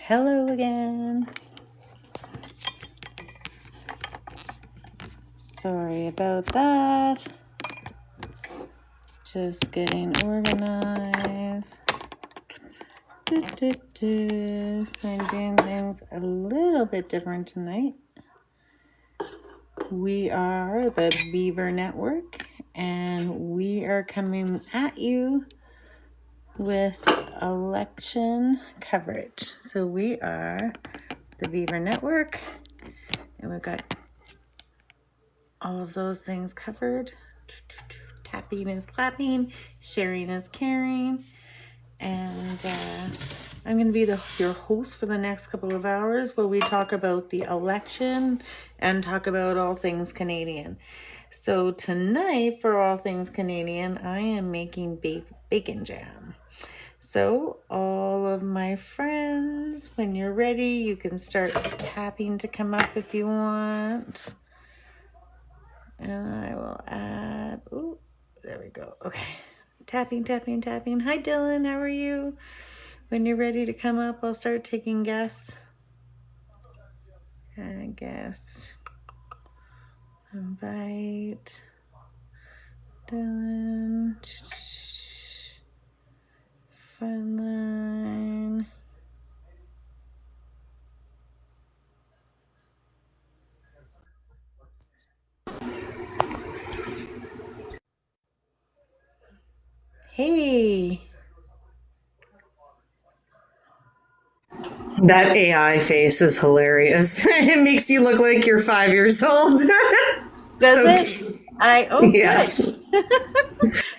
Hello again. Sorry about that. Just getting organized. So I'm doing things a little bit different tonight. We are the Beaver Network, and we are coming at you with election coverage. So we are the Beaver Network, and we've got all of those things covered. Tapping is clapping, sharing is caring, and I'm going to be your host for the next couple of hours where we talk about the election and talk about all things Canadian. So tonight, for all things Canadian, I am making bacon jam. So all of my friends, when you're ready, you can start tapping to come up if you want. And I will add, ooh, there we go. Okay. Tapping, tapping, tapping. Hi, Dylan. How are you? When you're ready to come up, I'll start taking guests. Guest. Invite. Dylan. Frontline. Hey. That AI face is hilarious. It makes you look like you're 5 years old. Does it? Cute. Yeah. Good.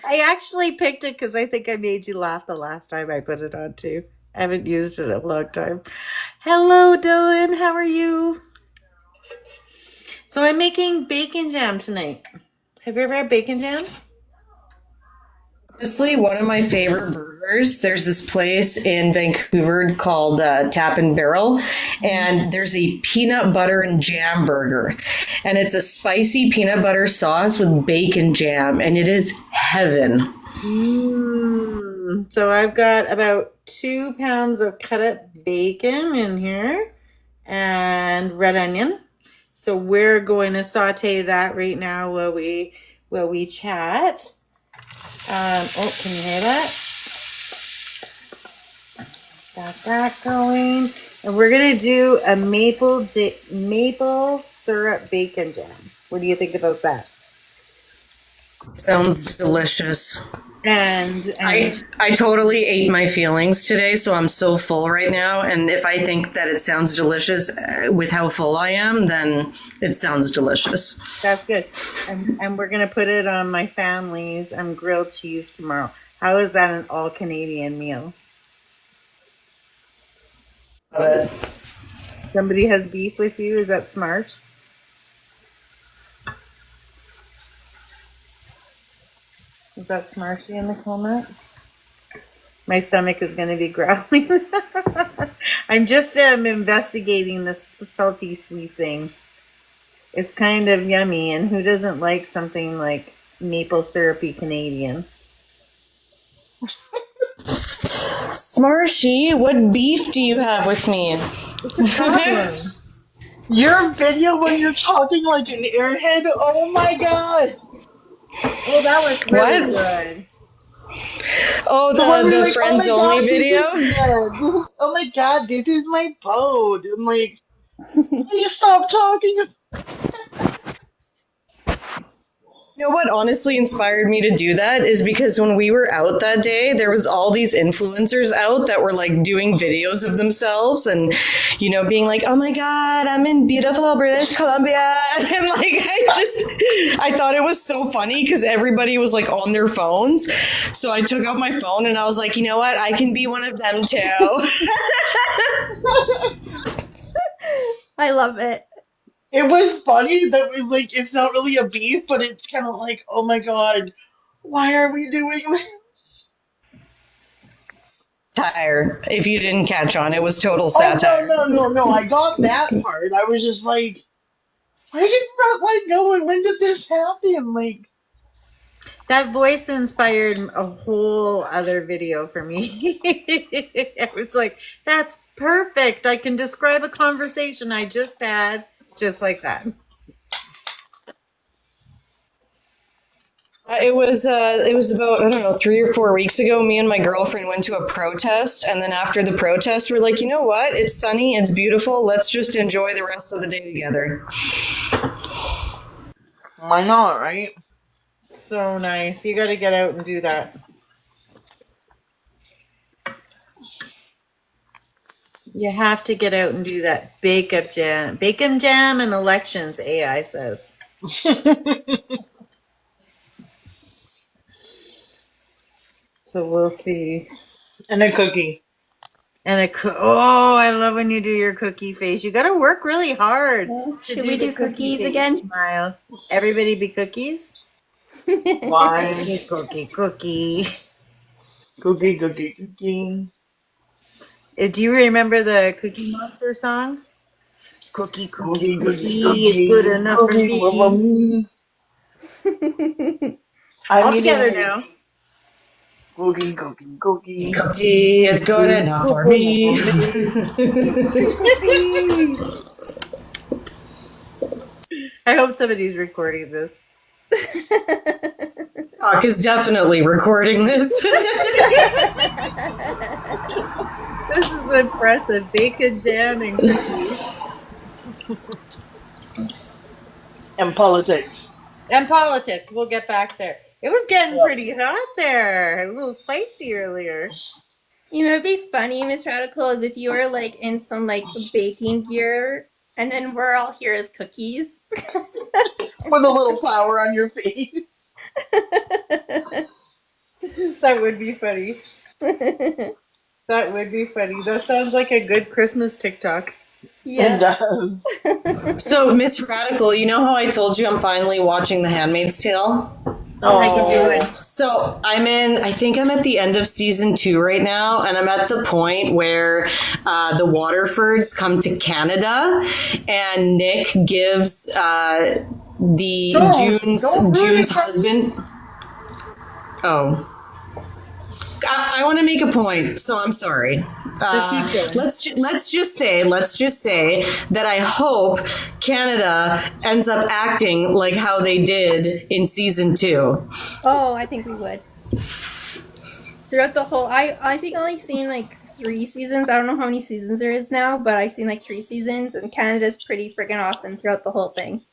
I actually picked it because I think I made you laugh the last time I put it on too. I haven't used it in a long time. Hello, Dylan. How are you? So I'm making bacon jam tonight. Have you ever had bacon jam? Honestly, one of my favorite burgers. There's this place in Vancouver called Tap and Barrel, and there's a peanut butter and jam burger, and it's a spicy peanut butter sauce with bacon jam, and it is heaven. So I've got about 2 pounds of cut up bacon in here and red onion. So we're going to saute that right now while we chat. Oh, can you hear that? Got that going. And we're going to do a maple syrup bacon jam. What do you think about that? Sounds delicious. And I totally ate my feelings today, so I'm so full right now. And if I think that it sounds delicious with how full I am, then it sounds delicious. That's good. And we're going to put it on my family's grilled cheese tomorrow. How is that an all Canadian meal? Love it. Somebody has beef with you? Is that Smarsh? Is that Smarshy in the comments? My stomach is going to be growling. I'm just investigating this salty sweet thing. It's kind of yummy, and who doesn't like something like maple syrupy Canadian? Smarshy, what beef do you have with me? Your video when you're talking like an airhead, oh my god! Oh, that was really good. Oh, the friends only video? Oh my god, this is my boat. I'm like, please stop talking. You know what honestly inspired me to do that is because when we were out that day, there was all these influencers out that were like doing videos of themselves and, you know, being like, oh my God, I'm in beautiful British Columbia. And like, I thought it was so funny because everybody was like on their phones. So I took out my phone and I was like, you know what? I can be one of them too. I love it. It was funny that was like, it's not really a beef, but it's kind of like, oh my god, why are we doing this? Satire. If you didn't catch on, it was total satire. Oh, no, I got that part. I was just like, why did not like no one? When did this happen? Like, That voice inspired a whole other video for me. It was like, that's perfect. I can describe a conversation I just had just like that. It was about, I don't know, 3 or 4 weeks ago. Me and my girlfriend went to a protest, and then after the protest, we're like, you know what? It's sunny, it's beautiful. Let's just enjoy the rest of the day together. Why not, right? So nice. You got to get out and do that. You have to get out and do that. Bacon jam and elections, AI says. So we'll see. And a cookie. And oh, I love when you do your cookie face. You got to work really hard. Should we do cookies face again? Smile. Everybody be cookies. Why? Cookie. Cookie. Do you remember the Cookie Monster song? Cookie. Cookie. It's good enough for me. All together now. Cookie. Cookie, it's good enough for me. I hope somebody's recording this. Doc is definitely recording this. This is impressive. Bacon jam and cookies. And politics. And politics. We'll get back there. It was getting pretty hot there. A little spicy earlier. You know, it'd be funny, Miss Radical, is if you were like in some like baking gear, and then we're all here as cookies. With a little flour on your face. That would be funny. That would be funny. That sounds like a good Christmas TikTok. It Yeah. does. So, Miss Radical, you know how I told you I'm finally watching The Handmaid's Tale? How you doing? So I think I'm at the end of season 2 right now, and I'm at the point where the Waterfords come to Canada, and Nick gives June's husband. Oh. I want to make a point, so I'm sorry. Let's just say that I hope Canada ends up acting like how they did in season 2. Oh, I think we would. Throughout the whole, I think I only seen like 3 seasons. I don't know how many seasons there is now, but I've seen like 3 seasons, and Canada's pretty freaking awesome throughout the whole thing.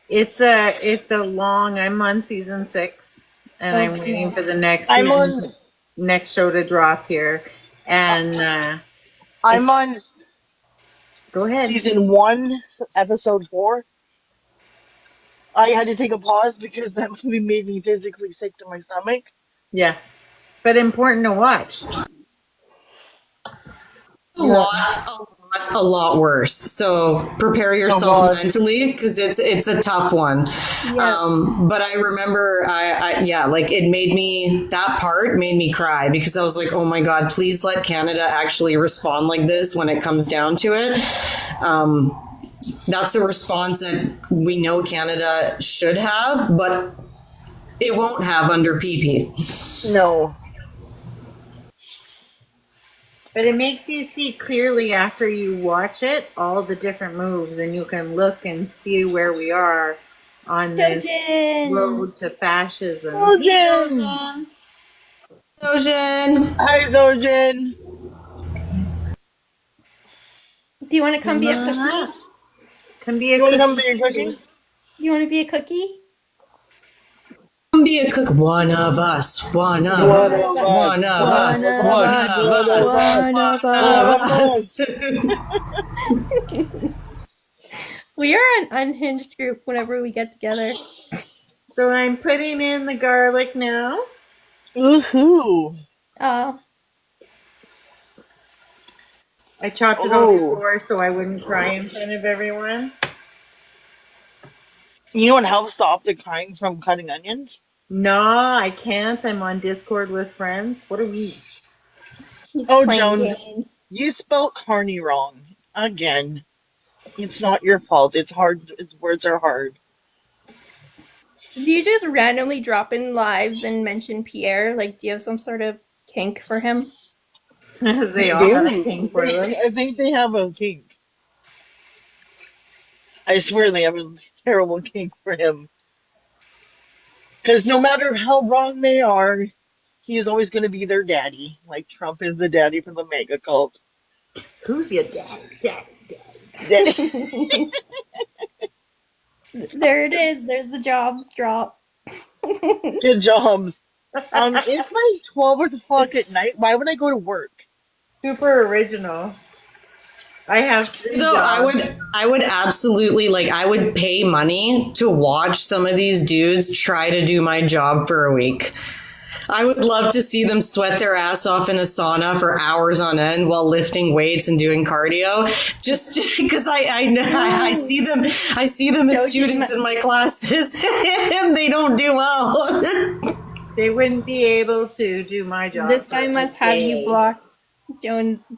It's a long. I'm on season 6, and I'm waiting for the next season, next show to drop here. And I'm on go ahead. season 1, episode 4. I had to take a pause because that movie made me physically sick to my stomach. Yeah, but important to watch. A lot worse. So prepare yourself mentally, because it's a tough one. Yeah. But I remember, that part made me cry, because I was like, oh my God, please let Canada actually respond like this when it comes down to it. That's the response that we know Canada should have, but it won't have under PP. No. But it makes you see clearly after you watch it all the different moves, and you can look and see where we are on this road to fascism. Zojin! Zojin! Hi, Zojin! Do you want to come be a cookie? Can be a You want to come cookie. be a cookie? You want to be a cookie? Be a cook. One of us. One of us. One of us. One of us. We are an unhinged group whenever we get together. So I'm putting in the garlic now. Woohoo! Oh, I chopped it all before so I wouldn't cry in front of everyone. You know what helps stop the crying from cutting onions? No, I can't. I'm on Discord with friends. What are we? Oh, playing Jones, games. you spelled carny wrong. Again. It's not your fault. It's hard. Its words are hard. Do you just randomly drop in lives and mention Pierre? Like, do you have some sort of kink for him? They They all have a do. king for them. I think they have a kink. I swear they have a terrible kink for him. Because no matter how wrong they are, he is always going to be their daddy. Like Trump is the daddy for the mega cult. Who's your dad? Daddy. There it is. There's the jobs drop. Good jobs. It's like 12 o'clock at It's night. Why would I go to work? Super original. I have 3 though jobs. I would absolutely like I would pay money to watch some of these dudes try to do my job for a week. I would love to see them sweat their ass off in a sauna for hours on end while lifting weights and doing cardio. Just because I see them as students in my classes and they don't do well. They wouldn't be able to do my job. This guy for a must have day. you blocked.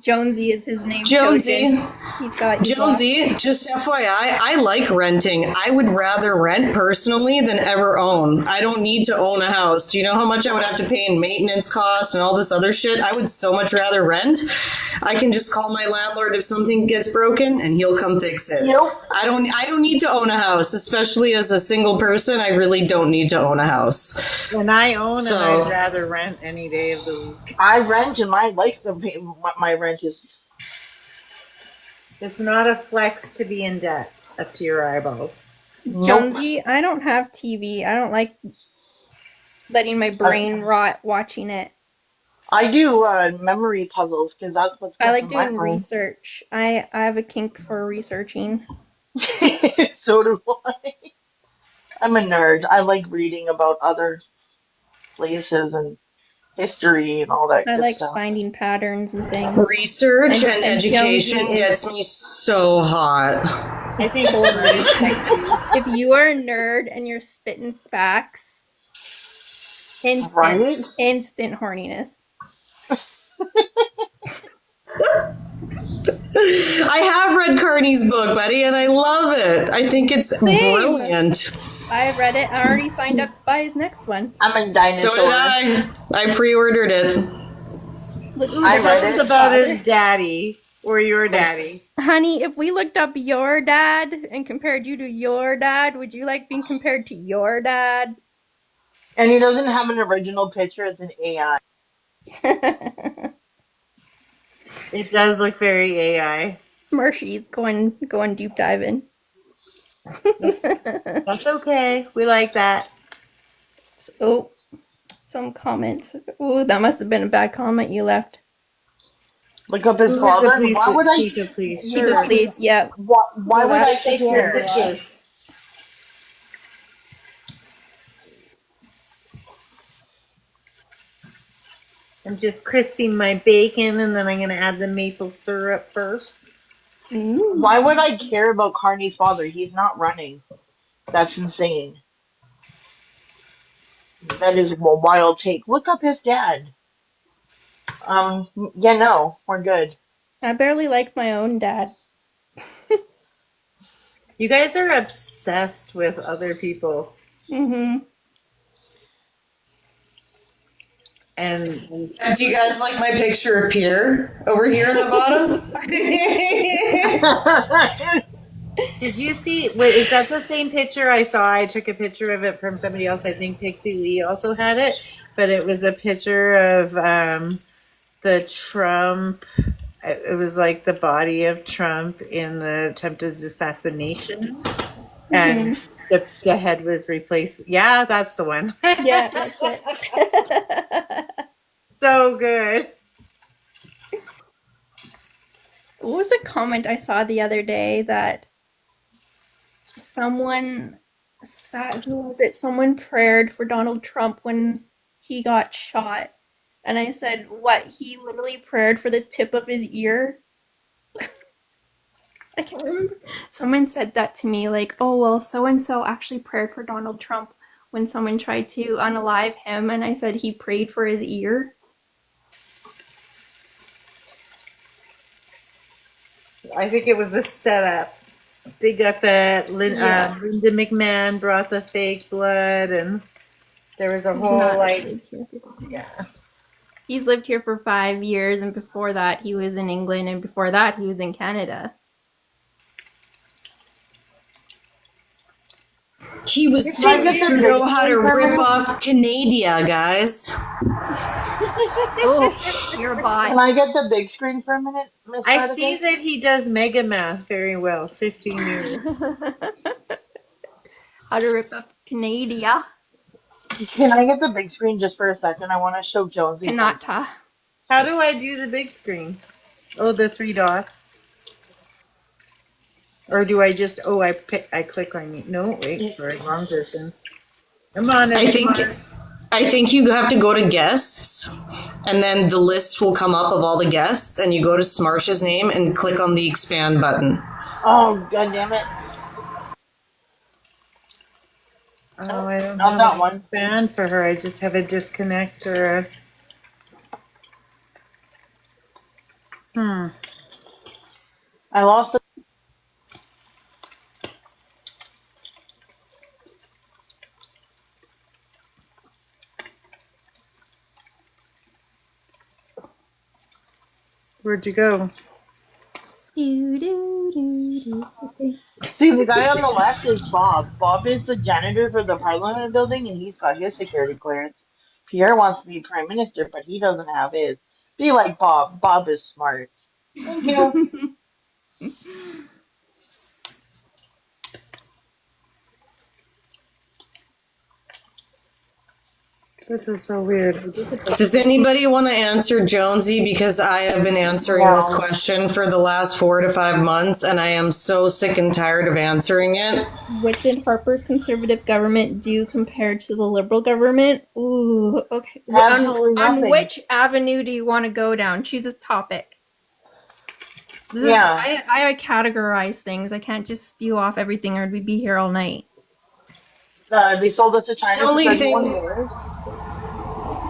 Jonesy is his name. Jonesy. Shojin. He's got you blocked. Jonesy, just FYI, I like renting. I would rather rent personally than ever own. I don't need to own a house. Do you know how much I would have to pay in maintenance costs and all this other shit? I would so much rather rent. I can just call my landlord if something gets broken and he'll come fix it. Nope. I don't need to own a house, especially as a single person. I really don't need to own a house. When I own So- it, I'd rather rent any day of the week. I rent and I like my rent is. It's not a flex to be in debt up to your eyeballs. Nope. Jonesy, I don't have TV. I don't like letting my brain rot watching it. I do memory puzzles because that's what's. I like keeping my doing brain. research. I have a kink for researching. So do I. I'm a nerd. I like reading about other places and history and all that I good like stuff. finding patterns and things. Research and And education Jonesy is- gets me so hot. I think If you are a nerd and you're spitting facts, instant, Right? instant horniness. I have read Carney's book, buddy, and I love it. I think it's brilliant. I read it. I already signed up to buy his next one. I'm a dinosaur. So did I. I pre-ordered it. Look, I read it's it. about his daddy or your daddy. honey, if we looked up your dad and compared you to your dad, would you like being compared to your dad? And he doesn't have an original picture, it's an AI. It does look very AI. Marshy's going deep diving. That's okay. We like that. Oh, some comments. Oh, that must have been a bad comment you left. Look up his Who is father. the police Why would I? chief of police? Keep it, please. Yeah. Why would I That's take sure. your picture? I'm just crisping my bacon and then I'm going to add the maple syrup first. Mm. Why would I care about Carney's father? He's not running. That's insane. That is a wild take. Look up his dad. Yeah, no, we're good. I barely like my own dad. You guys are obsessed with other people. Mm-hmm. And Do you guys like my picture of Pierre over here at the bottom? did you see, wait, is that the same picture I saw? I took a picture of it from somebody else. I think Pixie Lee also had it. But it was a picture of the Trump. It was like the body of Trump in the attempted assassination. And the head was replaced. Yeah, that's the one. Yeah, that's it. So good. What was a comment I saw the other day that someone who was it? Someone prayed for Donald Trump when he got shot. And I said, what? He literally prayed for the tip of his ear? I can't remember. Someone said that to me, like, oh, well, so-and-so actually prayed for Donald Trump when someone tried to unalive him. And I said he prayed for his ear. I think it was a setup. They got that. Yeah. Linda McMahon brought the fake blood, and there was a He's whole not like, lived here. yeah. He's lived here for 5 years, and before that, he was in England, and before that, he was in Canada. He was Can I taught get the Trudeau how to big screen rip camera? off Canada, guys. Oh, you're a Can bot. I get the big screen for a minute, Miss I Radica? see that he does mega math very well. 15 years. How to rip up Canada. Can I get the big screen just for a second? I want to show Jonesy. Kanata. How do I do the big screen? Oh, the 3 dots. Or do I just? Oh, I click on you. No, wait, sorry, wrong person. Come on, I think everyone. I think you have to go to guests, and then the list will come up of all the guests, and you go to Smarsh's name and click on the expand button. Oh, god damn it. Oh, I don't Not have that a one. band for her. I just have a disconnect or a. I lost the. Where'd you go? Do, do, do, do. See, the guy on the left is Bob. Bob is the janitor for the Parliament building, and he's got his security clearance. Pierre wants to be prime minister, but he doesn't have his. Be like Bob. Bob is smart. Thank you. This is so weird. Does anybody want to answer Jonesy? Because I have been answering this No. question for the last 4 to 5 months, and I am so sick and tired of answering it. What did Harper's conservative government do compared to the liberal government? Ooh, okay. Absolutely On nothing. which avenue do you want to go down? Choose a topic. Yeah. I categorize things. I can't just spew off everything or we'd be here all night. They sold us to China The only for thing- 31 years.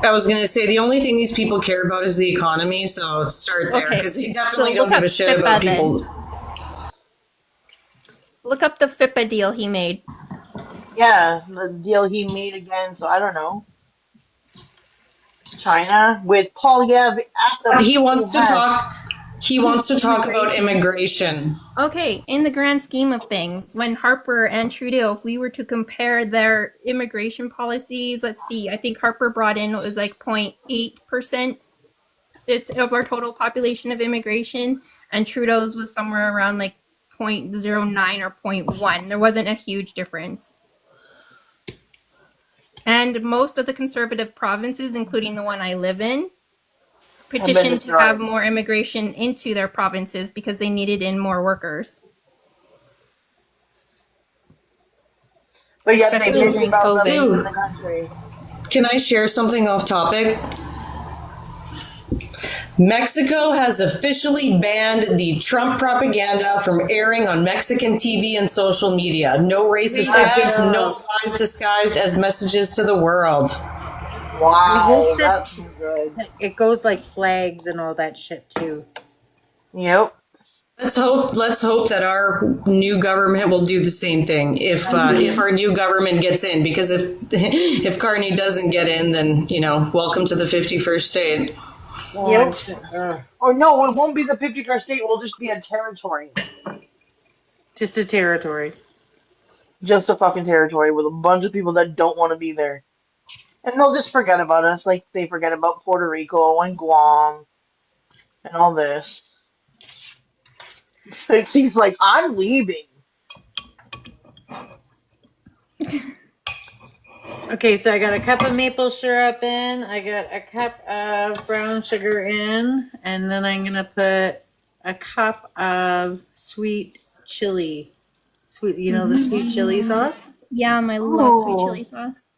I was going to say the only thing these people care about is the economy, so start there Okay, because they definitely so don't look give a up shit about FIPA then. people. Look up the FIPA deal he made. Yeah, the deal he made again, so I don't know. China with Polyev at the. He wants to head. talk. He wants to talk about immigration. Okay, in the grand scheme of things, when Harper and Trudeau, if we were to compare their immigration policies, let's see, I think Harper brought in what was like 0.8% of our total population of immigration, and Trudeau's was somewhere around like 0.09 or 0.1. There wasn't a huge difference. And most of the conservative provinces, including the one I live in, petitioned to have more immigration into their provinces because they needed in more workers. But yet they Especially bitch during about COVID. them in the country. Can I share something off topic? Mexico has officially banned the Trump propaganda from airing on Mexican TV and social media. No racist tidbits, no lies disguised as messages to the world. Wow, hope that- that's good. It goes like flags and all that shit too. Yep. Let's hope that our new government will do the same thing if our new government gets in. Because if Carney doesn't get in, then welcome to the 51st state. Yep. Or no, it won't be the 51st state. It will just be a territory. Just a territory. Just a fucking territory with a bunch of people that don't want to be there. And they'll just forget about us like they forget about Puerto Rico and Guam and all this. He's like, I'm leaving. Okay, so I got a cup of maple syrup in, I got a cup of brown sugar in, and then I'm gonna put a cup of sweet chili. Sweet, the sweet chili sauce? Yum, I love sweet Oh. chili sauce.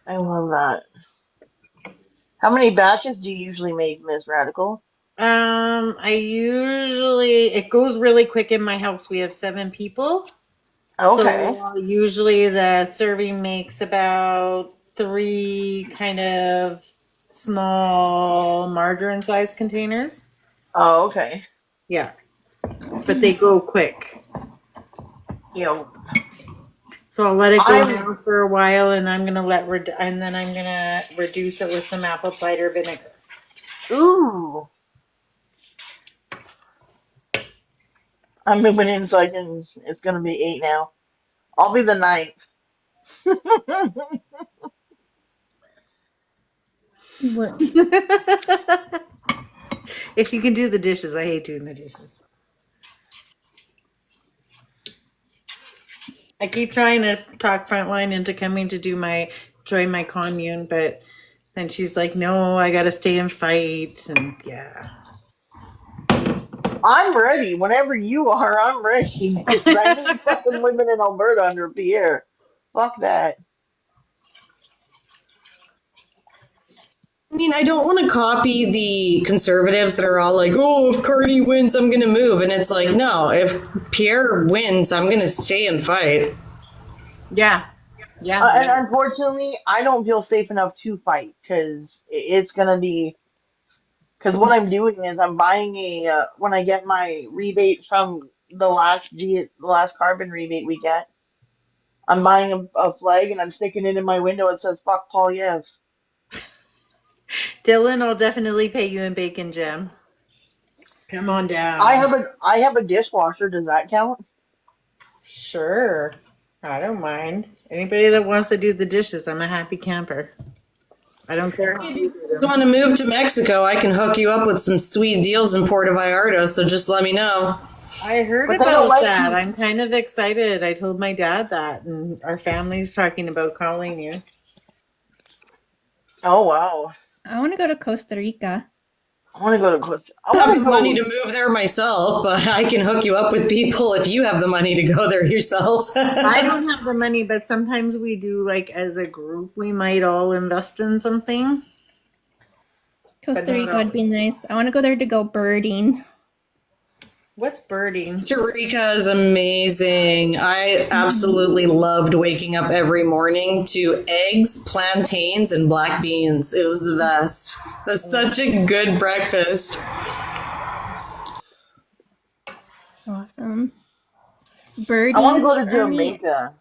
I love that. How many batches do you usually make, Miss Radical? It goes really quick in my house. We have 7 people. Okay. So usually the serving makes about 3 kind of small margarine sized containers. Oh, okay. Yeah. But they go quick. You know, So I'll let it go I'm now for a while, and I'm gonna and then I'm gonna reduce it with some apple cider vinegar. ooh. I'm moving in so I can. It's gonna be 8 now. I'll be the ninth. What? If you can do the dishes, I hate doing the dishes. I keep trying to talk Frontline into coming to join my commune, but then she's like, "No, I gotta stay and fight," and yeah. I'm ready. Whenever you are, I'm ready. Because I ain't fucking living in Alberta under Pierre. Fuck that. I mean, I don't want to copy the conservatives that are all like, oh, if Carney wins, I'm going to move. And it's like, no, if Pierre wins, I'm going to stay and fight. Yeah. Yeah. And unfortunately, I don't feel safe enough to fight because it's gonna be. Because what I'm doing is I'm buying when I get my rebate from the last carbon rebate we get, I'm buying a flag and I'm sticking it in my window. It says "fuck Polyev." Dylan, I'll definitely pay you in bacon, Jim. Come on down. I have a dishwasher. Does that count? Sure. I don't mind. Anybody that wants to do the dishes, I'm a happy camper. I don't care. If you want to move to Mexico, I can hook you up with some sweet deals in Puerto Vallarta, so just let me know. I heard But they don't about like that. you. I'm kind of excited. I told my dad that, and our family's talking about calling you. Oh wow! I want to go to Costa Rica. I want to go to Costa. I I want have to the money go. to move there myself, but I can hook you up with people if you have the money to go there yourself. I don't have the money, but sometimes we do, like, as a group, we might all invest in something. Costa But not Rica would be nice. I want to go there to go birding. What's birding? Costa Rica is amazing. I absolutely loved waking up every morning to eggs, plantains, and black beans. It was the best. That's such a good breakfast. Awesome. Birding. I want to go to for me, Jamaica.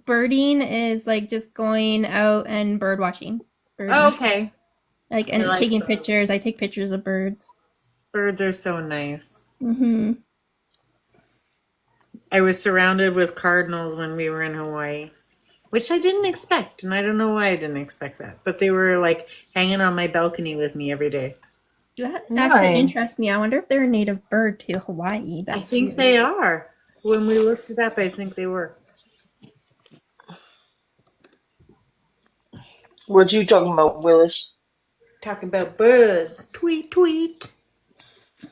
birding is like just going out and bird watching. Birding. Oh, okay. Like and I like taking that. pictures. I take pictures of birds. Birds are so nice. Mm-hmm. I was surrounded with cardinals when we were in Hawaii, which I didn't expect, and I don't know why I didn't expect that. But they were like hanging on my balcony with me every day. That Nice. actually interests me. I wonder if they're a native bird to Hawaii. I That's think weird. they are. When we looked it up, I think they were. What you talking about, Willis? Talking about birds. Tweet, tweet.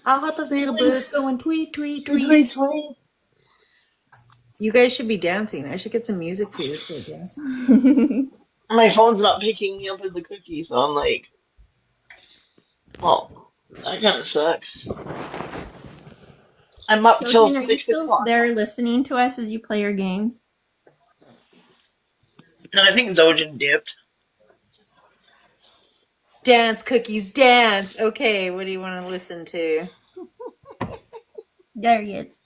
All the little birds going tweet, tweet, tweet. Tweet, tweet. You guys should be dancing. I should get some music for you to start dancing. My phone's not picking me up as a cookie, so I'm like, well, that kind of sucks. I'm up till Children, are you 6 still o'clock. there listening to us as you play your games? And I think Zojin dipped. Dance, cookies, dance. Okay, what do you want to listen to? There he is.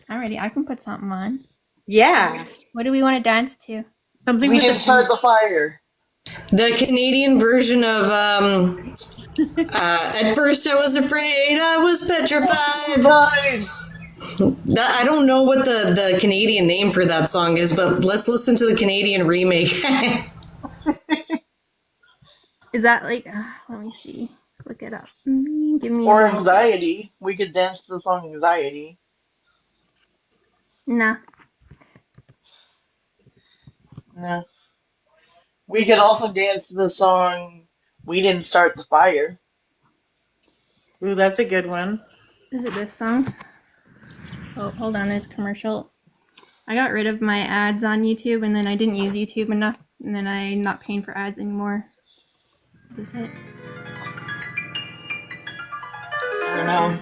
Alrighty, I can put something on. Yeah. What do we want to dance to? Something We with didn't start the fire. The Canadian version of at first I was afraid, I was petrified. I don't know what the Canadian name for that song is, but let's listen to the Canadian remake. Is that like? Let me see. Look it up. Give me. Or a second. anxiety. We could dance to the song Anxiety. Nah. No. We could also dance to the song We Didn't Start the Fire. Ooh, that's a good one. Is it this song? Oh, hold on. There's a commercial. I got rid of my ads on YouTube, and then I didn't use YouTube enough, and then I'm not paying for ads anymore. Is this it? I don't know.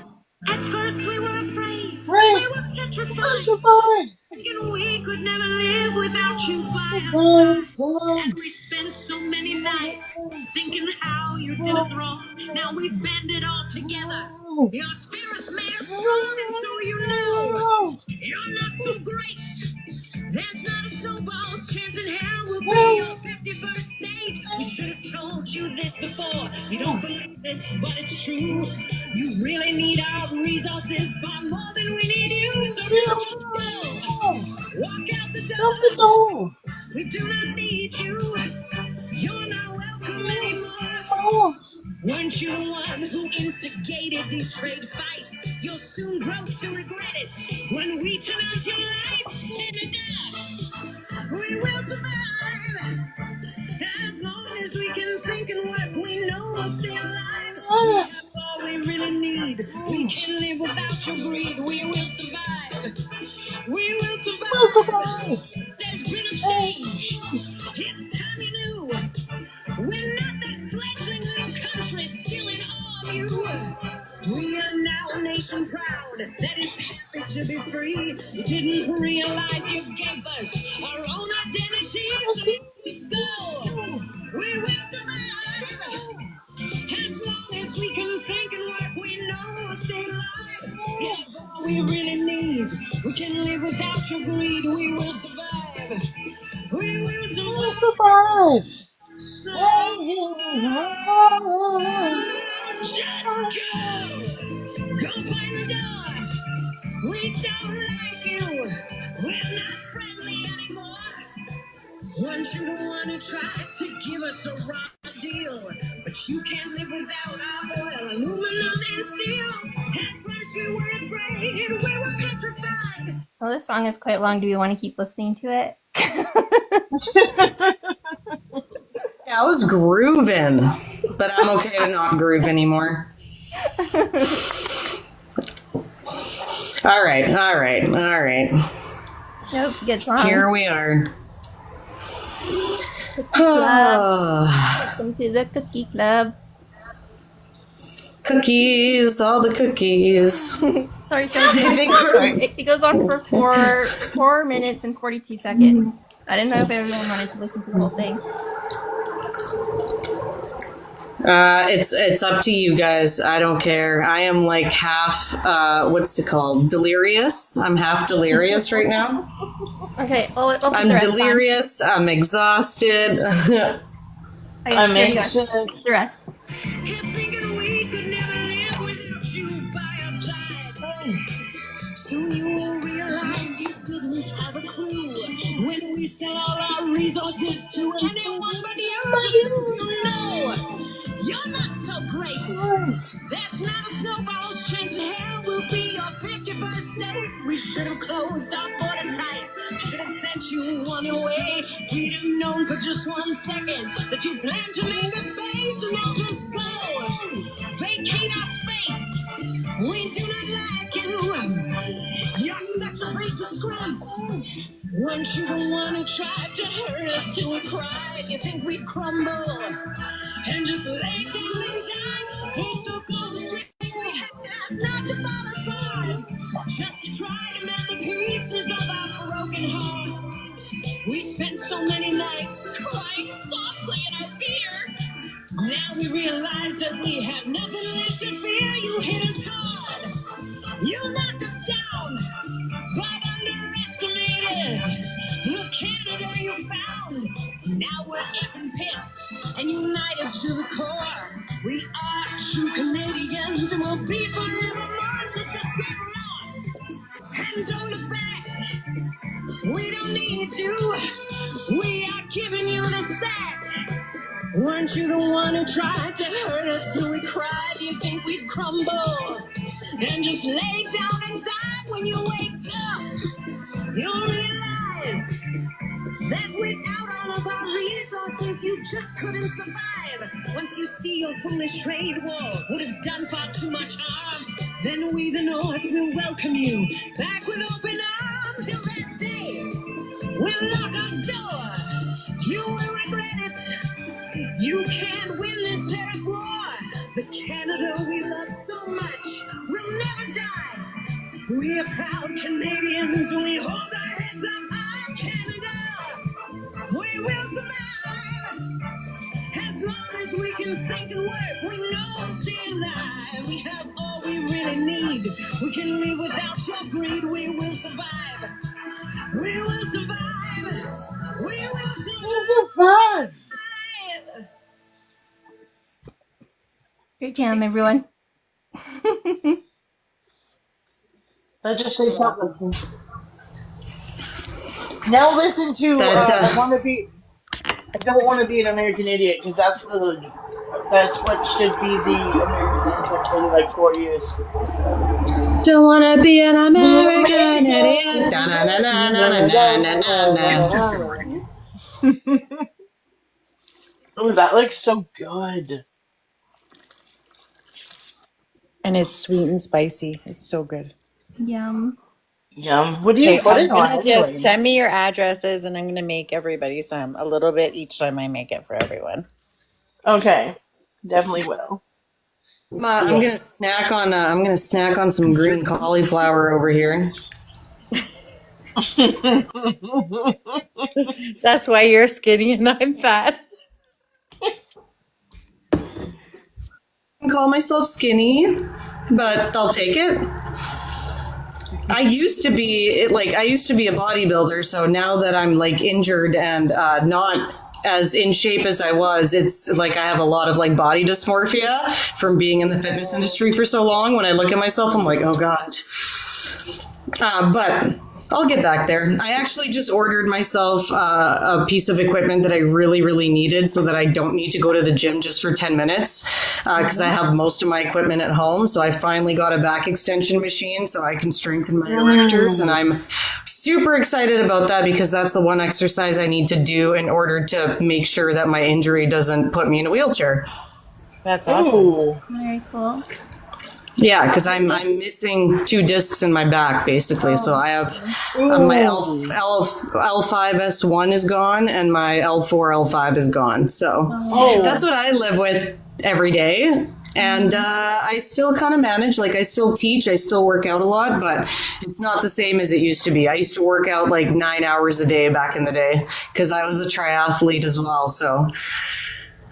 At first we were afraid, Right. we were petrified, Goodbye. thinking we could never live without you by our side. And we spent so many nights thinking how you did us wrong. Now we've banded all together Your tariff made us strong, and so you know you're not so great. There's not a snowball's chance in hell will be your 51st state. We should have told you this before. You don't believe this, but it's true. You really need our resources far more than we need you. So don't just go. Walk out the door. We do not need you. You're not welcome anymore. Weren't you the one who instigated these trade fights? You'll soon grow to regret it when we turn out your lights in the dark. We will survive as long as we can think and work. We know we'll stay alive. We have all we really need. We can live without your greed. We will survive. We will survive. There's been a change. It's time you knew. We're not that fledgling little country stealing all of you. We are now a nation proud that is happy to be free. You didn't realize you gave us our own identities. Let's go. We will survive. As long as we can think and work, we know we'll stay alive. Yeah, all we really need. We can live without your greed. We will survive. We will survive. So just go. Go find the door. We don't like you. We're not friendly anymore. Weren't you the one who tried to give us a raw deal? But you can't live without our oil, aluminum, and steel. At first we were afraid, we were petrified. Well, this song is quite long. Do we want to keep listening to it? Yeah, I was grooving, but I'm okay to not groove anymore. All right. Nope, good song. Here we are. Welcome to the Cookie Club. Cookies, all the cookies. Sorry, it goes on for 4 minutes and 42 seconds. I didn't know if everyone wanted to listen to the whole thing. It's up to you guys. I don't care. I am like half, what's it called? Delirious. I'm half delirious right now. Okay, I'll put I'm the rest delirious. I'm exhausted. on. Okay, I'm here you go. anxious. The rest. Kept thinking we could never live without you by our side. Soon you will realize you didn't have a clue when we sell all our resources to anyone but you. Just so you know, you're not so great. There's not a snowball's chance in hell will be your 51st state. We should have closed our border tight. Should have sent you on your way. We'd have known for just 1 second that you planned to make us face. And now just go. Vacate our space. We do not like you. You're such a great disgrace. Weren't you the one who tried to hurt us till we cried? You think we'd crumble and just lay down and die? He took all the strength we had not to fall apart, just to try to mend the pieces of our broken hearts. We spent so many nights crying softly in our fear. Now we realize that we have nothing left to fear. You hit us hard. You knocked us down, but underestimated the Canada you found. Now we're even pissed and united to the core. We are true Canadians and we'll be forevermore. So just get lost and don't look back. We don't need you. We are giving you the sack. Weren't you the one who tried to hurt us till we cried? Do you think we'd crumble and just lay down and die? When you wake up, you'll realize that without all of our resources, you just couldn't survive. Once you see your foolish trade war would have done far too much harm, then we, the North, will welcome you back with open arms. Till that day, we'll lock our door. You will regret it. You can't win this tariff war. The Canada we love so much will never die. We are proud Canadians. We hold our heads up high. Canada, we will survive. As long as we can think and work, we know we'll stay alive. We have all we I need. We can live without your greed. We will survive. We will survive. We will These are fun. survive. Great jam, everyone. Let's just say something. Now listen to That I don't want to be an American idiot because that's what should be the American anthem for like 4 years. don't wanna be an American idiot. Da-na-na-na-na-na-na-na-na. Oh, that looks so good. And it's sweet and spicy. It's so good. Yum. Yum. What do you Okay, put I'm it on gonna anyway? just send me your addresses, and I'm gonna make everybody some a little bit each time I make it for everyone. Okay, definitely will. I'm gonna snack on some green cauliflower over here. That's why you're skinny and I'm fat. I call myself skinny, but I'll take it. I used to be a bodybuilder, so now that I'm like injured and not as in shape as I was, it's like I have a lot of like body dysmorphia from being in the fitness industry for so long. When I look at myself, I'm like, oh god. But I'll get back there. I actually just ordered myself a piece of equipment that I really, really needed so that I don't need to go to the gym just for 10 minutes because I have most of my equipment at home. So I finally got a back extension machine so I can strengthen my erectors. And I'm super excited about that because that's the one exercise I need to do in order to make sure that my injury doesn't put me in a wheelchair. That's awesome. Ooh. Very cool. Yeah, because I'm missing 2 discs in my back basically. So I have my L5S1 is gone and my L4 L5 is gone. So that's what I live with every day. And I still kind of manage, like I still teach, I still work out a lot, but it's not the same as it used to be. I used to work out like 9 hours a day back in the day because I was a triathlete as well. So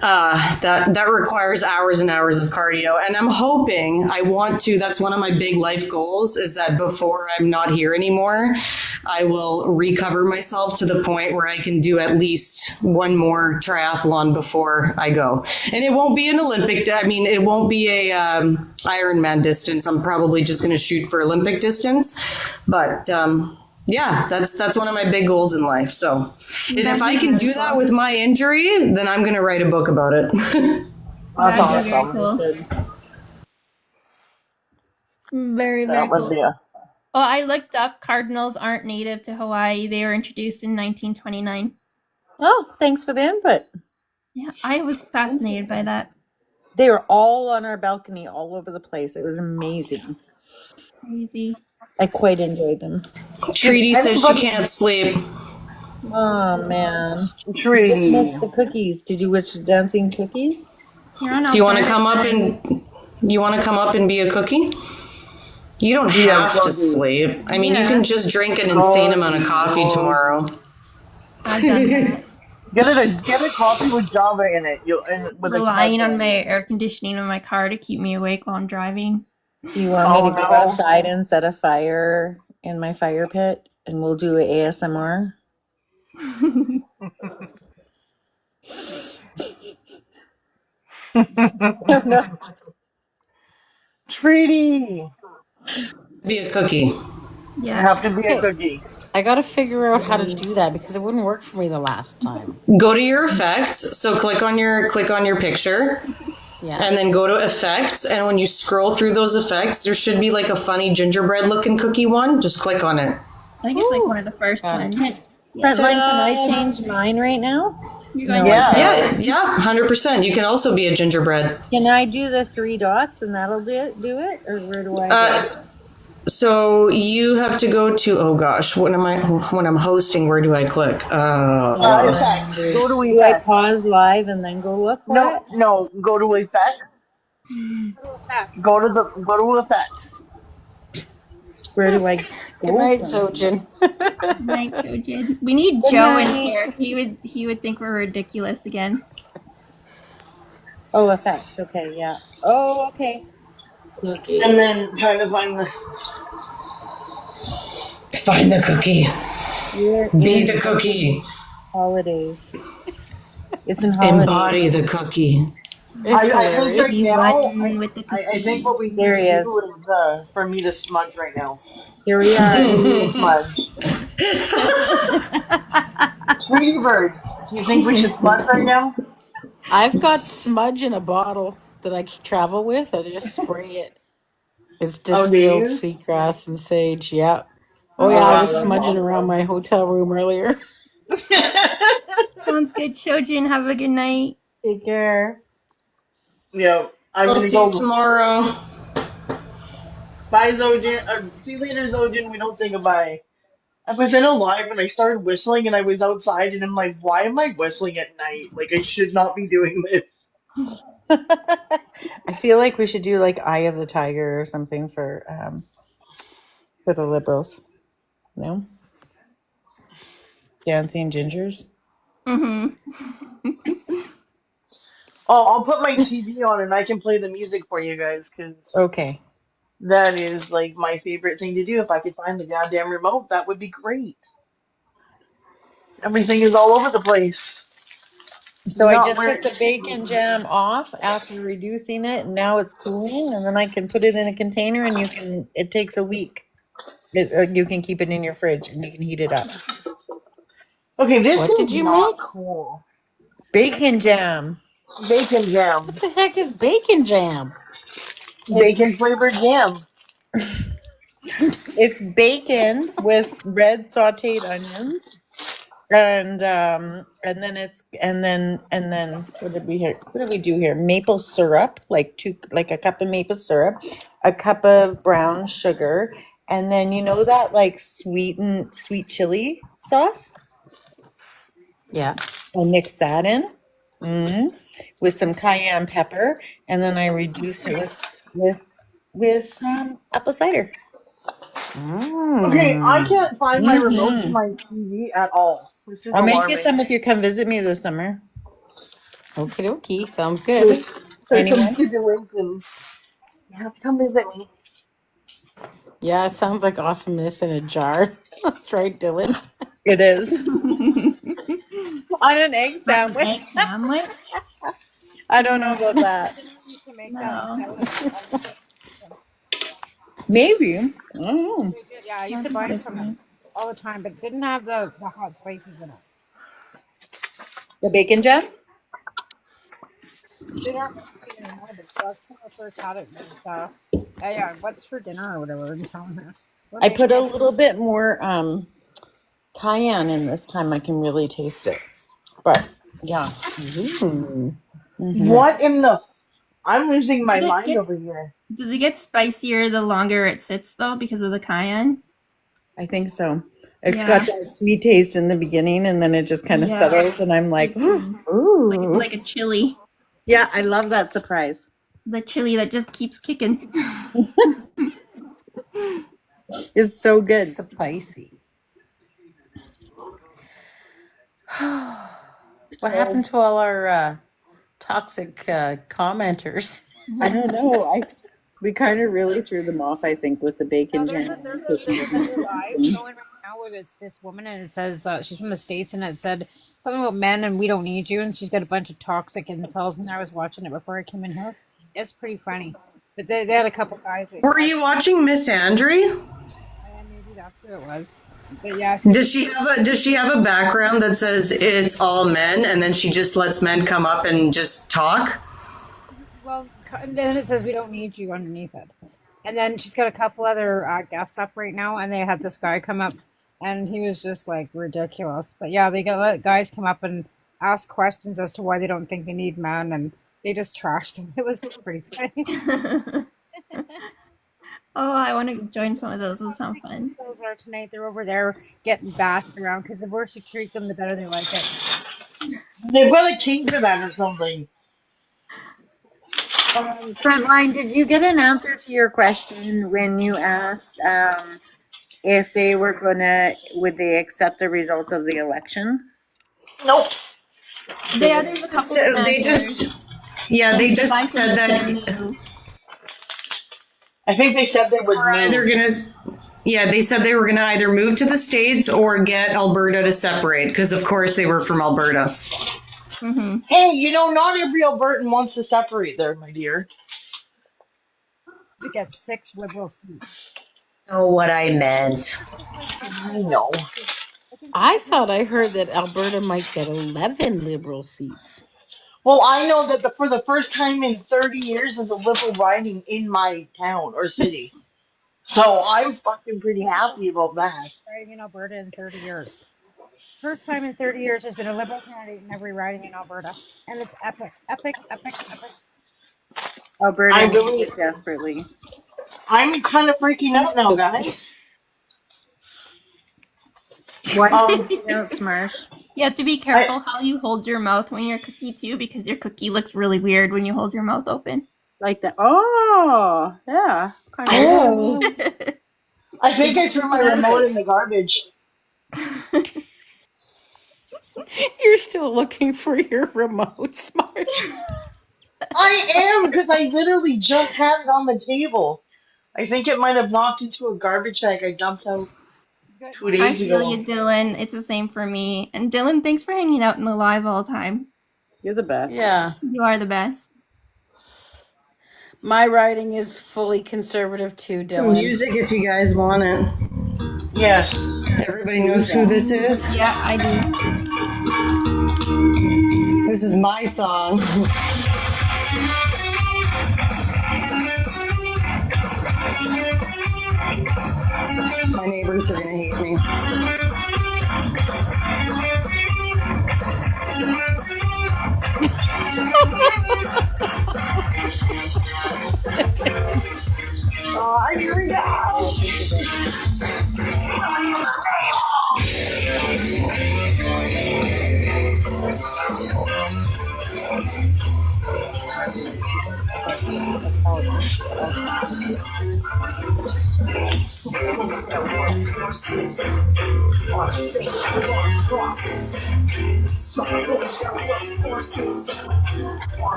that requires hours and hours of cardio. And I'm hoping that's one of my big life goals is that before I'm not here anymore, I will recover myself to the point where I can do at least one more triathlon before I go. And it won't be an Olympic, it won't be a Ironman distance. I'm probably just going to shoot for Olympic distance. But, yeah, that's one of my big goals in life. So, and if I can do that with my injury, then I'm going to write a book about it. That's That'd be very awesome. cool. Very, very That would cool. be a Oh, I looked up cardinals aren't native to Hawaii. They were introduced in 1929. Oh, thanks for the input. Yeah, I was fascinated by that. They were all on our balcony all over the place. It was amazing. Crazy. I quite enjoyed them. Treaty says she can't sleep. Oh man. tree. Just missed the cookies. Did you wish the dancing cookies? You're on Do you want to Alberta. come up and be a cookie? You don't have to sleep. I mean, you can just drink an insane amount of coffee tomorrow. I've done that. Get a coffee with Java in it. With Relying on my air conditioning in my car to keep me awake while I'm driving. Do you want me to go no. outside and set a fire in my fire pit and we'll do ASMR? No. Treaty. Be a cookie. Yeah. Have to be a cookie. I gotta figure out how to do that because it wouldn't work for me the last time. Go to your effects. So click on your picture. Yeah. And then go to effects, and when you scroll through those effects, there should be like a funny gingerbread looking cookie one. Just click on it. I think it's like one of the first Got it. ones. Frontline, can I change mine right now? You're going Yeah. Yeah, 100%. You can also be a gingerbread. Can I do the 3 dots and that'll do it? Or where do I go? So you have to go to, oh gosh, when I'm hosting, where do I click? Effect. Go to Do I effect. pause live and then go look for it? No. Go to effect. Go to effect. Where do I Good go? night, Sojin. Night, Jojen. We need Joe in here. He would think we're ridiculous again. Oh, effects. Okay, yeah. Oh, okay. cookie. And then trying to find the. Find the cookie. We're Be in the cookie. holidays. It's in holidays. Embody the cookie. It's I think right hilarious. You now, run with the I think what we need There to he is. do is for me to smudge right now. Here we are. Smudge. Tweety Bird, do you think we should smudge right now? I've got smudge in a bottle that I travel with. I just spray it. It's Oh, do distilled you? sweetgrass and sage. Yeah. Oh yeah, I wow, was that's smudging around awesome. my hotel room earlier. Sounds good, Shojin. Have a good night. Take care. Yeah, I'm I'll gonna see you go. tomorrow. Bye, Zojin. See you later, Zojin. We don't say goodbye. I was in a live and I started whistling and I was outside and I'm like, why am I whistling at night? Like, I should not be doing this. I feel like we should do like Eye of the Tiger or something for the liberals. No? Dancing Gingers? Mm-hmm. Oh, I'll put my TV on and I can play the music for you guys because Okay. that is like my favorite thing to do. If I could find the goddamn remote, that would be great. Everything is all over the place. So I Not just where took it the should bacon be. jam off after reducing it, and now it's cooling, and then I can put it in a container, and it takes a week. You can keep it in your fridge, and you can heat it up. Okay, this What did is you not make? cool. Bacon jam. Bacon jam. What the heck is bacon jam? Bacon flavored jam. It's bacon with red sautéed onions, and then what did we do here? Maple syrup, like a cup of maple syrup, a cup of brown sugar, and then that like sweet chili sauce. Yeah. I mix that in with some cayenne pepper, and then I reduced it with apple cider. Okay, I can't find my remote to my TV at all. This is I'll make you alarming. some if you come visit me this summer. Okie dokie. Sounds good. There's some Anyone? siblings and you have to come visit me. Yeah, it sounds like awesomeness in a jar. That's right, Dylan. It is. On an egg Egg sandwich. sandwich? I don't know about that. used to make No. that. Maybe. I don't know. We did, yeah, I used to buy it from them all the time, but it didn't have the hot spices in it. The bacon jam? They aren't making it anymore, but that's when I first had it. It was, yeah, what's for dinner or whatever. I'm telling her. I put a little bit more cayenne in this time. I can really taste it. But yeah. What in the? I'm losing my Does it mind get- over here. Does it get spicier the longer it sits, though, because of the cayenne? I think so. It's Yeah. got that sweet taste in the beginning, and then it just kind of Yeah. settles, and I'm like, ooh. Like a chili. Yeah, I love that surprise. The chili that just keeps kicking. It's so good. Spicy. What happened to all our toxic commenters? I don't know. We kind of really threw them off, I think, with the bacon There's jam. another live going right now where it's this woman and it says she's from the States and it said something about men and we don't need you and she's got a bunch of toxic incels and I was watching it before I came in here. It's pretty funny. But they had a couple guys. Were you watching Miss Andre? Maybe that's who it was. But yeah. Does she have a background that says it's all men and then she just lets men come up and just talk? Well, and then it says we don't need you underneath it. And then she's got a couple other guests up right now, and they had this guy come up, and he was just like ridiculous. But yeah, they let guys come up and ask questions as to why they don't think they need men, and they just trashed them. It was pretty funny. Oh, I want to join some of those. Those sound fun. Those are tonight. They're over there getting bashed around because the worse you treat them, the better they like it. They've got a king for that or something. Frontline, did you get an answer to your question when you asked if they would they accept the results of the election? Nope. Yeah, there's a couple So of they answers. just said that. I think they said they would They're move. gonna. Yeah, they said they were gonna either move to the States or get Alberta to separate because, of course, they were from Alberta. Mm-hmm. Hey, not every Albertan wants to separate there, my dear. To get 6 Liberal seats. Know what I meant. I know. I thought I heard that Alberta might get 11 Liberal seats. Well, I know that for the first time in 30 years is a Liberal riding in my town or city. So I'm fucking pretty happy about that. Riding in Alberta in 30 years. First time in 30 years there's been a Liberal candidate in every riding in Alberta. And it's epic. Epic, epic, epic. Alberta I needs really, it desperately. I'm kind of freaking out now, guys. What? Um, Notes, Marsh. You have to be careful how you hold your mouth when you're cookie too, because your cookie looks really weird when you hold your mouth open. Like that. Oh, yeah. Kind of. Oh. I think I threw my remote in the garbage. You're still looking for your remote, Smart. I am, because I literally just had it on the table. I think it might have knocked into a garbage bag I dumped out 2 I days feel ago. you, Dylan. It's the same for me. And Dylan, thanks for hanging out in the live all the time. You're the best. Yeah. You are the best. My writing is fully conservative too, Dylan. Some music if you guys want it. Yes. Everybody knows who this is. Yeah, I do. This is my song. My neighbors are gonna hate me. Here we go.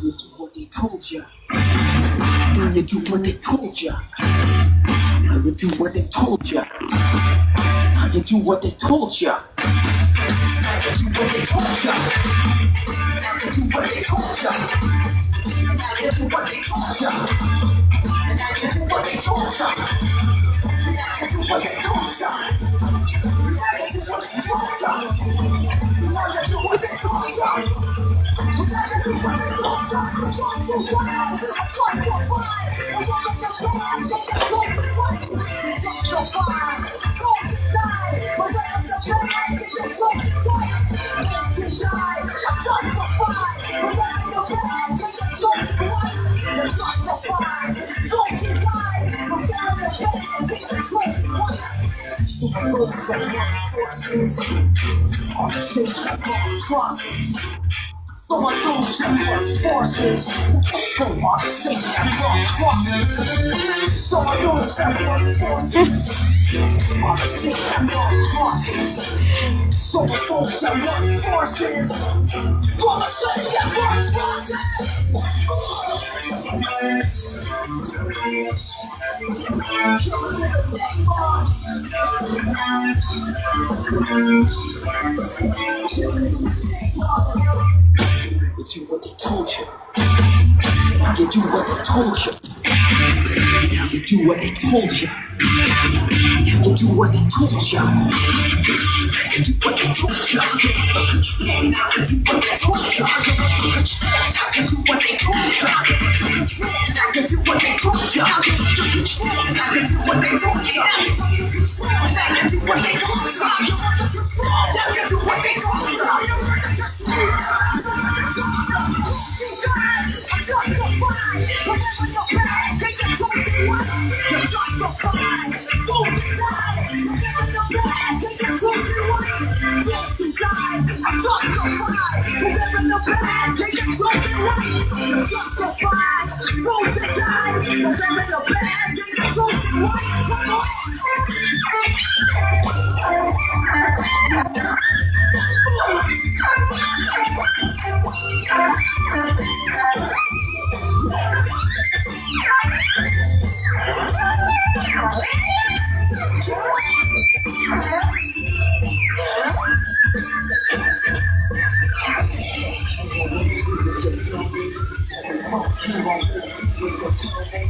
You do what they told you. Now you do what they told you. Now you do what they told you. Now you do what they told you. Now you do what they told you. Now you do what they told you. Now you do what they told you. And now you do what they told you. Now you do what they told you. Now you do what they told you. Now you do what they told you. So I don't send more forces. From our sake, I'm wrong crosses. So I don't send more forces. Our sake, I'm wrong crosses. So I don't send more forces. From the sake, I'm wrong You do what they told you. Now you do what they told you. Now you do what they told you. Now you do what they told you. Now you do what they told you. Now you do what they told you. Now you do what they told you. Now you do what they told you. Now you do what they told you. Now you do what they told you. Now you do what they told you. Now you do what they told you.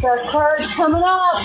Best part's coming up.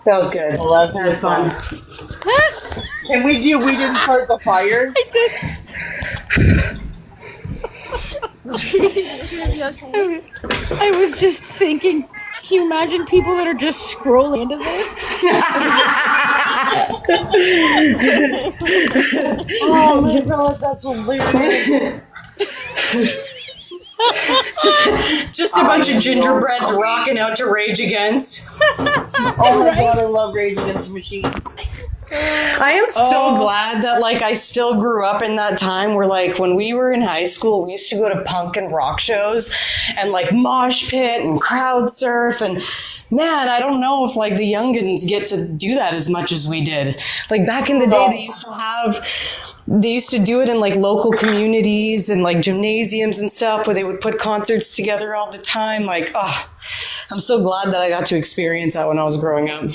That was good. Well, that's I had fun. Can we do We Didn't Start the Fire? I was just thinking, can you imagine people that are just scrolling into this? Oh my god, that's hilarious. Just a bunch of gingerbreads rocking out to Rage Against. Oh my god, I love Rage Against the Machine. I am so glad that like I still grew up in that time where like when we were in high school, we used to go to punk and rock shows and like mosh pit and crowd surf, and man, I don't know if like the youngins get to do that as much as we did. Like back in the day, they used to do it in like local communities and like gymnasiums and stuff where they would put concerts together all the time. Like, oh, I'm so glad that I got to experience that when I was growing up.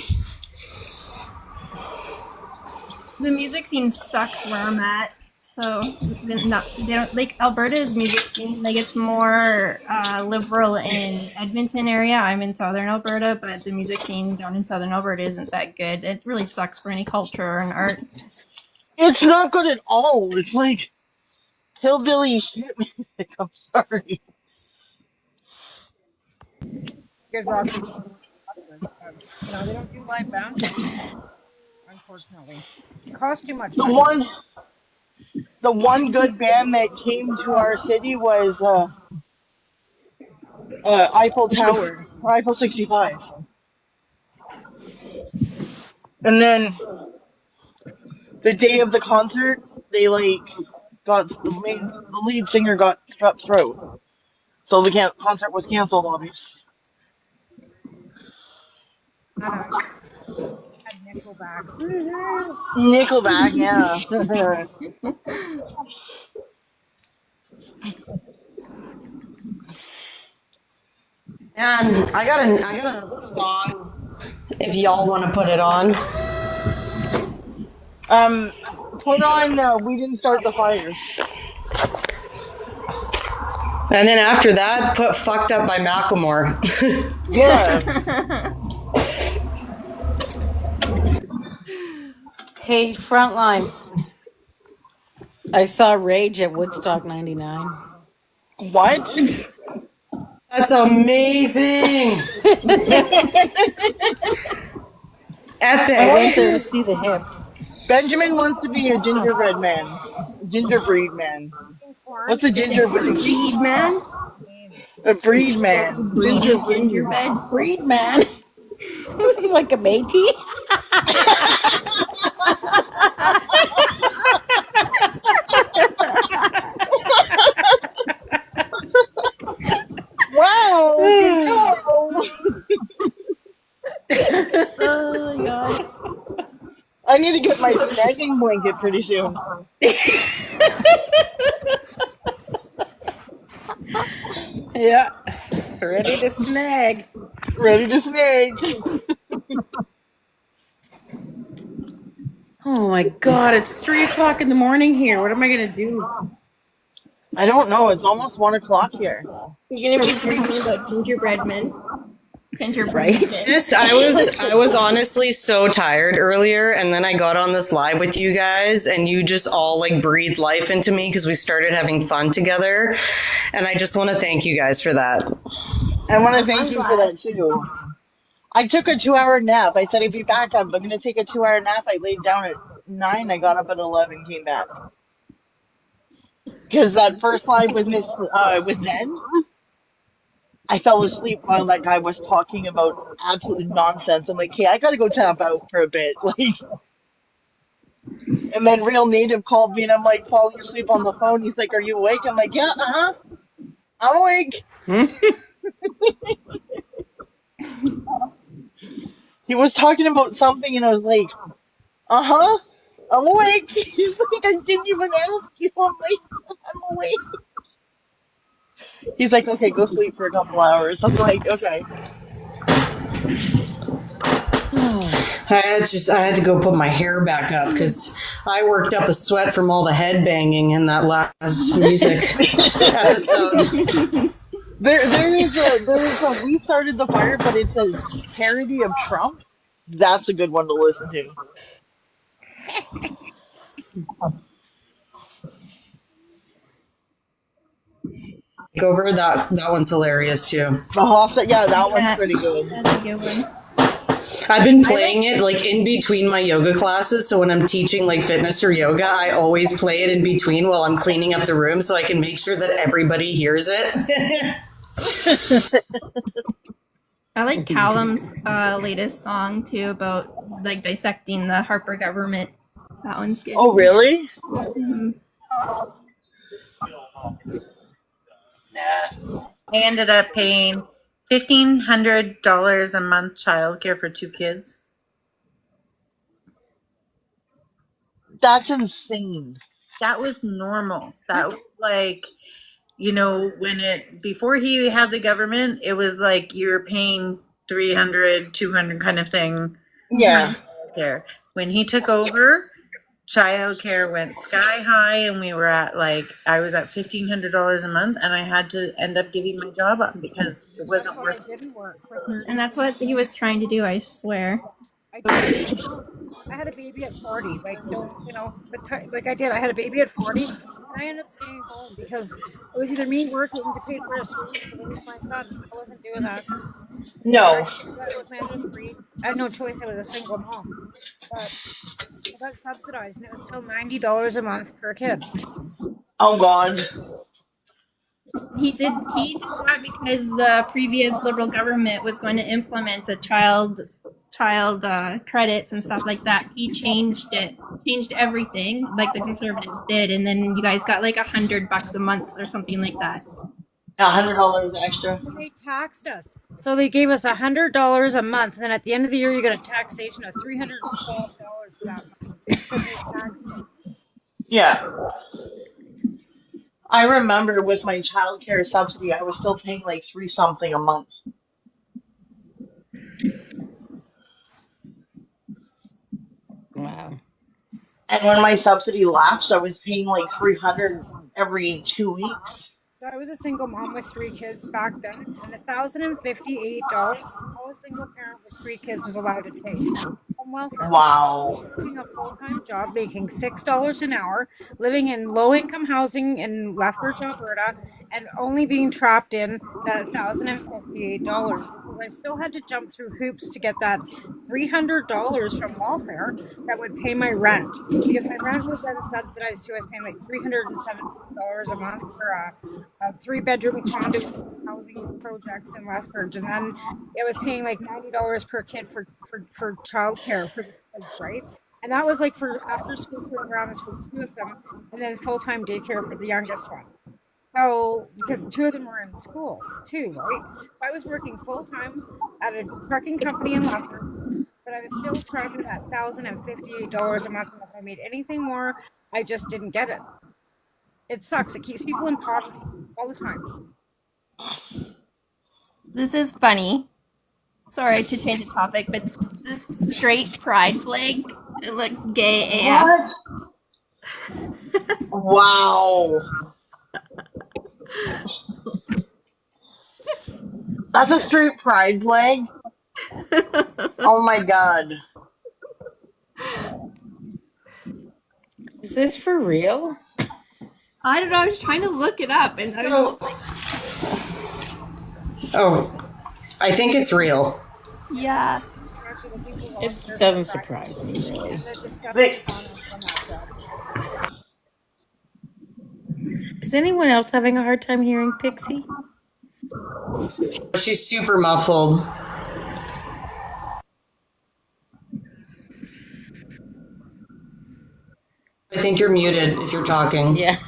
The music scene sucks where I'm at, so they don't like Alberta's music scene. Like it's more liberal in Edmonton area. I'm in southern Alberta, but the music scene down in southern Alberta isn't that good. It really sucks for any culture and arts. It's not good at all. It's like hillbilly shit music. I'm sorry. Good rock. You know, they don't do live bands, unfortunately. It costs too much money. The one good band that came to our city was Eiffel Tower, or Eiffel 65. And then the day of the concert, they like got the lead singer got strep throat, so the concert was canceled. Obviously. Nickelback. Nickelback, yeah. And I got a song if y'all want to put it on. Put on We Didn't Start the Fire. And then after that, put Fucked Up by Macklemore. Yeah. Hey, Frontline. I saw Rage at Woodstock 99. What? That's amazing. Epic. I went there to see the hip. Benjamin wants to be a gingerbread man. Gingerbreed man. What's a gingerbread? Breed man? A breed man. Gingerbread. Breed man. Like a Métis? Wow! Oh my god. I need to get my snagging blanket pretty soon. Yeah. Ready to snag. Ready to snake. Oh my God, it's 3 o'clock in the morning here. What am I gonna do? I don't know. It's almost 1 o'clock here. You're gonna be drinking the gingerbread mint. Gingerbread Right? mint. Honest, I was honestly so tired earlier, and then I got on this live with you guys, and you just all like breathed life into me because we started having fun together, and I just want to thank you guys for that. I want to thank you for that too. I took a 2 hour nap. I said I'd be back up. I'm gonna take a 2 hour nap. I laid down at 9. I got up at 11. Came back because that first live with Zen. I fell asleep while that guy was talking about absolute nonsense. I'm like, hey, I gotta go tap out for a bit. Like, and then Real Native called me, and I'm like falling asleep on the phone. He's like, "Are you awake?" I'm like, "Yeah, I'm awake." He was talking about something, and I was like, I'm awake. He's like, "I didn't even ask you." I'm like, "I'm awake." He's like, "Okay, go sleep for a couple hours." I'm like, "Okay." I had to go put my hair back up because I worked up a sweat from all the head banging in that last music episode. There is a We Started the Fire, but it's a parody of Trump. That's a good one to listen to. Over that one's hilarious too. The Hofstad, yeah, that one's Yeah, pretty good. that's a good one. I've been playing it like in between my yoga classes. So when I'm teaching like fitness or yoga, I always play it in between while I'm cleaning up the room so I can make sure that everybody hears it. I like Callum's latest song too about like dissecting the Harper government. That one's good. Oh, really? Mhm. I ended up paying $1,500 a month childcare for 2 kids. That's insane. That was normal. That was like, before he had the government, it was like you were paying 300, 200 kind of thing. Yeah. There. When he took over, childcare went sky high, and we were at I was at $1,500 a month, and I had to end up giving my job up because it wasn't That's why worth it it. didn't work for 30 And that's what he was trying to do, I swear. I had a baby at 40, like, like I did. I had a baby at 40, and I ended up staying home because it was either me working to pay for a school to raise my son. I wasn't doing that. No. With my husband free. I had no choice. I was a single mom, but I got subsidized, and it was still $90 a month per kid. Oh, God. He did that because the previous Liberal government was going to implement a child credits and stuff like that. He changed everything like the Conservatives did, and then you guys got like $100 a month or something like that. $100 extra. And they taxed us, so they gave us $100 a month, and then at the end of the year, you got a taxation of $312 for that month because they taxed us. Yeah. I remember with my childcare subsidy, I was still paying like 3 something a month. Wow. And when my subsidy lapsed, I was paying like 300 every 2 weeks. So I was a single mom with 3 kids back then, and $1,058 all a single parent with 3 kids was allowed to take home welfare. Wow. Working a full-time job, making $6 an hour, living in low-income housing in Lethbridge, Alberta, and only being trapped in that $1,058. I still had to jump through hoops to get that $300 from welfare that would pay my rent, because my rent was then subsidized too. I was paying like $370 a month for a 3-bedroom condo housing projects in Lethbridge, and then it was paying like $90 per kid for childcare for the kids, right? And that was like for after-school programs for 2 of them, and then full-time daycare for the youngest one. So, because 2 of them were in school too, right? I was working full-time at a trucking company in Lethbridge, but I was still charging that $1,058 a month, and if I made anything more, I just didn't get it. It sucks. It keeps people in poverty all the time. This is funny. sorry to change the topic, but this straight pride flag, it looks gay AF. What? Wow. That's a straight pride flag? Oh my god. Is this for real? I don't know, I was trying to look it up and I don't know. Oh, I think it's real. Yeah. It doesn't surprise me, really. They- Is anyone else having a hard time hearing Pixie? She's super muffled. I think you're muted if you're talking. Yeah.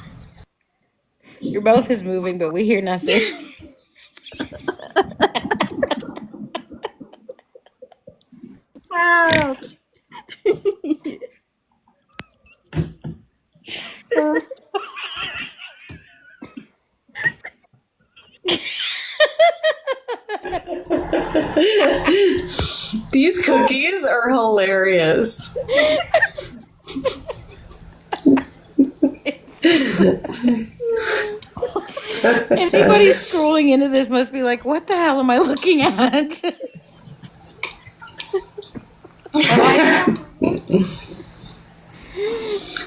Your mouth is moving, but we hear nothing. Wow. These cookies are hilarious. Anybody scrolling into this must be like, what the hell am I looking at?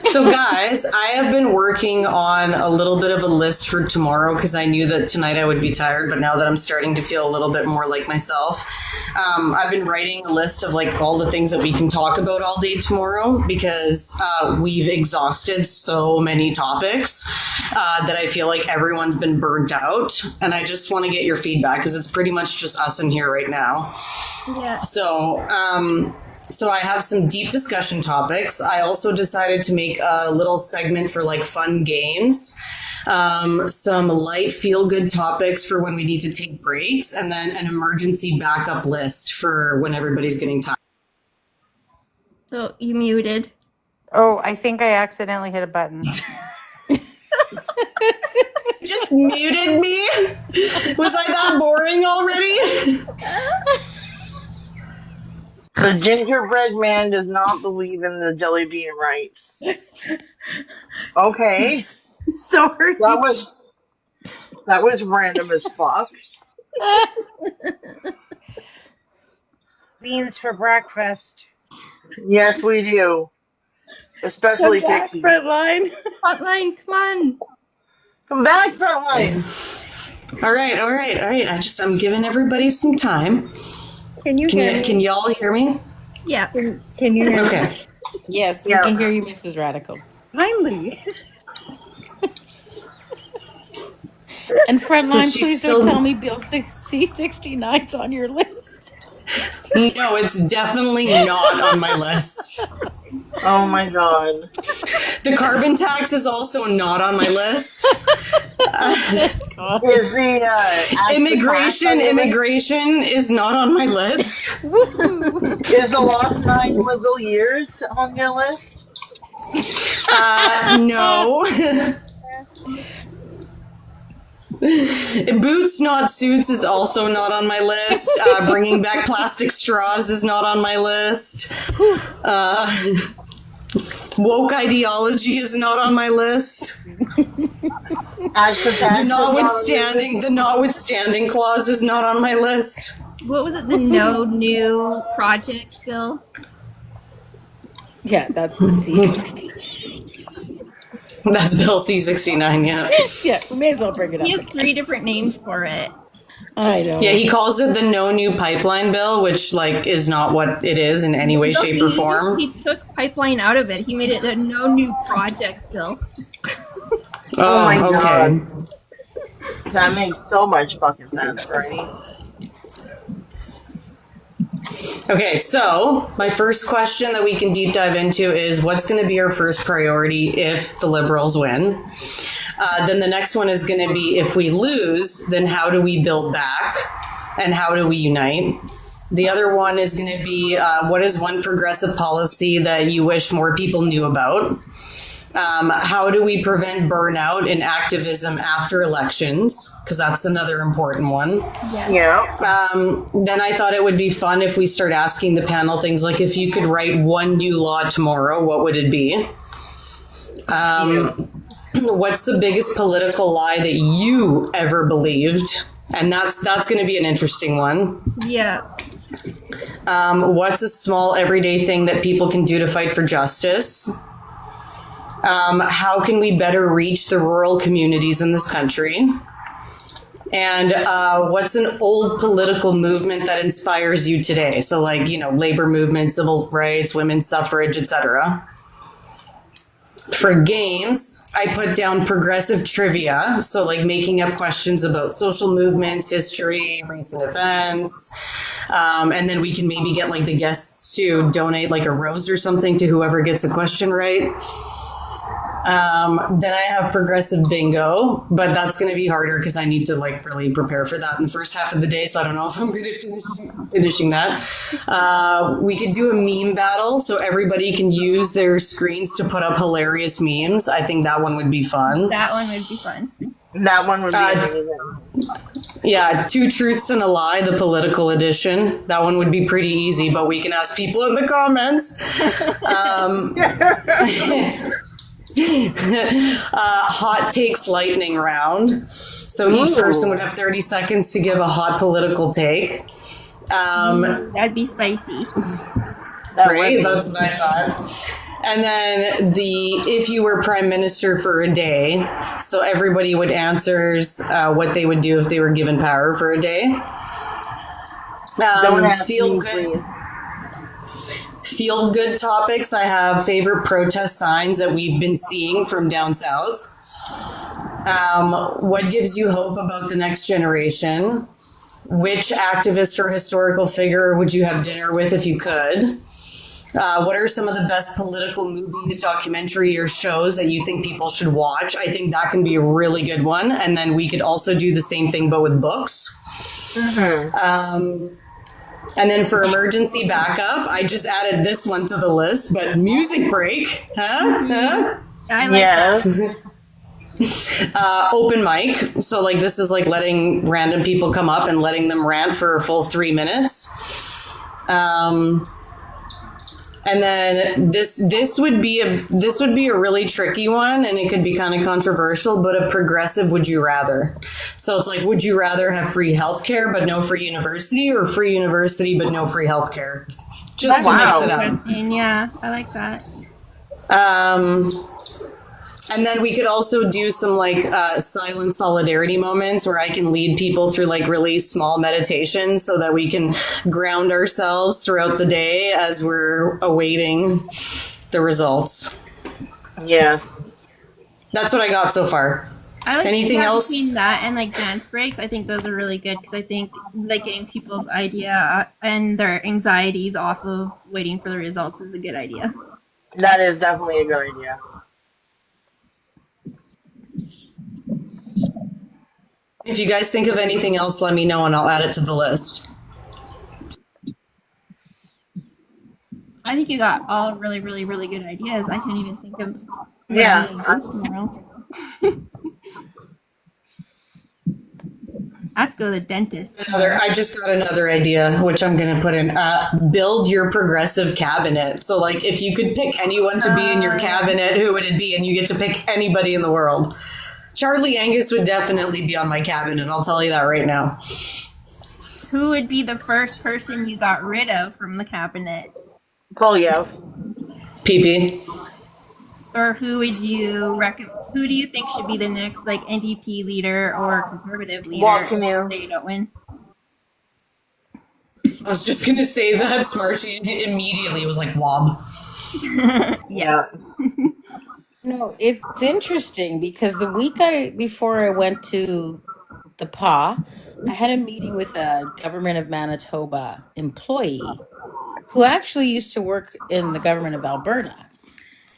So guys, I have been working on a little bit of a list for tomorrow because I knew that tonight I would be tired, but now that I'm starting to feel a little bit more like myself, I've been writing a list of like all the things that we can talk about all day tomorrow because we've exhausted so many topics that I feel like everyone's been burnt out, and I just want to get your feedback because it's pretty much just us in here right now. Yeah. So I have some deep discussion topics. I also decided to make a little segment for like fun games, some light feel-good topics for when we need to take breaks, and then an emergency backup list for when everybody's getting tired. So you muted. Oh, I think I accidentally hit a button. Just muted me? Was I that boring already? The gingerbread man does not believe in the jelly bean rights. Okay. Sorry. That was random as fuck. Beans for breakfast. Yes, we do. Especially Pixie. Frontline. Hotline, come on. Come back, Frontline. All right. I'm giving everybody some time. Can you hear me? Can y'all hear me? Yeah. Can you hear me? Okay. Yes, Yeah. we can hear you, Mrs. Radical. Finally. And Frontline, So she's please still- don't tell me Bill C-69's on your list. No, it's definitely not on my list. Oh my god. The carbon tax is also not on my list. Is the Immigration is not on my list. is the lost 9 Muslim years on your list? No. Boots, not suits is also not on my list. Bringing back plastic straws is not on my list. Woke ideology is not on my list. The notwithstanding clause is not on my list. What was it? The no new project bill? Yeah, that's the C-16. That's Bill C-69, yeah. Yeah, we may as well bring it up. He has 3 different names for it. I know. Yeah, he calls it the no new pipeline bill, which like is not what it is in any way, shape, or form. He took pipeline out of it. He made it a no new project bill. Oh my okay. god. That makes so much fucking sense, right? Okay, so my first question that we can deep dive into is what's going to be our first priority if the Liberals win? Then the next one is going to be if we lose, then how do we build back and how do we unite? The other one is going to be what is one progressive policy that you wish more people knew about? How do we prevent burnout in activism after elections? Because that's another important one. Yeah. Then I thought it would be fun if we start asking the panel things like, if you could write one new law tomorrow, what would it be? What's the biggest political lie that you ever believed? And that's going to be an interesting one. Yeah. What's a small everyday thing that people can do to fight for justice? How can we better reach the rural communities in this country? And what's an old political movement that inspires you today? So like, labor movement, civil rights, women's suffrage, etc. For games, I put down progressive trivia. So like making up questions about social movements, history, recent events. And then we can maybe get like the guests to donate like a rose or something to whoever gets a question right. Then I have progressive bingo, but that's going to be harder because I need to like really prepare for that in the first half of the day. So I don't know if I'm going to finishing that. We could do a meme battle so everybody can use their screens to put up hilarious memes. I think that one would be fun. That one would be fun. That one would be amazing. Yeah, 2 truths and a lie, the political edition. That one would be pretty easy, but we can ask people in the comments. Hot takes lightning round. So each person would have 30 seconds to give a hot political take. That'd be spicy. Right? That's what I thought. And then if you were prime minister for a day, so everybody would answer what they would do if they were given power for a day. Feel good topics. I have favorite protest signs that we've been seeing from down south. What gives you hope about the next generation? Which activist or historical figure would you have dinner with if you could? What are some of the best political movies, documentary, or shows that you think people should watch? I think that can be a really good one. And then we could also do the same thing, but with books. And then for emergency backup, I just added this one to the list, but music break. I like that. Open mic. So like this is like letting random people come up and letting them rant for a full 3 minutes. And then this would be a really tricky one, and it could be kind of controversial, but a progressive would you rather. So it's like, would you rather have free healthcare but no free university, or free university but no free healthcare? Just to mix it up. Yeah, I like that. And then we could also do some like silent solidarity moments where I can lead people through like really small meditations so that we can ground ourselves throughout the day as we're awaiting the results. Yeah. That's what I got so far. I like anything else between that and like dance breaks. I think those are really good because I think like getting people's idea and their anxieties off of waiting for the results is a good idea. That is definitely a good idea. If you guys think of anything else, let me know and I'll add it to the list. I think you got all really, really, really good ideas. I can't even think of what Yeah. I'm gonna do tomorrow. I have to go to the dentist. I just got another idea, which I'm going to put in. Build your progressive cabinet. So, like, if you could pick anyone to be in your cabinet, who would it be? And you get to pick anybody in the world. Charlie Angus would definitely be on my cabinet. I'll tell you that right now. Who would be the first person you got rid of from the cabinet? Polyev. PP. Or who would you who do you think should be the next like NDP leader or conservative leader if they don't win? I was just going to say that. Smarty immediately was like, wob. Yes. No, it's interesting because the week before I went to the PA, I had a meeting with a Government of Manitoba employee who actually used to work in the government of Alberta.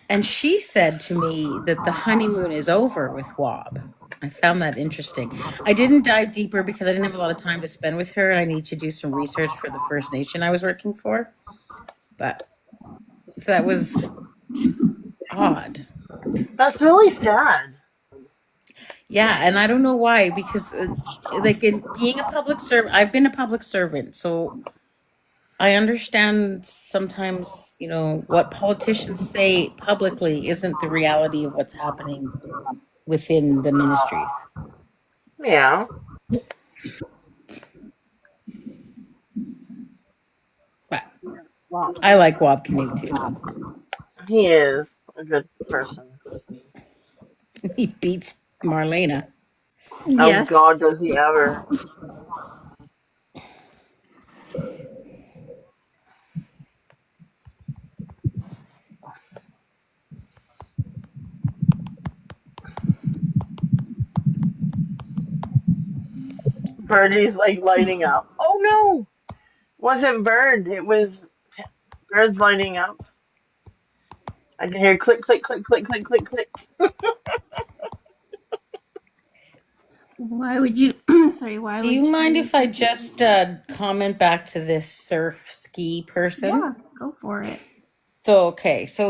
And she said to me that the honeymoon is over with WOB. I found that interesting. I didn't dive deeper because I didn't have a lot of time to spend with her, and I need to do some research for the First Nation I was working for. But that was odd. That's really sad. Yeah, and I don't know why, because like in being a public servant, I've been a public servant, so I understand sometimes, what politicians say publicly isn't the reality of what's happening within the ministries. Yeah. But Wow. I like Wab Kinew too. He is a good person. He beats Marlena. Oh Yes. God, does he ever? Birdie's like lighting up. Oh no! Wasn't bird. It was birds lighting up. I can hear click, click, click, click, click, click, click. Why would you? Sorry. Why Do would you mind you? if I just comment back to this surf ski person? Yeah, go for it. So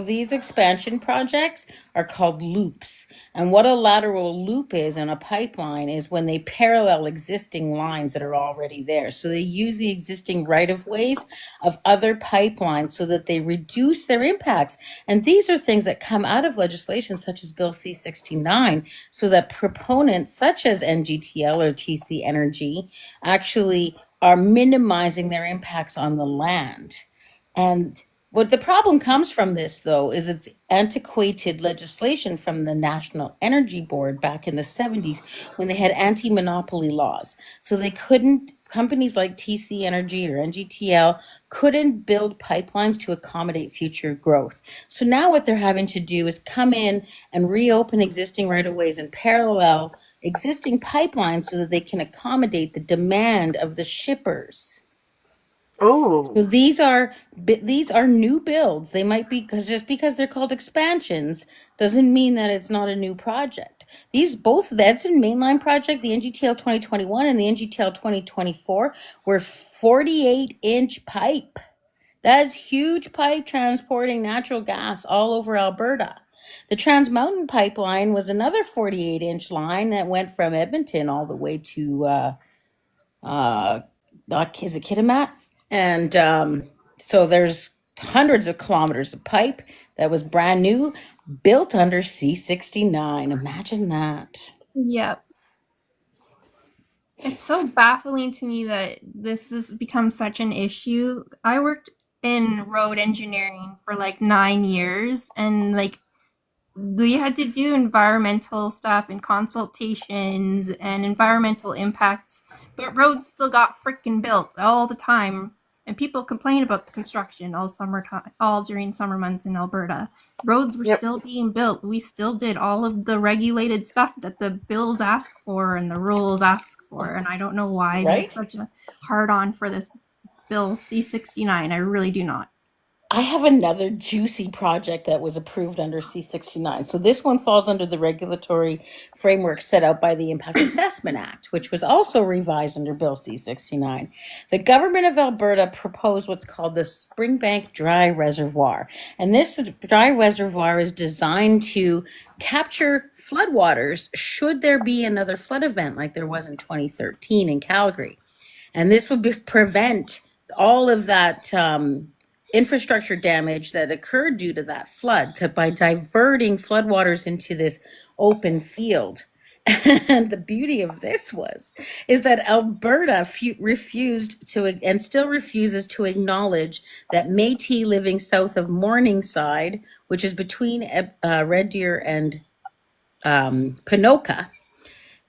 these expansion projects are called loops. And what a lateral loop is in a pipeline is when they parallel existing lines that are already there. So they use the existing right of ways of other pipelines so that they reduce their impacts. And these are things that come out of legislation such as Bill C-69, so that proponents such as NGTL or TC Energy actually are minimizing their impacts on the land. And what the problem comes from this, though, is it's antiquated legislation from the National Energy Board back in the 70s when they had anti-monopoly laws. So companies like TC Energy or NGTL couldn't build pipelines to accommodate future growth. So now what they're having to do is come in and reopen existing right-of-ways and parallel existing pipelines so that they can accommodate the demand of the shippers. So Oh, these are new builds. They might be because just because they're called expansions doesn't mean that it's not a new project. These both the Edson Mainline project, the NGTL 2021 and the NGTL 2024 were 48-inch pipe. That is huge pipe transporting natural gas all over Alberta. The Trans Mountain Pipeline was another 48-inch line that went from Edmonton all the way to is it Kitimat? And so there's hundreds of kilometers of pipe that was brand new, built under C-69. Imagine that. Yep. It's so baffling to me that this has become such an issue. I worked in road engineering for like 9 years, and like we had to do environmental stuff and consultations and environmental impacts, but roads still got freaking built all the time. And people complain about the construction all during summer months in Alberta. Roads were yep. still being built. We still did all of the regulated stuff that the bills ask for and the rules ask for. And I don't know why Right? there's such a hard on for this bill C-69. I really do not. I have another juicy project that was approved under C-69. So this one falls under the regulatory framework set out by the Impact Assessment Act, which was also revised under Bill C-69. The government of Alberta proposed what's called the Springbank Dry Reservoir. And this dry reservoir is designed to capture floodwaters should there be another flood event like there was in 2013 in Calgary. And this would prevent all of that infrastructure damage that occurred due to that flood by diverting floodwaters into this open field. And the beauty of this is that Alberta refused to and still refuses to acknowledge that Métis living south of Morningside, which is between Red Deer and Pinoka,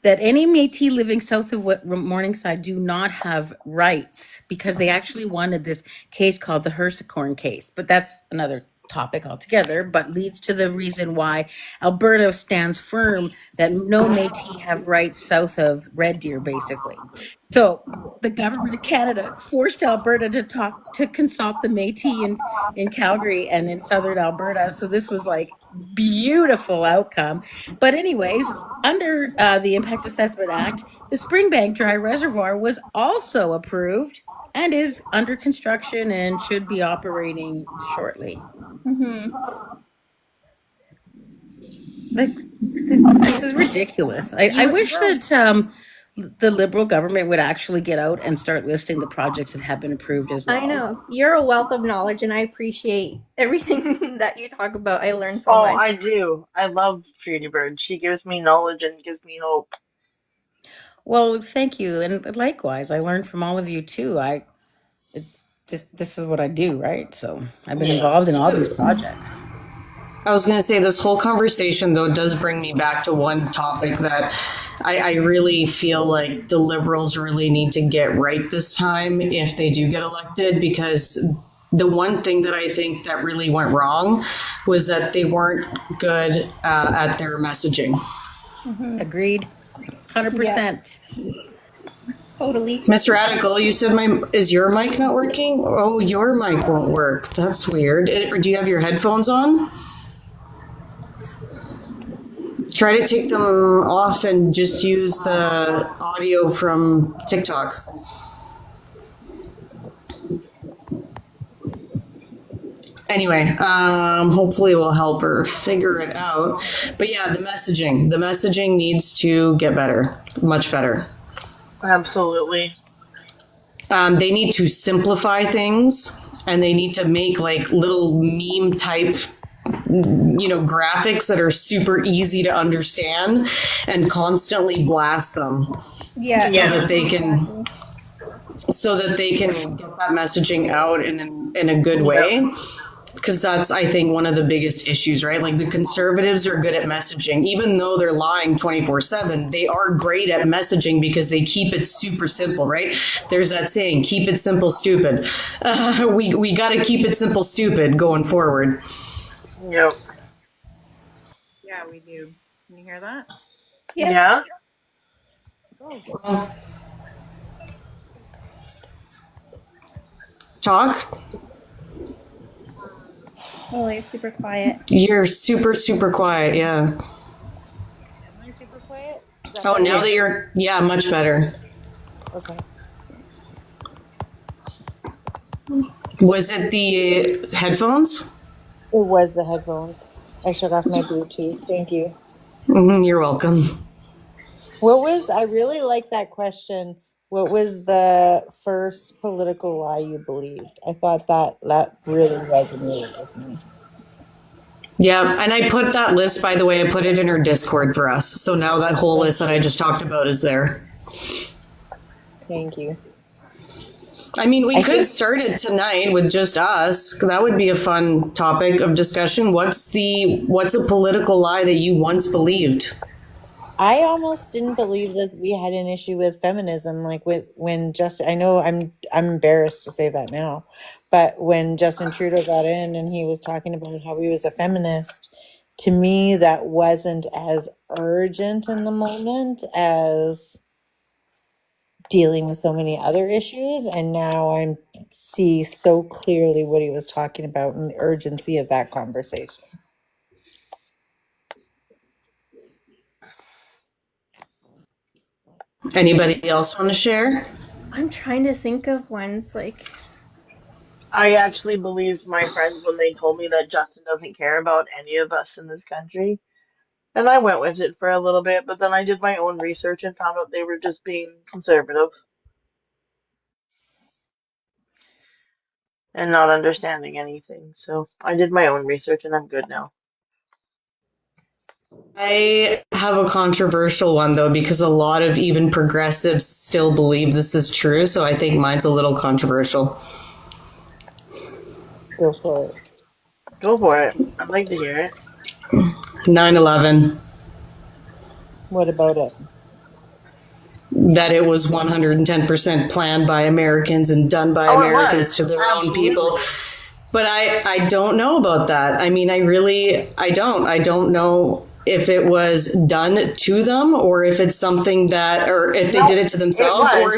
that any Métis living south of Morningside do not have rights because they actually wanted this case called the Hersecorn case. But that's another topic altogether, but leads to the reason why Alberta stands firm that no Métis have rights south of Red Deer, basically. So the government of Canada forced Alberta to consult the Métis in Calgary and in southern Alberta. So this was like beautiful outcome. But anyways, under the Impact Assessment Act, the Springbank Dry Reservoir was also approved and is under construction and should be operating shortly. Mm-hmm. Like this is ridiculous. I wish that the Liberal government would actually get out and start listing the projects that have been approved as well. I know. You're a wealth of knowledge, and I appreciate everything that you talk about. I learned so Oh, much. I do. I love Pretty Bird. She gives me knowledge and gives me hope. Well, thank you, and likewise, I learned from all of you too. It's just this is what I do, right? So I've been Yeah. involved in all these projects. I was going to say this whole conversation, though, does bring me back to one topic that I really feel like the Liberals really need to get right this time if they do get elected, because the one thing that I think that really went wrong was that they weren't good at their messaging. Agreed, 100%. Totally. Mr. Radical, you said is your mic not working? Oh, your mic won't work. That's weird. Or do you have your headphones on? Try to take them off and just use the audio from TikTok. Anyway, hopefully we'll help her figure it out. But yeah, the messaging needs to get better, much better. Absolutely. They need to simplify things, and they need to make like little meme type graphics that are super easy to understand and constantly blast them Yeah. so Yeah. that they can get that messaging out in a good way, because that's, I think, one of the biggest issues, right? Like the conservatives are good at messaging, even though they're lying 24/7. They are great at messaging because they keep it super simple, right? There's that saying, keep it simple, stupid. We got to keep it simple, stupid going forward. Yep. Yeah, we do. Can you hear that? Yeah. Yeah. Talk. Oh, you're super quiet. You're super, super quiet. Yeah. Am I super quiet? Is that Oh, better? now that yeah, much better. Okay. Was it the headphones? It was the headphones. I shut off my Bluetooth. Thank you. You're welcome. I really like that question. What was the first political lie you believed? I thought that really resonated with me. Yeah, and I put that list, by the way, I put it in our Discord for us. So now that whole list that I just talked about is there. Thank you. I mean, we I could think- start it tonight with just us. That would be a fun topic of discussion. What's a political lie that you once believed? I almost didn't believe that we had an issue with feminism. Like when Justin, I know I'm embarrassed to say that now, but when Justin Trudeau got in and he was talking about how he was a feminist, to me that wasn't as urgent in the moment as dealing with so many other issues. And now I see so clearly what he was talking about and the urgency of that conversation. Anybody else want to share? I'm trying to think of ones like. I actually believed my friends when they told me that Justin doesn't care about any of us in this country. And I went with it for a little bit, but then I did my own research and found out they were just being conservative and not understanding anything. So I did my own research and I'm good now. I have a controversial one, though, because a lot of even progressives still believe this is true. So I think mine's a little controversial. Go for it. Go for it. I'd like to hear it. 9/11. What about it? That it was 110% planned by Americans and done by Oh, it Americans was. to their own Absolutely. people. But I don't know about that. I mean, I don't know if it was done to them or if it's something that, or if they did it to themselves, was. or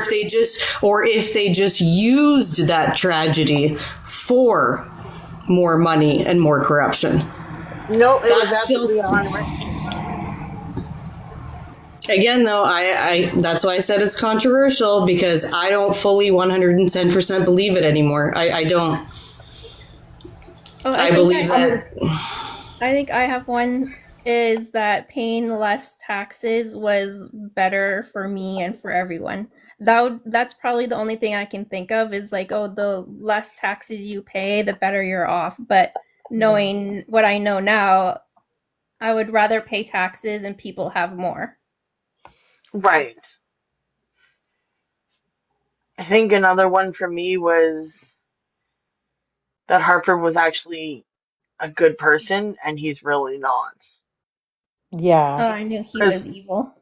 if they just used that tragedy for more money and more corruption. No, it was That's still absolutely 100%. Again, though, I that's why I said it's controversial, because I don't fully 110% believe it anymore. I don't. Oh, I think believe that. I think I have one is that paying less taxes was better for me and for everyone. That's probably the only thing I can think of is like, oh, the less taxes you pay, the better you're off. But knowing what I know now, I would rather pay taxes and people have more. Right. I think another one for me was that Harper was actually a good person, and he's really not. Oh, Yeah. I knew he 'Cause, was evil.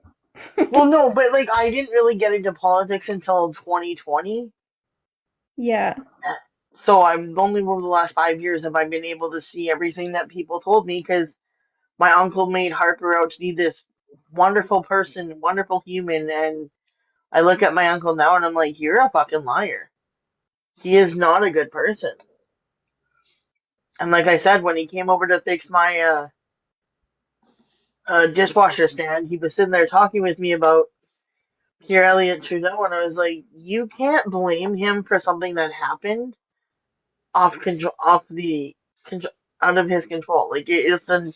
well, no, but like I didn't really get into politics until 2020. Yeah. So I'm only over the last 5 years have I been able to see everything that people told me because my uncle made Harper out to be this wonderful person, wonderful human, and I look at my uncle now and I'm like, you're a fucking liar. He is not a good person. And like I said, when he came over to fix my dishwasher stand, he was sitting there talking with me about Pierre Elliott Trudeau, and I was like, you can't blame him for something that happened off control, out of his control. Like it's an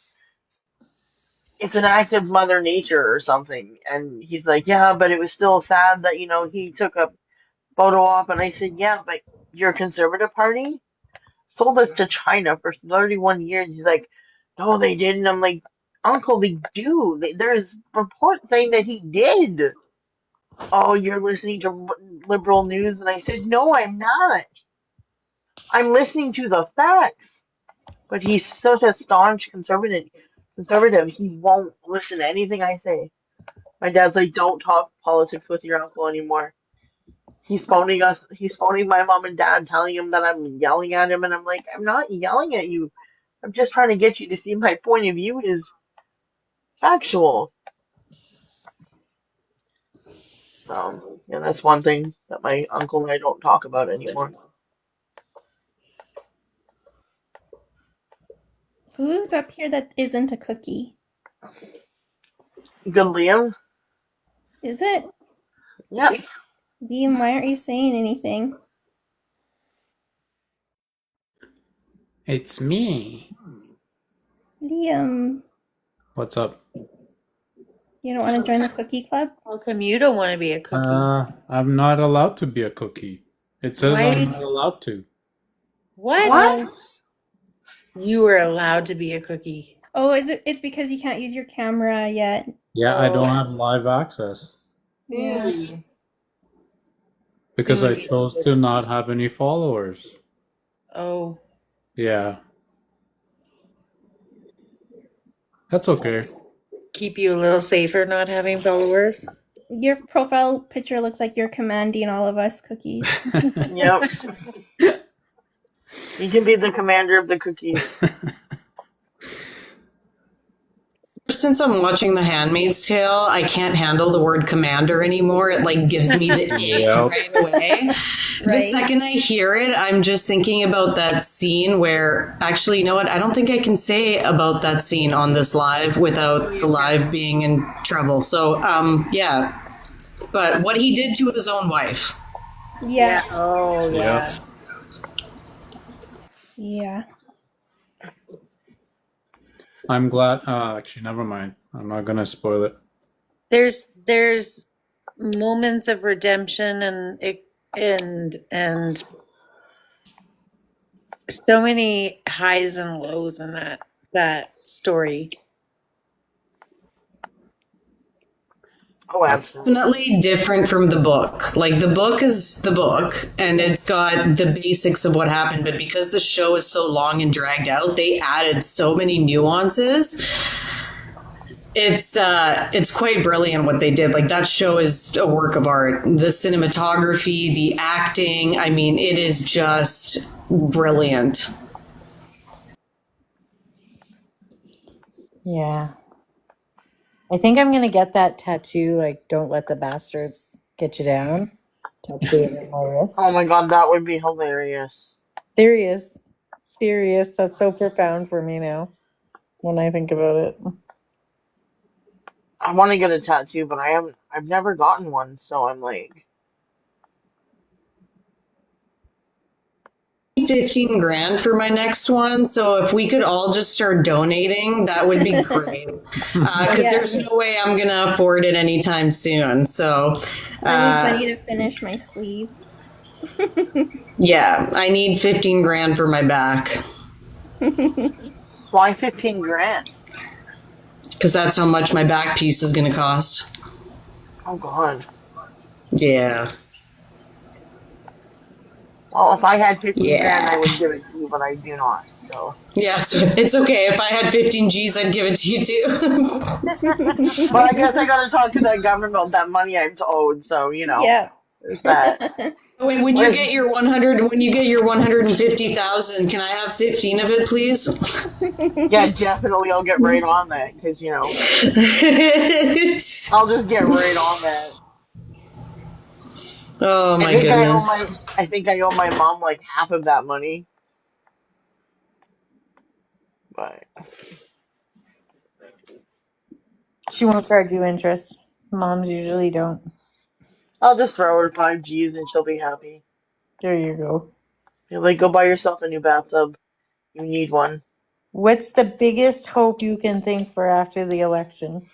act of Mother Nature or something. And he's like, yeah, but it was still sad that he took a photo op. And I said, yeah, but your Conservative Party sold us to China for 31 years. He's like, no, they didn't. I'm like, Uncle, they do. There's reports saying that he did. Oh, you're listening to liberal news? And I said, no, I'm not. I'm listening to the facts. But he's such a staunch conservative, he won't listen to anything I say. My dad's like, don't talk politics with your uncle anymore. He's phoning my mom and dad, telling him that I'm yelling at him, and I'm like, I'm not yelling at you. I'm just trying to get you to see my point of view is factual. Yeah, that's one thing that my uncle and I don't talk about anymore. Who's up here that isn't a cookie? Good, Liam? Is it? Yep. Liam, why aren't you saying anything? It's me. Liam, What's up? you don't want to join the cookie club? How come you don't want to be a cookie? I'm not allowed to be a cookie. It says Why? I'm not allowed to. What? You were allowed to be a cookie. Oh, it's because you can't use your camera yet. Yeah, I don't have live access Yeah. because I chose to not have any followers. Oh. Yeah. That's okay. Keep you a little safer not having followers. Your profile picture looks like you're commanding all of us cookies. Yep. You can be the commander of the cookies. Since I'm watching The Handmaid's Tale, I can't handle the word commander anymore. It like gives me the ick Yep. right away. The Right. second I hear it, I'm just thinking about that scene where actually, you know what? I don't think I can say about that scene on this live without the live being in trouble. So, yeah. But what he did to his own wife. Yeah. Oh, yeah. Yeah. I'm glad. Actually, never mind. I'm not gonna spoil it. There's moments of redemption and so many highs and lows in that story. Oh, absolutely. Definitely different from the book. Like the book is the book and it's got the basics of what happened, but because the show is so long and dragged out, they added so many nuances. It's quite brilliant what they did. Like that show is a work of art. The cinematography, the acting, I mean, it is just brilliant. Yeah. I think I'm gonna get that tattoo, like "Don't let the bastards get you down" tattooed on my wrist. Oh my god, that would be hilarious. Serious. That's so profound for me now when I think about it. I want to get a tattoo, but I've never gotten one, so I'm like, 15 grand for my next one. So if we could all just start donating, that would be great. Because there's no way I'm going to afford it anytime soon. So, I need to finish my sleeve. yeah, I need 15 grand for my back. Why 15 grand? Because that's how much my back piece is going to cost. Oh God. Yeah. Well, if I had 15 Yeah. grand, I would give it to you, but I do not. So. Yeah, it's okay. If I had 15 G's, I'd give it to you too. But I guess I gotta talk to that government about that money I'm owed. So Yeah. there's that. when you get your 150,000, can I have 15 of it, please? Yeah, definitely. I'll get right on that because I'll just get right on that. Oh my I think goodness. I think I owe my mom like half of that money. But She won't charge you interest. Moms usually don't. I'll just throw her 5 G's and she'll be happy. There you go. You're like, go buy yourself a new bathtub. You need one. What's the biggest hope you can think for after the election?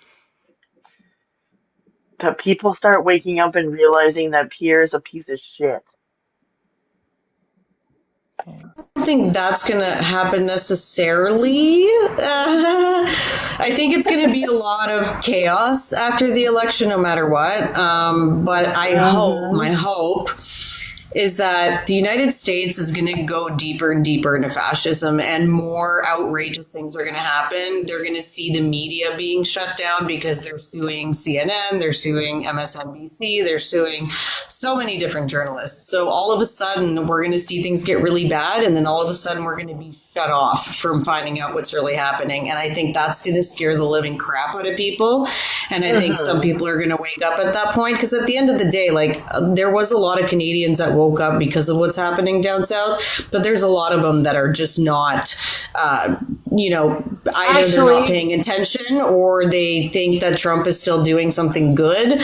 That people start waking up and realizing that Pierre is a piece of shit. I don't think that's going to happen necessarily. I think it's going to be a lot of chaos after the election, no matter what. But I hope, my hope is that the United States is going to go deeper and deeper into fascism, and more outrageous things are going to happen. They're going to see the media being shut down because they're suing CNN, they're suing MSNBC, they're suing so many different journalists. So all of a sudden, we're going to see things get really bad, and then all of a sudden, we're going to be shut off from finding out what's really happening. And I think that's going to scare the living crap out of people. And I think some people are going to wake up at that point, because at the end of the day, like, there was a lot of Canadians that woke up because of what's happening down south, but there's a lot of them that are just not, either they're not paying attention or they think that Trump is still doing something good.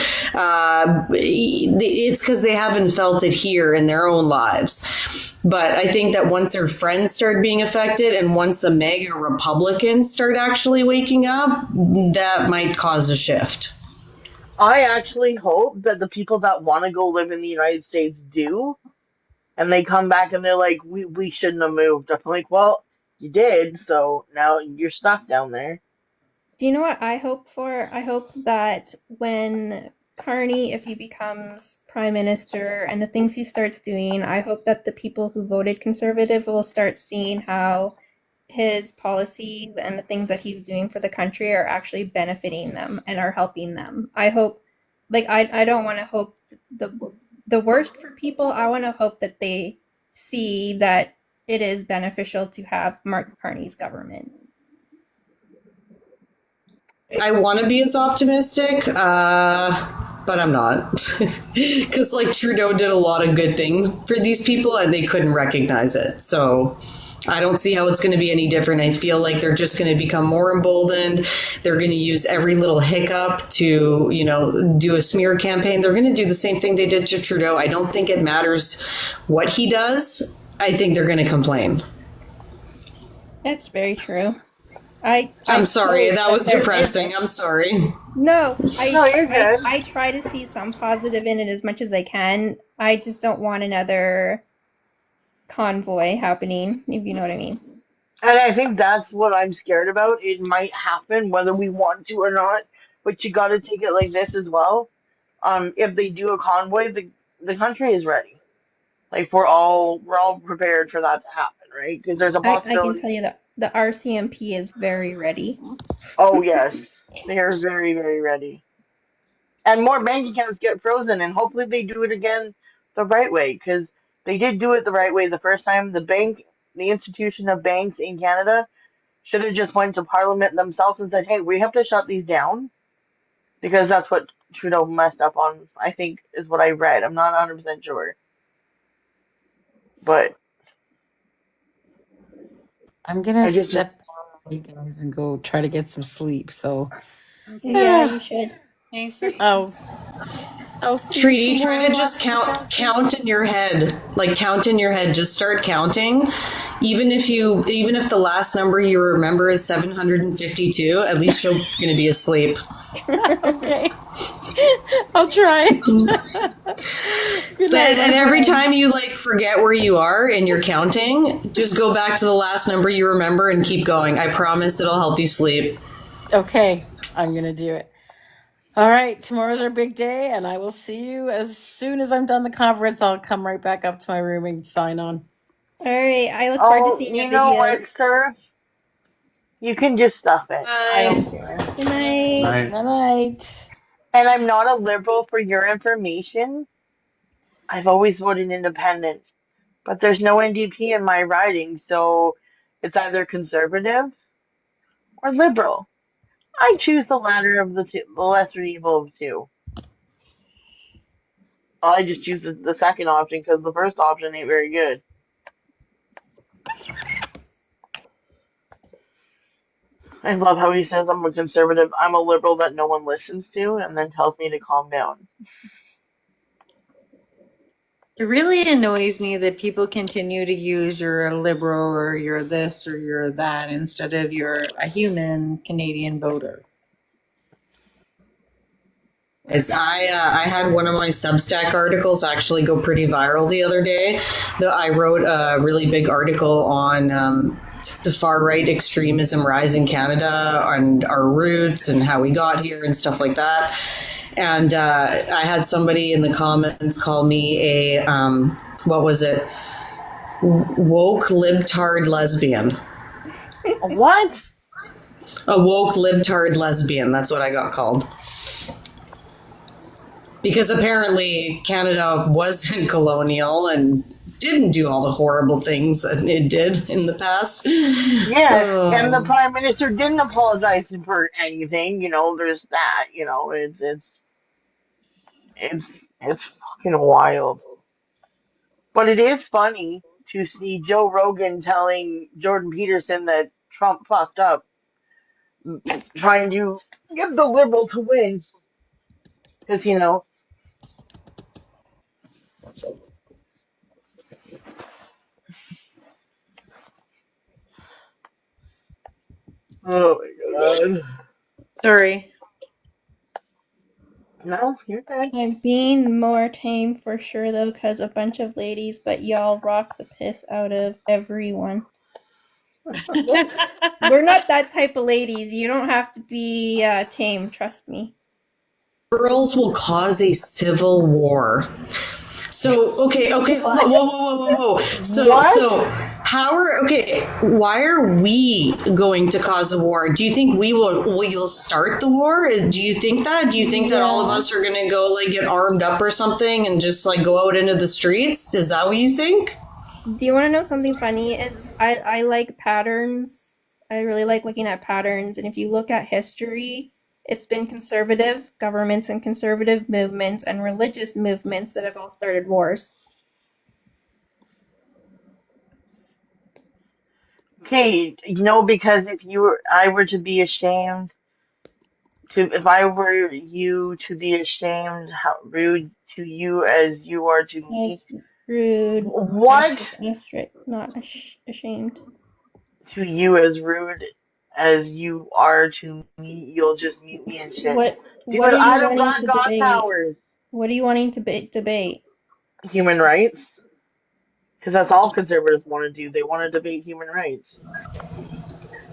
It's because they haven't felt it here in their own lives. But I think that once their friends start being affected and once the MAGA Republicans start actually waking up, that might cause a shift. I actually hope that the people that want to go live in the United States do, and they come back and they're like, we shouldn't have moved. I'm like, well, you did, so now you're stuck down there. Do you know what I hope for? I hope that when Carney, if he becomes prime minister and the things he starts doing, I hope that the people who voted conservative will start seeing how his policies and the things that he's doing for the country are actually benefiting them and are helping them. I hope, like, I don't want to hope the worst for people. I want to hope that they see that it is beneficial to have Mark Carney's government. I want to be as optimistic, but I'm not. Because, like, Trudeau did a lot of good things for these people and they couldn't recognize it. So I don't see how it's going to be any different. I feel like they're just going to become more emboldened. They're going to use every little hiccup to, do a smear campaign. They're going to do the same thing they did to Trudeau. I don't think it matters what he does. I think they're going to complain. That's very true. I'm sorry, that was depressing. I'm sorry. No, you're good. I try to see some positive in it as much as I can. I just don't want another convoy happening, if you know what I mean. And I think that's what I'm scared about. It might happen whether we want to or not, but you got to take it like this as well. If they do a convoy, the country is ready. Like we're all prepared for that to happen, right? Because there's a I can possibility. tell you that the RCMP is very ready. Oh yes, they are very, very ready. And more bank accounts get frozen, and hopefully they do it again the right way, because they did do it the right way the first time. The institution of banks in Canada, should have just went to Parliament themselves and said, "Hey, we have to shut these down," because that's what Trudeau messed up on. I think is what I read. I'm not 100% sure, but I'm gonna I just step on you guys and go try to get some sleep. So Yeah, you should. Thanks for Oh, I'll see you Treaty, try to tomorrow just after classes. count in your head. Like count in your head. Just start counting. Even if the last number you remember is 752, at least you're gonna be asleep. okay. I'll try. Good night. And every time you like forget where you are and you're counting, just go back to the last number you remember and keep going. I promise it'll help you sleep. Okay, I'm gonna do it. All right, tomorrow's our big day, and I will see you as soon as I'm done the conference. I'll come right back up to my room and sign on. All right. I look forward to Oh, seeing your you know what, videos. sir? You can just stuff it. I don't Bye. care. Good night. Night. Good night. And I'm not a liberal for your information. I've always voted independent. But there's no NDP in my riding, so it's either conservative or liberal. I choose the latter of the two, the lesser evil of two. I just choose the second option because the first option ain't very good. I love how he says I'm a conservative. I'm a liberal that no one listens to and then tells me to calm down. It really annoys me that people continue to use you're a liberal or you're this or you're that instead of you're a human Canadian voter. I had one of my Substack articles actually go pretty viral the other day. I wrote a really big article on the far right extremism rise in Canada and our roots and how we got here and stuff like that. And I had somebody in the comments call me a what was it? Woke libtard lesbian. What? A woke libtard lesbian. That's what I got called. Because apparently Canada wasn't colonial and didn't do all the horrible things that it did in the past. Yeah, and the prime minister didn't apologize for anything. You know, there's that. You know, it's fucking wild. But it is funny to see Joe Rogan telling Jordan Peterson that Trump fucked up, trying to get the liberal to win. Because, you know, oh my god. Sorry. No, you're good. I'm being more tame for sure though, cause a bunch of ladies, but y'all rock the piss out of everyone. We're not that type of ladies. You don't have to be tame. Trust me. Girls will cause a civil war. So okay, whoa. So why are we going to cause a war? Do you think you'll start the war? Do you think that? Do you think that all of us are gonna go like get armed up or something and just like go out into the streets? Is that what you think? Do you want to know something funny? I like patterns. I really like looking at patterns, and if you look at history, it's been conservative governments and conservative movements and religious movements that have all started wars. Okay, you know, because I were to be ashamed if I were you to be ashamed, how rude to you as you are to me. That's rude. What? Asterisk, not ashamed. To you as rude as you are to me, you'll just mute me and shit. What See, are but I you don't wanting got to God debate? powers. What are you wanting to debate? Human rights? Because that's all conservatives want to do. They want to debate human rights.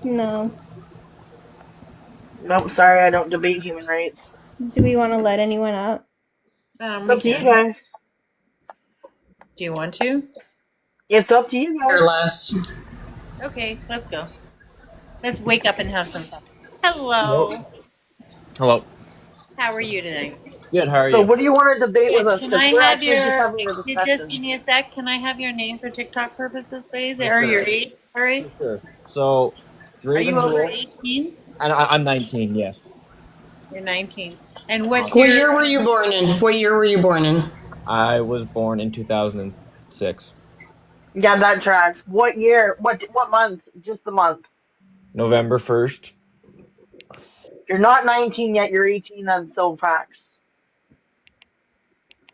No. Nope, sorry, I don't debate human rights. Do we want to let anyone up? It's up to you guys. Do you want to? It's up to you Or guys. less. Okay, let's go. Let's wake up and have some fun. Hello. Hello. How are you today? Good. How are So you? what do you want to debate with us? Can 'Cause I we're have actually just having a your? discussion. Just give me a sec. Can I have your name for TikTok purposes, please? Yes, Or sir. your age? Sorry. Sure. So, Are you over Draven 18? and I'm 19. Yes. You're 19. And what's What your? year were you born in? What year were you born in? I was born in 2006, Yeah, that tracks. What year? What month? Just the month. November 1st. You're not 19 yet. You're 18. That's so facts.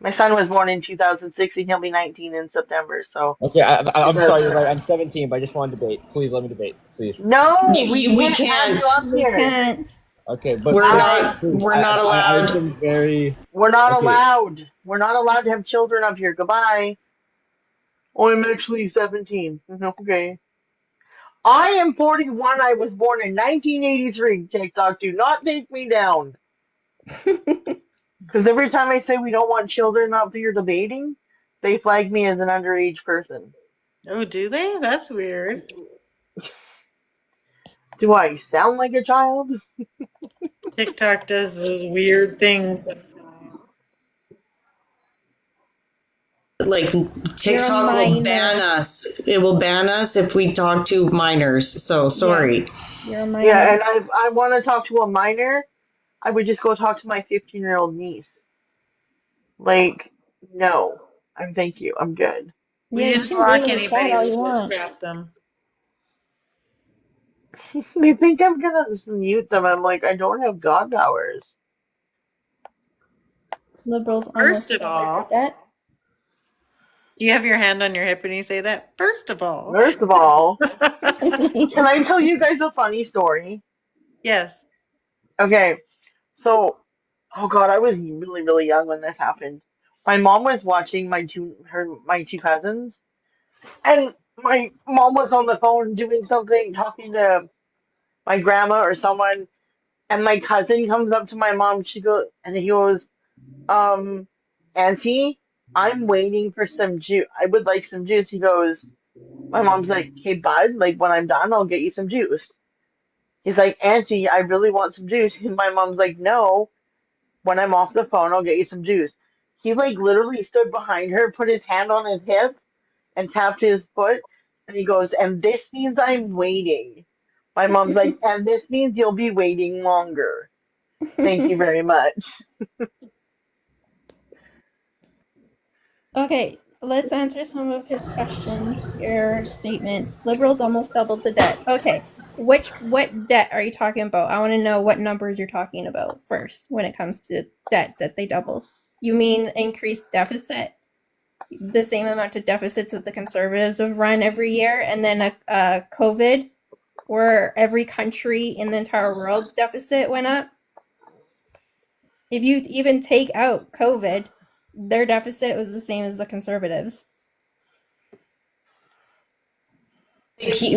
My son was born in 2006, and he'll be 19 in September. So Okay, I'm sorry, you're right. 2007. I'm 17, but I just want to debate. Please let me debate, please. No, We can't have you can't. up We here. can't. Okay, but We're I not. please, We're not I've allowed. been very We're not okay. allowed. We're not allowed to have children up here. Goodbye. Oh, I'm actually 17. Okay. I am 41. I was born in 1983. TikTok, do not take me down. Because every time I say we don't want children up here debating, they flag me as an underage person. Oh, do they? That's weird. Do I sound like a child? TikTok does those weird things. Like You're a TikTok will ban minor. us. It will ban us if we talk to minors. So sorry. You're a Yeah, minor. and I want to talk to a minor. I would just go talk to my 15-year-old niece. Like, no. Thank you. I'm good. We Yeah, you didn't can block leave in the chat anybody. all We you just want. scrapped them. They think I'm gonna just mute them. I'm like, I don't have god powers. Liberals First almost of doubled the all, debt. do you have your hand on your hip when you say that? First of all. First of all, can I tell you guys a funny story? Yes. Okay, so, oh God, I was really, really young when this happened. My mom was watching my two cousins, and my mom was on the phone doing something, talking to my grandma or someone, and my cousin comes up to my mom. He goes, um, Auntie, I'm waiting for some juice. I would like some juice. My mom's like, hey, bud, like when I'm done, I'll get you some juice. He's like, Auntie, I really want some juice. And my mom's like, no, when I'm off the phone, I'll get you some juice. He like literally stood behind her, put his hand on his hip, and tapped his foot. And he goes, and this means I'm waiting. My mom's like, and this means you'll be waiting longer. Thank you very much. Okay, let's answer some of his questions, your statements. Liberals almost doubled the debt. Okay, what debt are you talking about? I want to know what numbers you're talking about first when it comes to debt that they doubled. You mean increased deficit? The same amount of deficits that the conservatives have run every year, and then a COVID where every country in the entire world's deficit went up? If you even take out COVID, their deficit was the same as the conservatives.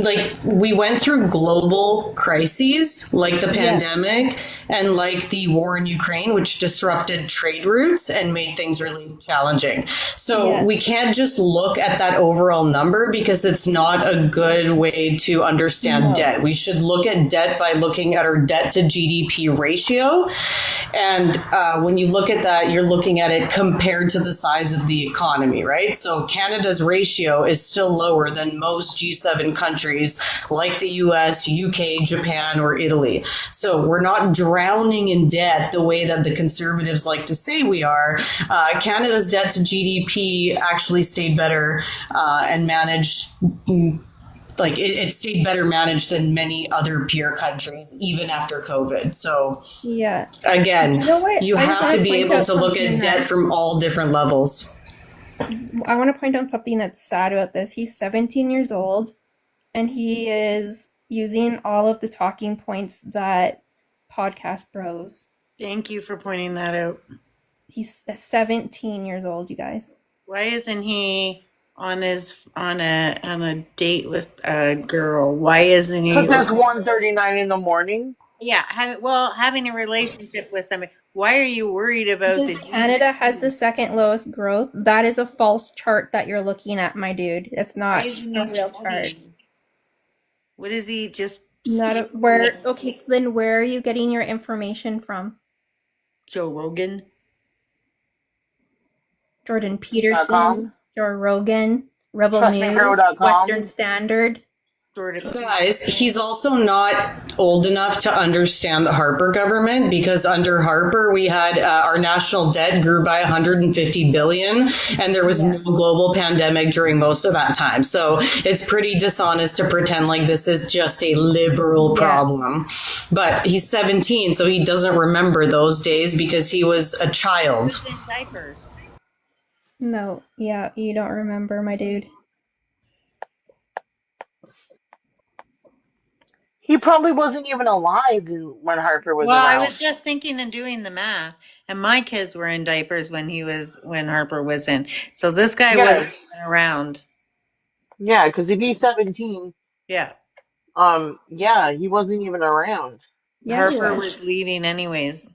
Like we went through global crises like the Yeah. pandemic and like the war in Ukraine, which disrupted trade routes and made things really challenging. So Yeah. we can't just look at that overall number because it's not a good way to understand No. debt. We should look at debt by looking at our debt to GDP ratio. And when you look at that, you're looking at it compared to the size of the economy, right? So Canada's ratio is still lower than most G7 countries like the US, UK, Japan, or Italy. So we're not drowning in debt the way that the conservatives like to say we are. Canada's debt to GDP actually stayed better and managed. Like it stayed better managed than many other peer countries, even after COVID. So Yeah. again, You know what? you I just have to wanna be point able out to look something at debt that- from all different levels. I want to point out something that's sad about this. He's 17 years old and he is using all of the talking points that podcast bros. Thank you for pointing that out. He's 17 years old, you guys. Why isn't he on a date with a girl? Why isn't he? Because it's 1:39 in the morning. Yeah, having a relationship with somebody. Why are you worried about Because the Canada has the second lowest growth. That is a false chart that you're looking at, my dude. It's not Why isn't a he real studying? chart. What is he just Not a, where okay, so then where are you getting your information from? Joe Rogan? Jordan Peterson, .com. Joe Rogan, Rebel News, TrustMePro.com. Western Standard. sort of. Guys, he's also not old enough to understand the Harper government, because under Harper we had our national debt grew by 150 billion, and there was no global pandemic during most of that time. So it's pretty dishonest to pretend like this is just a liberal problem. But he's 17, so he doesn't remember those days because he was a child. In diapers. No, yeah, you don't remember, my dude. He probably wasn't even alive when Harper was Well, I around. was just thinking and doing the math, and my kids were in diapers when Harper was in. So this guy Yes. wasn't around. Yeah, because if he's 17, Yeah. yeah, he wasn't even around. Yeah, he Harper was. was leaving anyways.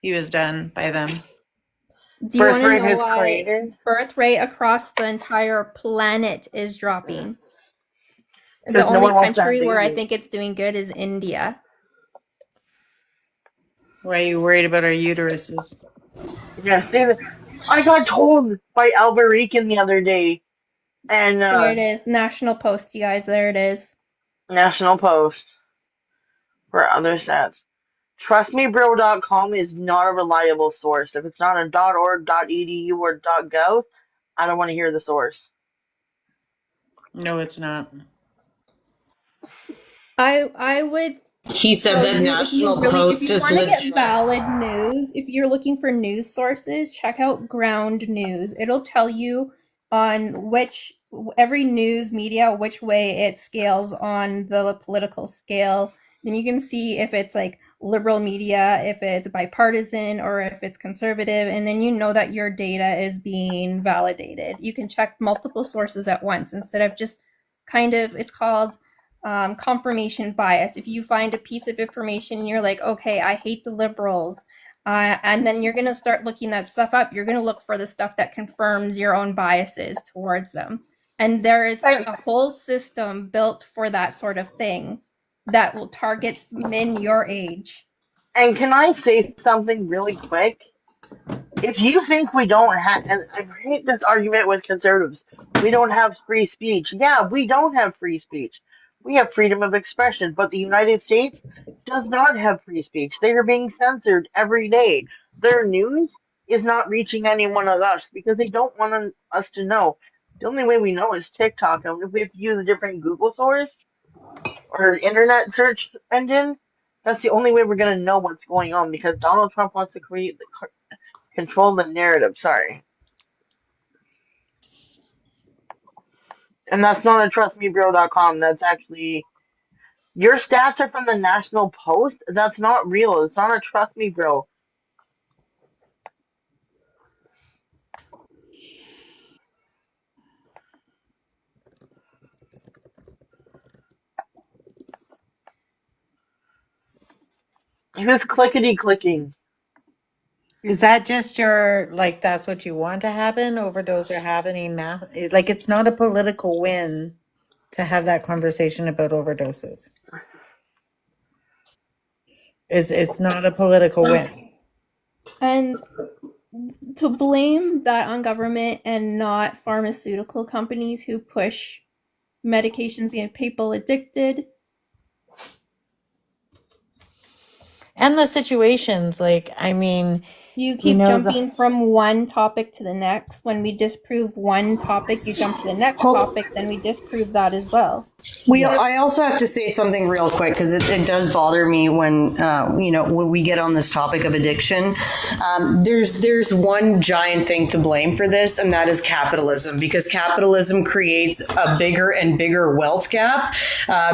He was done by them. Do you want Birth to rate know has why created. birth rate across the entire planet is dropping? The Because no only one wants that country where I baby. think it's doing good is India. Why are you worried about our uteruses? Yes, I got told by Albert Rican the other day, and There it is. National Post, you guys. There it is. National Post for other stats. TrustMeBro.com is not a reliable source. If it's not a .org, .edu, or .gov, I don't want to hear the source. No, it's not. I would He said tell that you, if you National really, Post if you is want to get legit. valid news, if you're looking for news sources, check out Ground News. It'll tell you on every news media, which way it scales on the political scale. Then you can see if it's like liberal media, if it's bipartisan, or if it's conservative, and then you know that your data is being validated. You can check multiple sources at once instead of just it's called confirmation bias. If you find a piece of information and you're like, okay, I hate the liberals, and then you're going to start looking that stuff up, you're going to look for the stuff that confirms your own biases towards them. And there is a whole system built for that sort of thing that will target men your age. And can I say something really quick? If you think we don't have, and I hate this argument with conservatives, we don't have free speech. Yeah, we don't have free speech. We have freedom of expression, but the United States does not have free speech. They are being censored every day. Their news is not reaching any one of us because they don't want us to know. The only way we know is TikTok, and if we have to use a different Google source or internet search engine, that's the only way we're going to know what's going on because Donald Trump wants to control the narrative. Sorry. And that's not a trustmebro.com. That's actually your stats are from the National Post. That's not real. It's not a Trust Me Bro. Who's clickety clicking? Is that just that's what you want to happen? Overdose are happening now. Like, it's not a political win to have that conversation about overdoses. It's not a political win. And to blame that on government and not pharmaceutical companies who push medications to get people addicted. And the situations, you keep jumping from one topic to the next. When we disprove one topic, you jump to the next topic, then we disprove that as well. I also have to say something real quick because it does bother me when when we get on this topic of addiction. There's one giant thing to blame for this, and that is capitalism, because capitalism creates a bigger and bigger wealth gap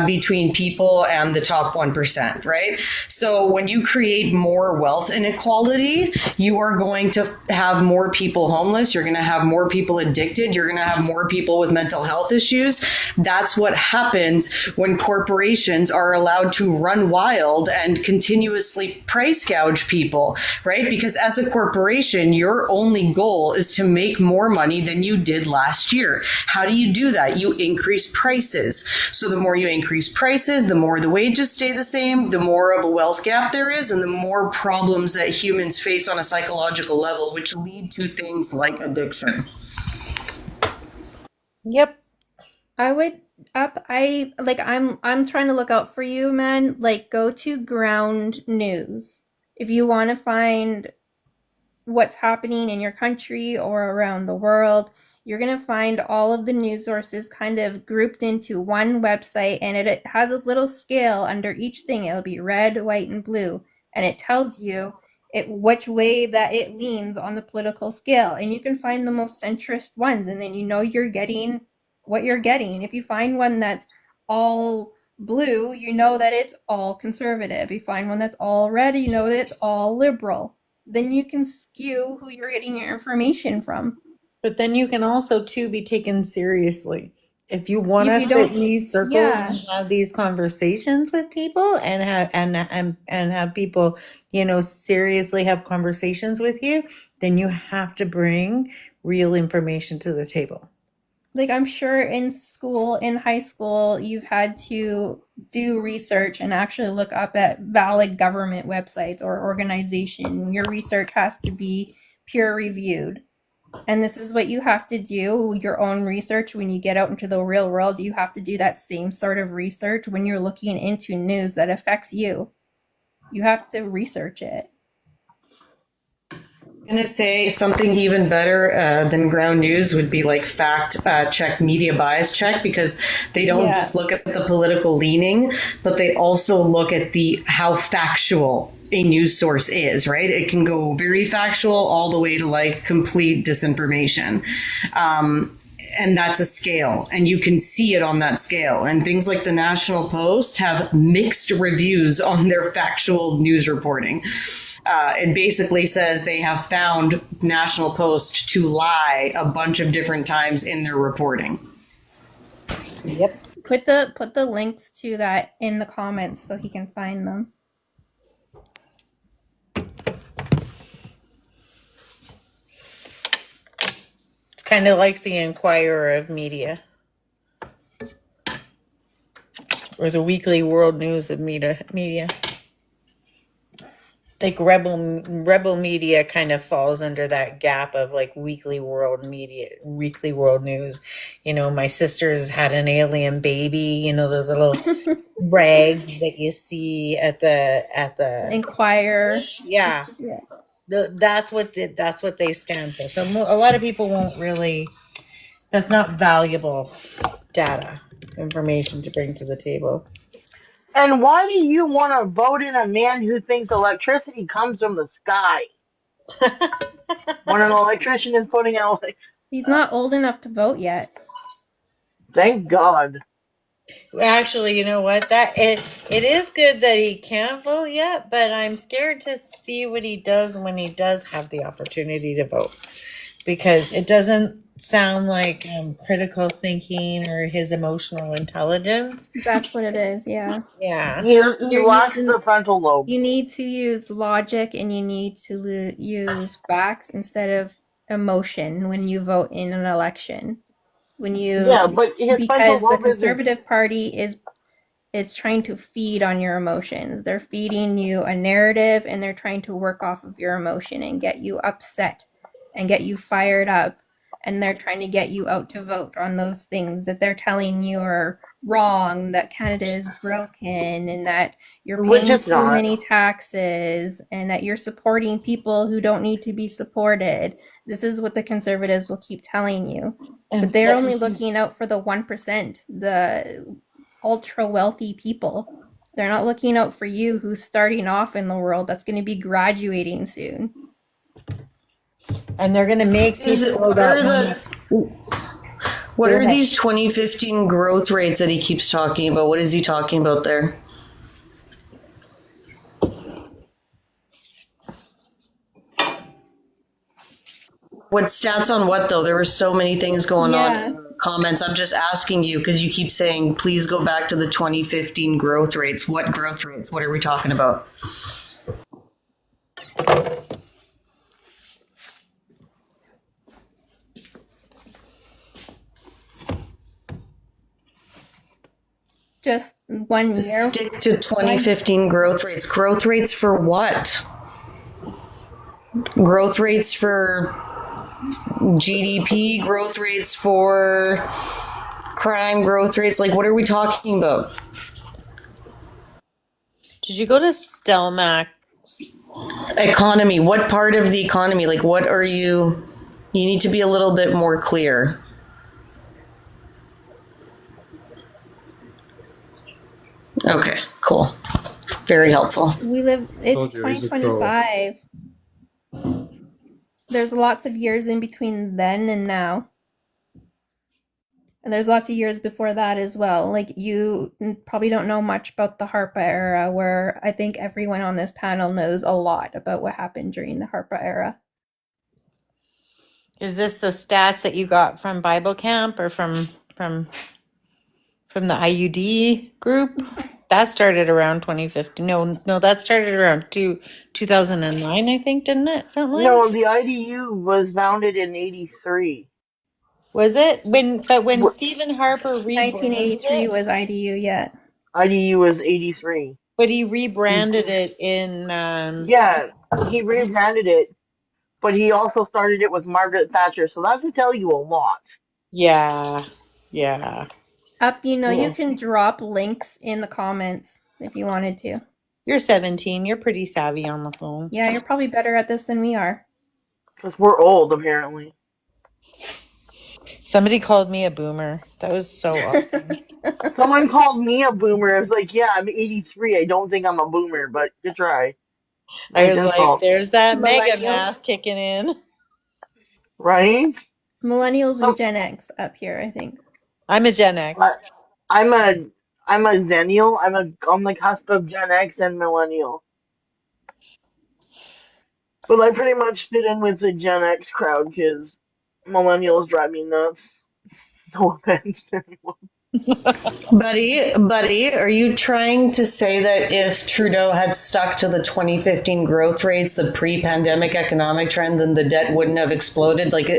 between people and the top 1%, right? So when you create more wealth inequality, you are going to have more people homeless. You're going to have more people addicted. You're going to have more people with mental health issues. That's what happens when corporations are allowed to run wild and continuously price gouge people, right? Because as a corporation, your only goal is to make more money than you did last year. How do you do that? You increase prices. So the more you increase prices, the more the wages stay the same, the more of a wealth gap there is, and the more problems that humans face on a psychological level, which lead to things like addiction. Yep. I would up. I'm trying to look out for you, man. Like, go to ground news if you want to find what's happening in your country or around the world. You're going to find all of the news sources kind of grouped into one website, and it has a little scale under each thing. It'll be red, white, and blue, and it tells you which way that it leans on the political scale. And you can find the most centrist ones, and then you know you're getting what you're getting. If you find one that's all blue, you know that it's all conservative. You find one that's all red, you know that it's all liberal. Then you can skew who you're getting your information from. But then you can also too be taken seriously. If you want If to you sit don't, in these circles yeah. and have these conversations with people and have people, seriously have conversations with you, then you have to bring real information to the table. Like, I'm sure in school, in high school, you've had to do research and actually look up at valid government websites or organization. Your research has to be peer reviewed. And this is what you have to do, your own research. When you get out into the real world, you have to do that same sort of research when you're looking into news that affects you. You have to research it. I'm gonna say something even better than ground news would be like fact check, media bias check, because they don't just look at the political leaning, but they also look at how factual a news source is, right? It can go very factual all the way to like complete disinformation. And that's a scale, and you can see it on that scale. And things like the National Post have mixed reviews on their factual news reporting. It basically says they have found National Post to lie a bunch of different times in their reporting. Yep. Put the links to that in the comments so he can find them. It's kind of like the Inquirer of media, or the Weekly World News of media. Like rebel media kind of falls under that gap of like Weekly World News. My sister's had an alien baby, those little rags that you see at the Inquirer. Yeah. That's what they stand for. So a lot of people won't really, that's not valuable information to bring to the table. And why do you want to vote in a man who thinks electricity comes from the sky? When an electrician is putting out... He's not old enough to vote yet. Thank God. Actually, you know what? It is good that he can't vote yet, but I'm scared to see what he does when he does have the opportunity to vote, because it doesn't sound like critical thinking or his emotional intelligence. That's what it is, yeah. Yeah. You lost the frontal lobe. You need to use logic, and you need to use facts instead of emotion when you vote in an election. Because the Conservative Party is trying to feed on your emotions. They're feeding you a narrative, and they're trying to work off of your emotion and get you upset and get you fired up. And they're trying to get you out to vote on those things that they're telling you are wrong, that Canada is broken, and that you're paying too many taxes, and that you're supporting people who don't need to be supported. This is what the Conservatives will keep telling you. But they're only looking out for the 1%, the ultra wealthy people. They're not looking out for you, who's starting off in the world, that's going to be graduating soon. And they're going to make what are these 2015 growth rates that he keeps talking about? What is he talking about there? What stats on what, though? There were so many things going on in the comments. I'm just asking you because you keep saying, please go back to the 2015 growth rates. What growth rates? What are we talking about? Just 1 year. Stick to 2015 growth rates. Growth rates for what? Growth rates for GDP, growth rates for crime growth rates? Like, what are we talking about? Did you go to Stelmax? Economy. What part of the economy? Like, what are you? You need to be a little bit more clear. Okay, cool. Very helpful. We live, it's Told you, he's a troll. 2025. There's lots of years in between then and now. And there's lots of years before that as well. Like, you probably don't know much about the HARPA era, where I think everyone on this panel knows a lot about what happened during the HARPA era. Is this the stats that you got from Bible Camp or from the IUD group? That started around 2015. No, that started around 2009, I think, didn't it? Frontline? No, the IDU was founded in '83. Was it? When Stephen Harper 1983 was IDU yet. IDU was '83. But he rebranded it in Yeah, he rebranded it, but he also started it with Margaret Thatcher, so that should tell you a lot. yeah. Up, you Yeah. can drop links in the comments if you wanted to. You're 17. You're pretty savvy on the phone. Yeah, you're probably better at this than we are. Because we're old, apparently. Somebody called me a boomer. That was so awesome. Someone called me a boomer. I was like, yeah, I'm 83. I don't think I'm a boomer, but good try. I was Nice like, insult. there's that mega Millennials. mass kicking in. Right? Millennials and Gen X up here, I think. I'm a Gen X. I'm a Zennial. I'm on the cusp of Gen X and Millennial. But I pretty much fit in with the Gen X crowd because Millennials drive me nuts. No offense to anyone. Buddy, are you trying to say that if Trudeau had stuck to the 2015 growth rates, the pre-pandemic economic trend, then the debt wouldn't have exploded? Like,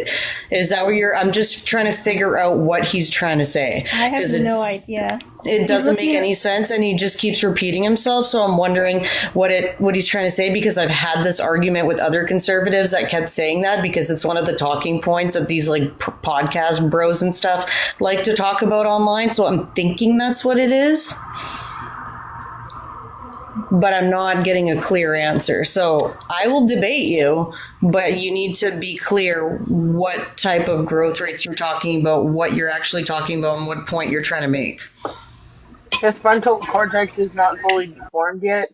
is that what I'm just trying to figure out what he's trying to say. I have 'Cause no idea. It doesn't make looking any sense, and he just keeps repeating himself. So I'm wondering what he's trying to say, because I've had this argument with other conservatives that kept saying that, because it's one of the talking points that these like podcast bros and stuff like to talk about online. So I'm thinking that's what it is, but I'm not getting a clear answer. So I will debate you, but you need to be clear what type of growth rates you're talking about, what you're actually talking about, and what point you're trying to make. His frontal cortex is not fully deformed yet,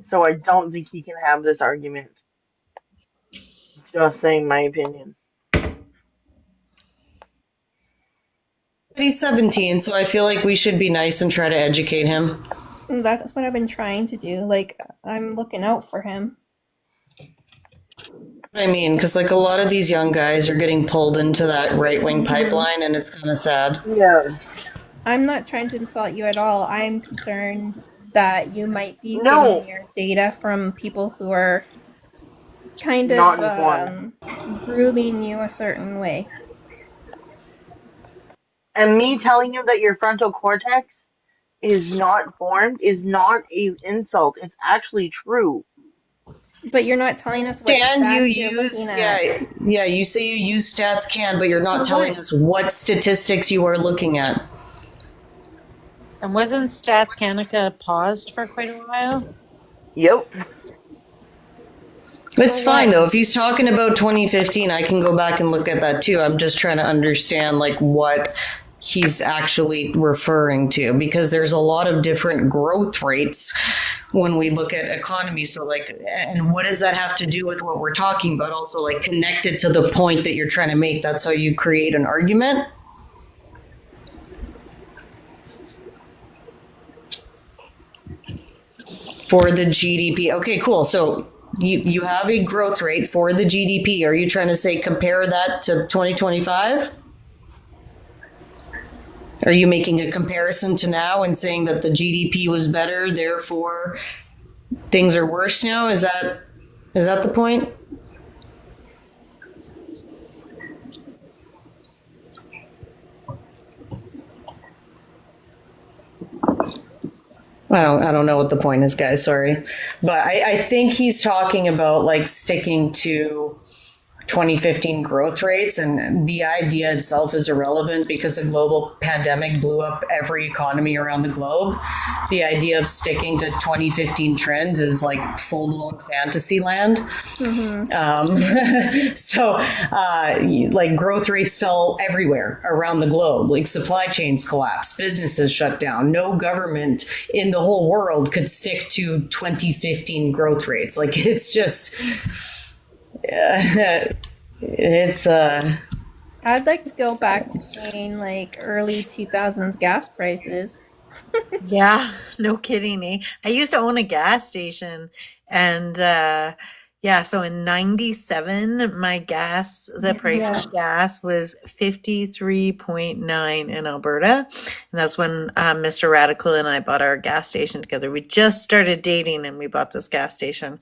so I don't think he can have this argument. Just saying my opinion. But he's 17, so I feel like we should be nice and try to educate him. That's what I've been trying to do. Like, I'm looking out for him. I mean, because like a lot of these young guys are getting pulled into that right-wing pipeline, and it's kind of sad. Yeah. I'm not trying to insult you at all. I'm concerned that you might be No. getting your data from people who are kind Not of informed. grooming you a certain way. And me telling you that your frontal cortex is not formed is not an insult. It's actually true. But you're not telling us what Dan, you stats you're use, looking at. yeah, you say you use stats can, but you're not telling us what statistics you are looking at. And wasn't Stats Canada paused for quite a while? Yep. It's fine though. If he's talking about 2015, I can go back and look at that too. I'm just trying to understand like what he's actually referring to, because there's a lot of different growth rates when we look at economy. So like, and what does that have to do with what we're talking about? Also like connected to the point that you're trying to make. That's how you create an argument. For the GDP. Okay, cool. So you have a growth rate for the GDP. Are you trying to say compare that to 2025? Are you making a comparison to now and saying that the GDP was better, therefore things are worse now? Is that the point? I don't know what the point is, guys. Sorry. But I think he's talking about like sticking to 2015 growth rates, and the idea itself is irrelevant because the global pandemic blew up every economy around the globe. The idea of sticking to 2015 trends is like full-blown fantasy land. Like growth rates fell everywhere around the globe. Like supply chains collapsed, businesses shut down. No government in the whole world could stick to 2015 growth rates. Like it's just, it's I'd like to go back to paying like early 2000s gas prices. Yeah, no kidding, eh? I used to own a gas station and yeah, so in 97 my gas, the price of gas was 53.9 in Alberta. And that's when Mr. Radical and I bought our gas station together. We just started dating and we bought this gas station.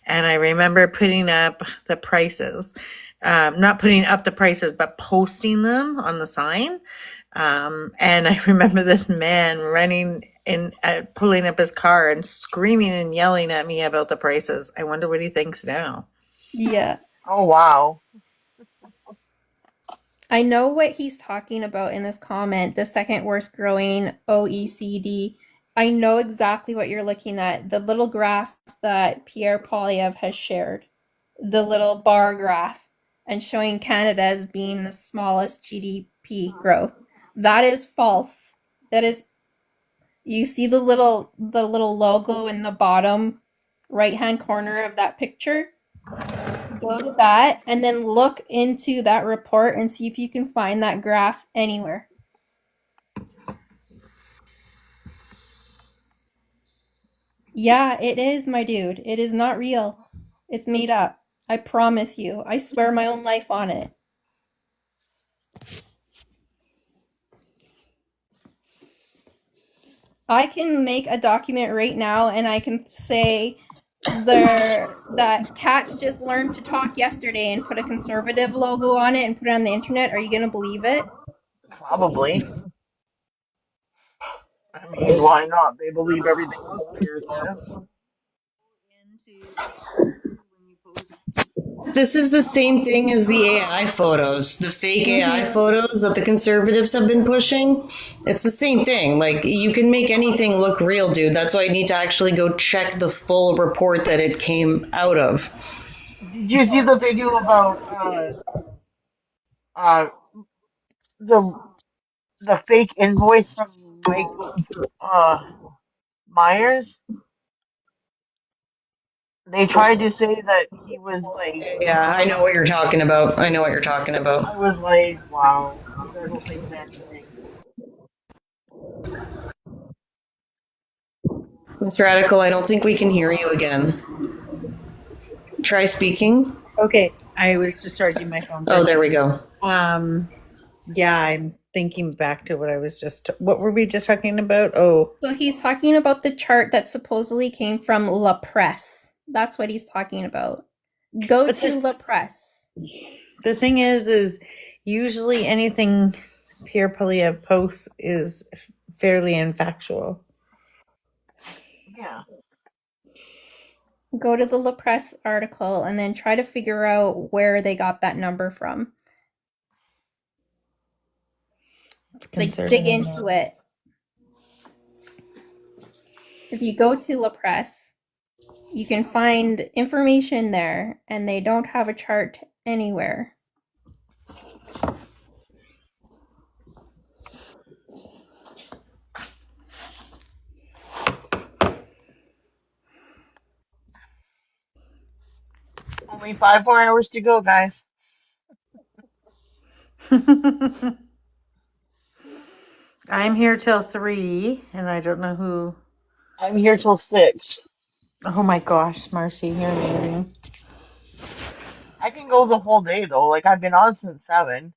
And I remember putting up the prices. Not putting up the prices, but posting them on the sign. And I remember this man running in, pulling up his car and screaming and yelling at me about the prices. I wonder what he thinks now. Yeah. Oh, wow. I know what he's talking about in this comment, the second worst growing OECD. I know exactly what you're looking at. The little graph that Pierre Poilievre has shared, the little bar graph, and showing Canada as being the smallest GDP growth. That is false. That is, you see the little logo in the bottom right-hand corner of that picture? Go to that and then look into that report and see if you can find that graph anywhere. Yeah, it is, my dude. It is not real. It's made up. I promise you. I swear my own life on it. I can make a document right now and I can say that cats just learned to talk yesterday and put a conservative logo on it and put it on the internet. Are you going to believe it? Probably. I mean, why not? They believe everything Conspiracy says. This is the same thing as the AI photos, the fake AI photos that the conservatives have been pushing. It's the same thing. Like, you can make anything look real, dude. That's why you need to actually go check the full report that it came out of. Did you see the video about the fake invoice from Michael Myers? They tried to say that he was like. Yeah, I know what you're talking about. I was like, wow, you guys will say anything. Mr. Radical, I don't think we can hear you again. Try speaking. Okay, I was just charging my phone. Oh, there we go. Yeah, I'm thinking back to what were we just talking about? Oh. So he's talking about the chart that supposedly came from La Presse. That's what he's talking about. Go to La Presse. The thing is usually anything Pierre Poilievre posts is fairly infactual. Yeah. Go to the La Presse article and then try to figure out where they got that number from. Like, dig into it. If you go to La Presse, you can find information there, and they don't have a chart anywhere. Only 5 more hours to go, guys. I'm here till 3, and I don't know who. I'm here till 6. Oh my gosh, Marcy, you're amazing. I can go the whole day though. Like, I've been on since 7.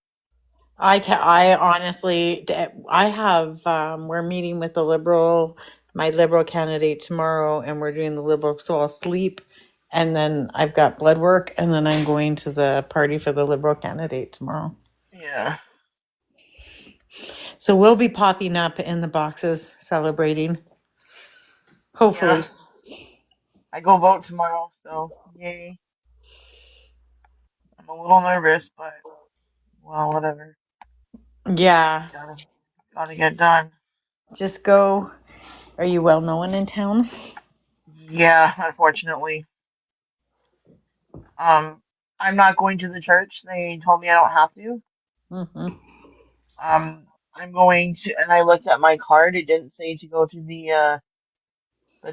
I honestly, I have. We're meeting with my Liberal candidate tomorrow, and we're doing the Liberal. So I'll sleep, and then I've got blood work, and then I'm going to the party for the Liberal candidate tomorrow. Yeah. So we'll be popping up in the boxes celebrating. Hopefully. Yeah. I go vote tomorrow, so yay. I'm a little nervous, but well, whatever. Yeah. Gotta get done. Just go. Are you well known in town? Yeah, unfortunately. I'm not going to the church. They told me I don't have to. Mm-hmm. I'm going to, and I looked at my card. It didn't say to go to the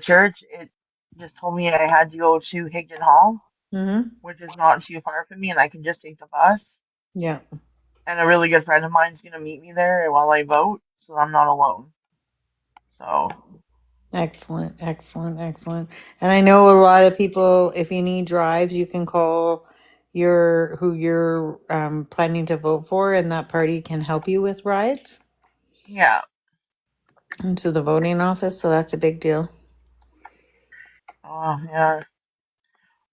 church. It just told me I had to go to Higdon Hall, Mm-hmm. which is not too far from me, and I can just take the bus. Yeah. And a really good friend of mine's gonna meet me there while I vote, so I'm not alone. So Excellent, excellent, excellent. And I know a lot of people, if you need drives, you can call who you're planning to vote for, and that party can help you with rides yeah. into the voting office. So that's a big deal. Oh yeah.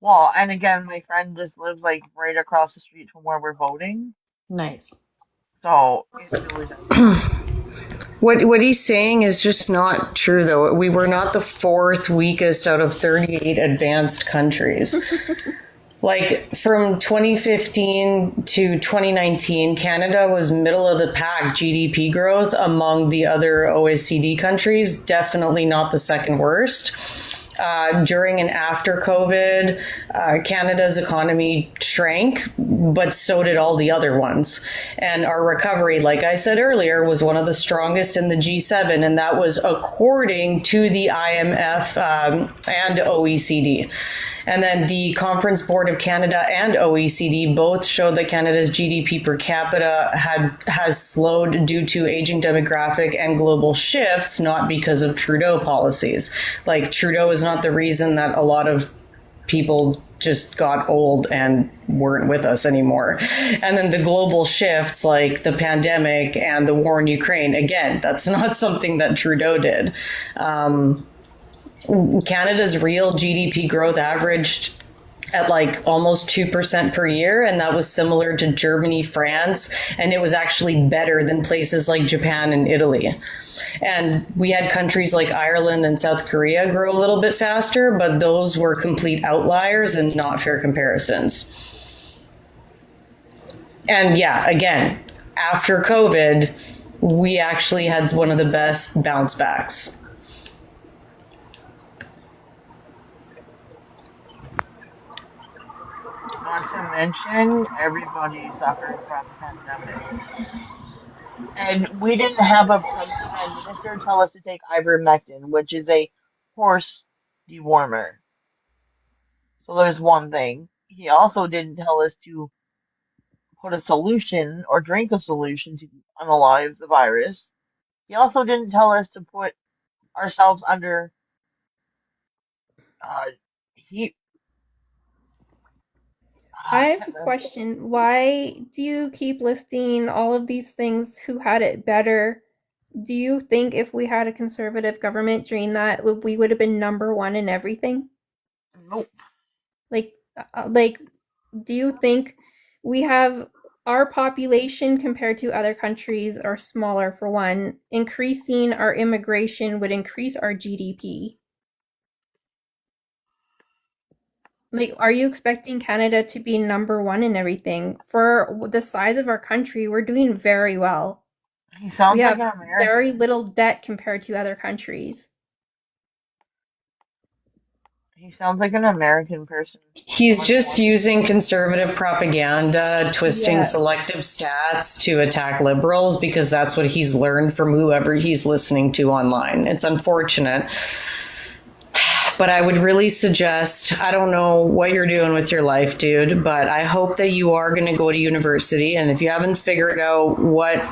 Well, and again, my friend just lives like right across the street from where we're voting, Nice. so it's really nice. What he's saying is just not true, though. We were not the fourth weakest out of 38 advanced countries. Like from 2015 to 2019, Canada was middle of the pack GDP growth among the other OECD countries, definitely not the second worst. During and after COVID, Canada's economy shrank, but so did all the other ones. And our recovery, like I said earlier, was one of the strongest in the G7, and that was according to the IMF and OECD. And then the Conference Board of Canada and OECD both showed that Canada's GDP per capita has slowed due to aging demographic and global shifts, not because of Trudeau policies. Like, Trudeau is not the reason that a lot of people just got old and weren't with us anymore. And then the global shifts, like the pandemic and the war in Ukraine, again, that's not something that Trudeau did. Canada's real GDP growth averaged at like almost 2% per year, and that was similar to Germany, France, and it was actually better than places like Japan and Italy. And we had countries like Ireland and South Korea grow a little bit faster, but those were complete outliers and not fair comparisons. And yeah, again, after COVID, we actually had one of the best bounce backs. Not to mention, everybody suffered from the pandemic. And we didn't have a prime minister tell us to take ivermectin, which is a horse dewormer. So there's one thing. He also didn't tell us to put a solution or drink a solution to unalive the virus. He also didn't tell us to put ourselves under heat. I have a question. Why do you keep listing all of these things who had it better? Do you think if we had a conservative government during that, we would have been number one in everything? Nope. Like, do you think we have our population compared to other countries are smaller for one? Increasing our immigration would increase our GDP. Like, are you expecting Canada to be number one in everything? For the size of our country, we're doing very well. He sounds We like have an American. very little debt compared to other countries. He sounds like an American person. He's just using conservative propaganda, twisting Yeah. selective stats to attack liberals because that's what he's learned from whoever he's listening to online. It's unfortunate. But I would really suggest, I don't know what you're doing with your life, dude, but I hope that you are going to go to university. And if you haven't figured out what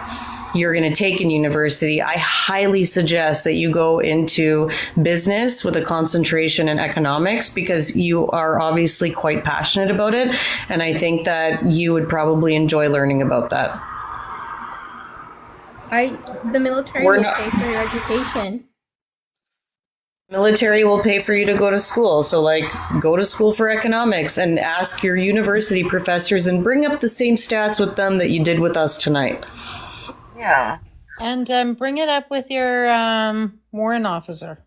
you're going to take in university, I highly suggest that you go into business with a concentration in economics because you are obviously quite passionate about it. And I think that you would probably enjoy learning about that. The military We're will not- pay for your education. Military will pay for you to go to school. So, like, go to school for economics and ask your university professors and bring up the same stats with them that you did with us tonight. Yeah. And bring it up with your warrant officer.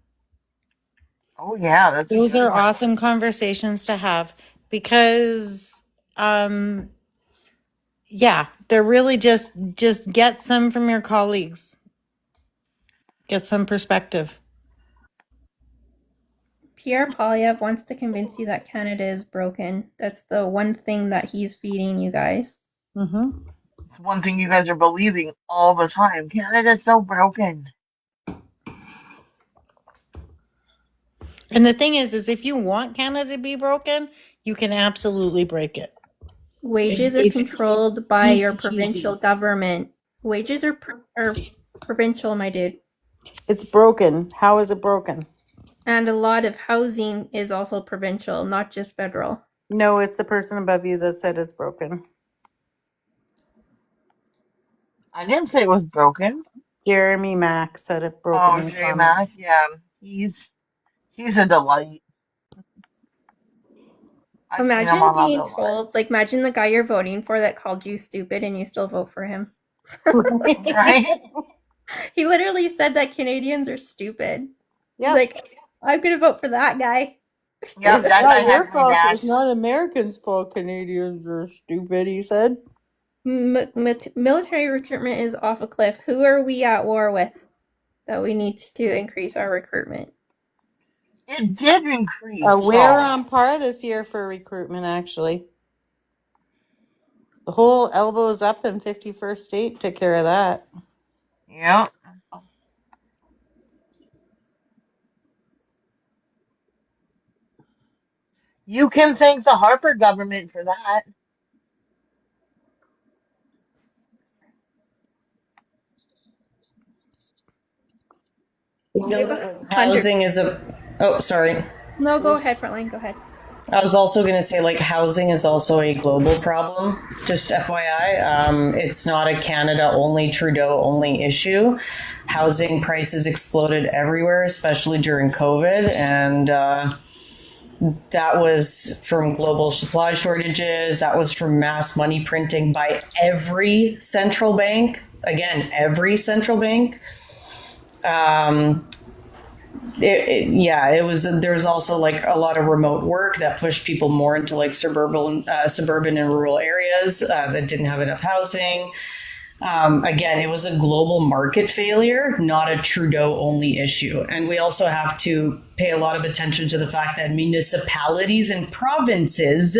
Oh yeah, that's a Those good are one. awesome conversations to have because Yeah, they're really just get some from your colleagues. Get some perspective. Pierre Polyev wants to convince you that Canada is broken. That's the one thing that he's feeding you guys. Mm-hmm. It's one thing you guys are believing all the time. Canada's so broken. And the thing is if you want Canada to be broken, you can absolutely break it. Wages are It's controlled by your easy provincial cheesy. government. Wages are provincial, my dude. It's broken. How is it broken? And a lot of housing is also provincial, not just federal. No, it's the person above you that said it's broken. I didn't say it was broken. Jeremy Mack said it broken Oh, in the J Mac, comments. yeah, he's a delight. I've seen him Imagine on being other lives. told, like, imagine the guy you're voting for that called you stupid and you still vote for him. Right? He literally said that Canadians are stupid. Yeah. Like, I'm gonna vote for that guy. Yep, that guy has my back. It's not Americans' fault. Canadians are stupid, he said. Military recruitment is off a cliff. Who are we at war with that we need to increase our recruitment? It did increase. We're so- on par this year for recruitment, actually. The whole elbows up in 51st State took care of that. Yep. You can thank the Harper government for that. You know that housing is a. Oh, sorry. No, go ahead, Frontline, go ahead. I was also going to say, like, housing is also a global problem. Just FYI, it's not a Canada-only, Trudeau-only issue. Housing prices exploded everywhere, especially during COVID, and that was from global supply shortages. That was from mass money printing by every central bank. Again, every central bank. It was. There's also like a lot of remote work that pushed people more into like suburban and rural areas that didn't have enough housing. Again, it was a global market failure, not a Trudeau only issue. And we also have to pay a lot of attention to the fact that municipalities and provinces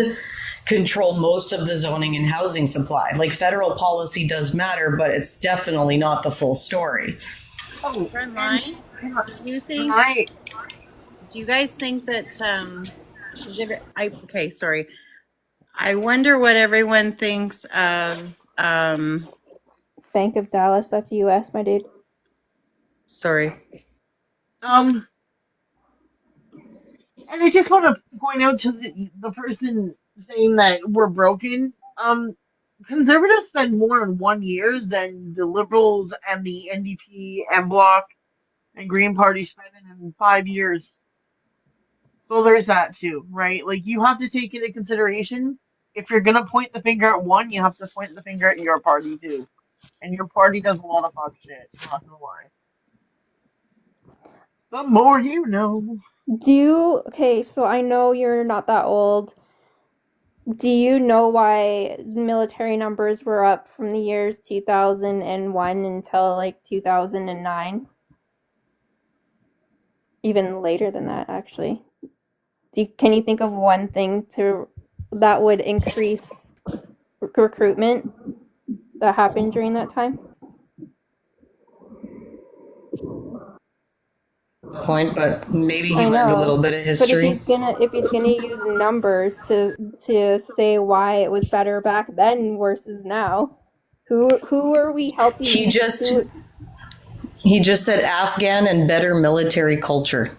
control most of the zoning and housing supply. Like, federal policy does matter, but it's definitely not the full story. Oh, Frontline, do you think? right. Do you guys think that? Okay, sorry. I wonder what everyone thinks of. Bank of Dallas, that's US, my dude. Sorry. And I just want to point out to the person saying that we're broken. Conservatives spend more in 1 year than the Liberals and the NDP and Bloc and Green Party spend in 5 years. So there's that too, right? Like, you have to take into consideration, if you're gonna point the finger at one, you have to point the finger at your party too. And your party does a lot of fuck shit, not gonna lie. The more you know. Okay, so I know you're not that old. Do you know why military numbers were up from the years 2001 until like 2009? Even later than that, actually. Can you think of one thing that would increase recruitment that happened during that time? Point, but maybe he I learned a know, little bit of but history. if he's gonna use numbers to say why it was better back then versus now, who are we helping? He just said Afghan and better military culture.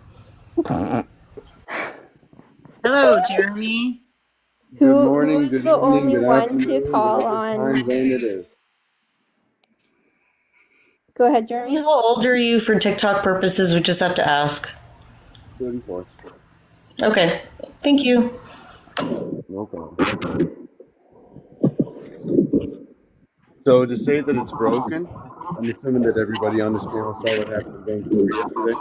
Hello, Jeremy. Good morning, who's good the evening, only good one afternoon, to call whatever on? time zone it is. Go ahead, Jeremy. How old are you for TikTok purposes? We just have to ask. 34. Okay, thank you. No problem. So to say that it's broken, I'm assuming that everybody on this panel saw what happened in Vancouver yesterday.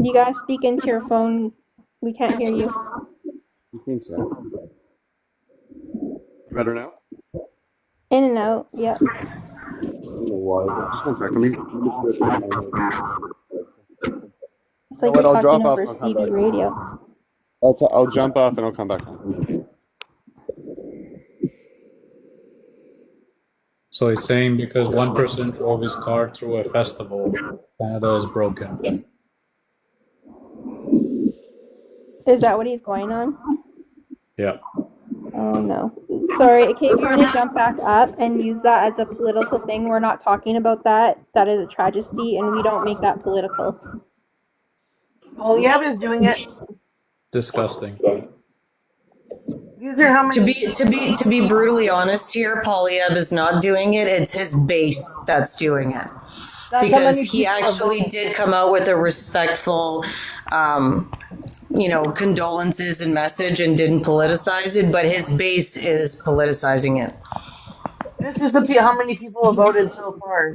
You gotta speak into your phone. We can't hear you. You think so? Better now? In and out. Yep. I don't know why. But just one second. It's like what, you're I'll drop talking off over and I'll come CB back. radio. I'll jump off and I'll come back on. So he's saying because one person drove his car through a festival, Canada is broken. Is that what he's going on? Yeah. Oh no. Sorry, okay, if you want to jump back up and use that as a political thing, we're not talking about that. That is a tragedy, and we don't make that political. Polyev is doing it. Disgusting. These are how many. To be brutally honest here, Polyev is not doing it. It's his base that's doing it. That's how many Because he people are actually voting. did come out with a respectful, condolences and message and didn't politicize it, but his base is politicizing it. This is how many people have voted so far.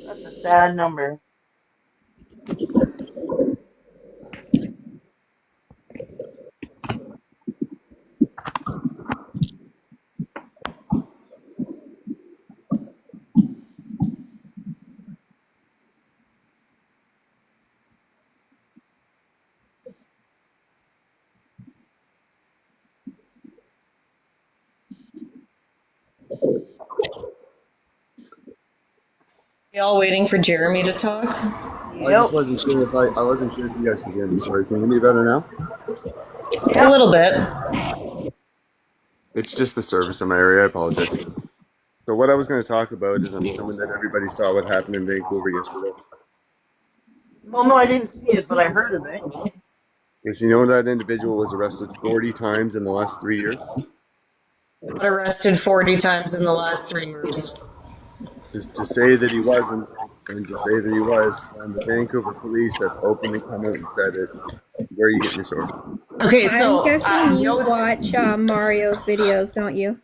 That's a sad number. We all waiting for Jeremy to talk? I just wasn't sure if I wasn't sure if you guys could hear me. Sorry, can you hear me better now? A little bit. It's just the service in my area. I apologize. So what I was going to talk about is I'm assuming that everybody saw what happened in Vancouver yesterday. Well, no, I didn't see it, but I heard of it. Because you know that individual was arrested 40 times in the last 3 years? Got arrested 40 times in the last 3 years. Just to say that he wasn't, and to say that he was, and the Vancouver police have openly come out and said it. Where are you getting your source? Okay, so I'm guessing you watch Mario's videos, don't you?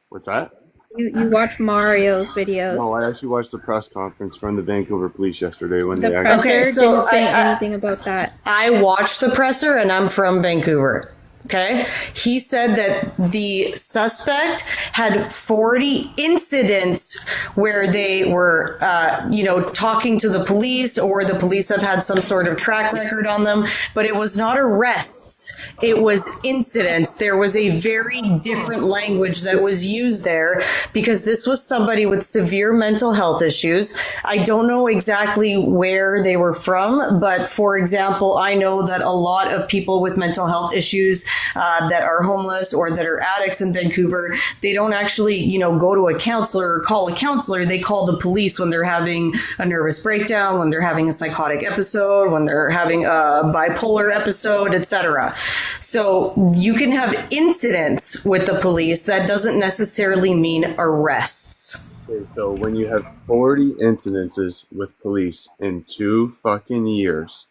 What's that? You watch Mario's videos. No, I actually watched the press conference from the Vancouver police yesterday when The they presser actually... Okay, so didn't say I- anything about that. I watched the presser and I'm from Vancouver. Okay. He said that the suspect had 40 incidents where they were, talking to the police, or the police have had some sort of track record on them, but it was not arrests. It was incidents. There was a very different language that was used there because this was somebody with severe mental health issues. I don't know exactly where they were from, but for example, I know that a lot of people with mental health issues that are homeless or that are addicts in Vancouver, they don't actually, go to a counselor or call a counselor. They call the police when they're having a nervous breakdown, when they're having a psychotic episode, when they're having a bipolar episode, etc. So you can have incidents with the police. That doesn't necessarily mean arrests. Okay, so when you have 40 incidences with police in 2 fucking years,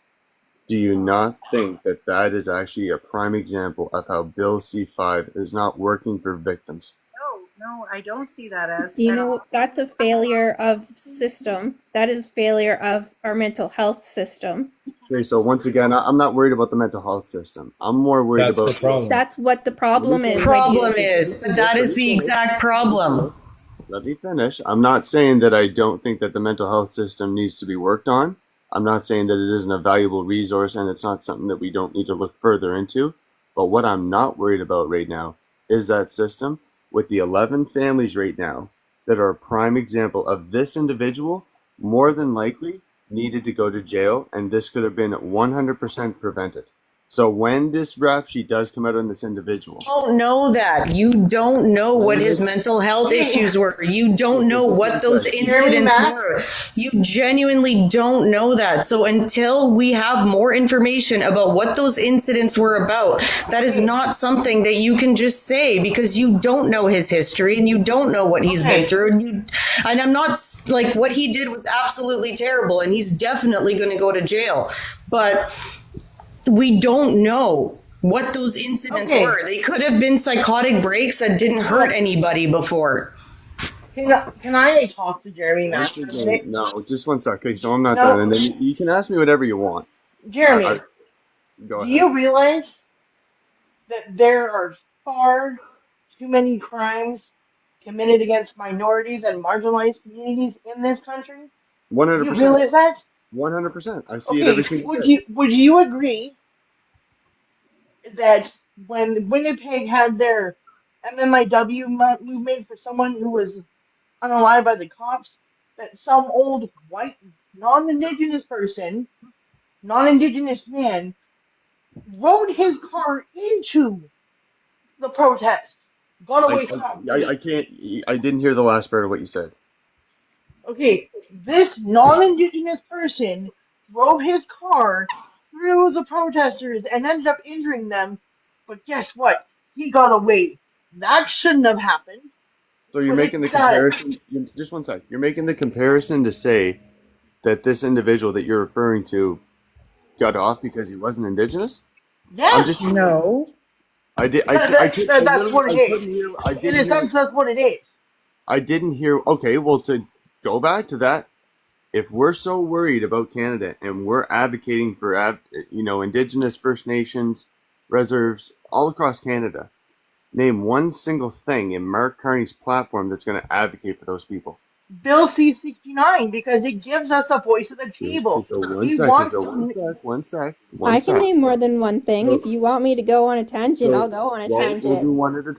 do you not think that that is actually a prime example of how Bill C-5 is not working for victims? No, I don't see that as. Do you know that's a failure of system? That is failure of our mental health system. Okay, so once again, I'm not worried about the mental health system. I'm more worried That's about... the problem. That's what the problem is. Problem is, but that is the exact problem. Let me finish. I'm not saying that I don't think that the mental health system needs to be worked on. I'm not saying that it isn't a valuable resource and it's not something that we don't need to look further into. But what I'm not worried about right now is that system with the 11 families right now that are a prime example of this individual more than likely needed to go to jail, and this could have been 100% prevented. So when this rap sheet does come out on this individual, You don't know that. You don't know what his mental health issues were. You don't know what those incidents were. You genuinely don't know that. So until we have more information about what those incidents were about, that is not something that you can just say because you don't know his history and you don't know what he's been through. And I'm not like, what he did was absolutely terrible and he's definitely going to go to jail. But we don't know what those incidents were. They could have been psychotic breaks that didn't hurt anybody before. Can I talk to Jeremy now? no, just one sec. Okay, so I'm not No. done, and then you can ask me whatever you want. Jeremy, Go do ahead. you realize that there are far too many crimes committed against minorities and marginalized communities in this country? Do you 100%. realize that? 100%. I see it Okay, every single day. would you agree that when Winnipeg had their MMIW movement for someone who was unalive by the cops, that some old white non-indigenous person, non-indigenous man, rode his car into the protest, got away scot-free? I can't. I didn't hear the last part of what you said. Okay, this non-indigenous person drove his car through the protesters and ended up injuring them, but guess what? He got away. That shouldn't have happened. So you're But making the it does. comparison. Just one sec. You're making the comparison to say that this individual that you're referring to got off because he wasn't indigenous. Yes. I'm just No. I did. That's what it is. Couldn't hear. I In didn't a hear. sense, that's what it is. I didn't hear. Okay, well, to go back to that, if we're so worried about Canada and we're advocating for, Indigenous, First Nations, reserves all across Canada, name one single thing in Mark Carney's platform that's going to advocate for those people. Bill C-69, because it gives us a voice at the table. So one sec. I can name more than one thing. If you want me to go on a tangent, I'll go on a tangent. We'll do one at a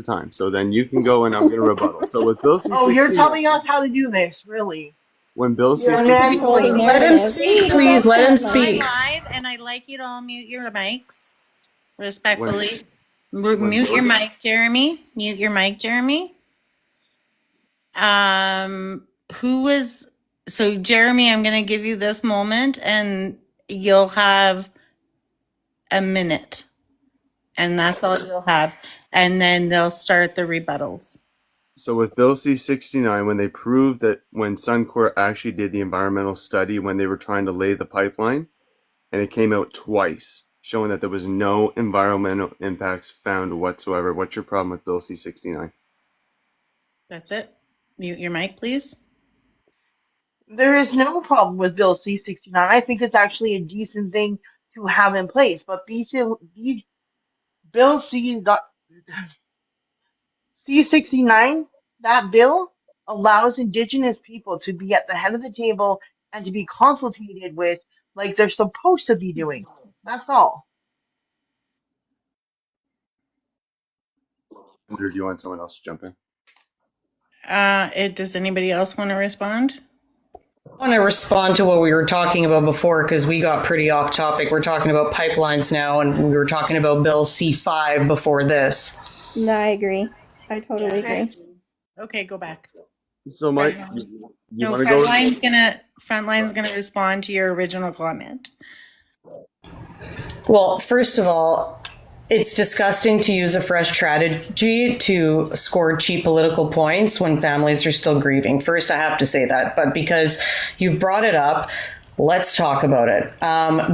time. So then you can go and I'm going to rebuttal. So with Bill C-69. Oh, you're telling us how to do this, really? When Bill C-69. Let him speak, please. Let him speak. Live, and I'd like you to all mute your mics, respectfully. Mute your mic, Jeremy. Mute your mic, Jeremy. So Jeremy, I'm going to give you this moment and you'll have a minute and that's all you'll have. And then they'll start the rebuttals. So with Bill C-69, when they proved that when Suncor actually did the environmental study when they were trying to lay the pipeline, and it came out twice, showing that there was no environmental impacts found whatsoever. What's your problem with Bill C-69? That's it. Mute your mic, please. There is no problem with Bill C-69. I think it's actually a decent thing to have in place. But Bill C-69, that bill allows Indigenous people to be at the head of the table and to be consulted with like they're supposed to be doing. That's all. Or do you want someone else to jump in? Does anybody else want to respond? I want to respond to what we were talking about before because we got pretty off topic. We're talking about pipelines now, and we were talking about Bill C-5 before this. No, I agree. I totally agree. Okay, go back. So Mike, you want to go? Frontline's gonna respond to your original comment. Well, first of all, it's disgusting to use a fresh strategy to score cheap political points when families are still grieving. First, I have to say that, but because you've brought it up, let's talk about it.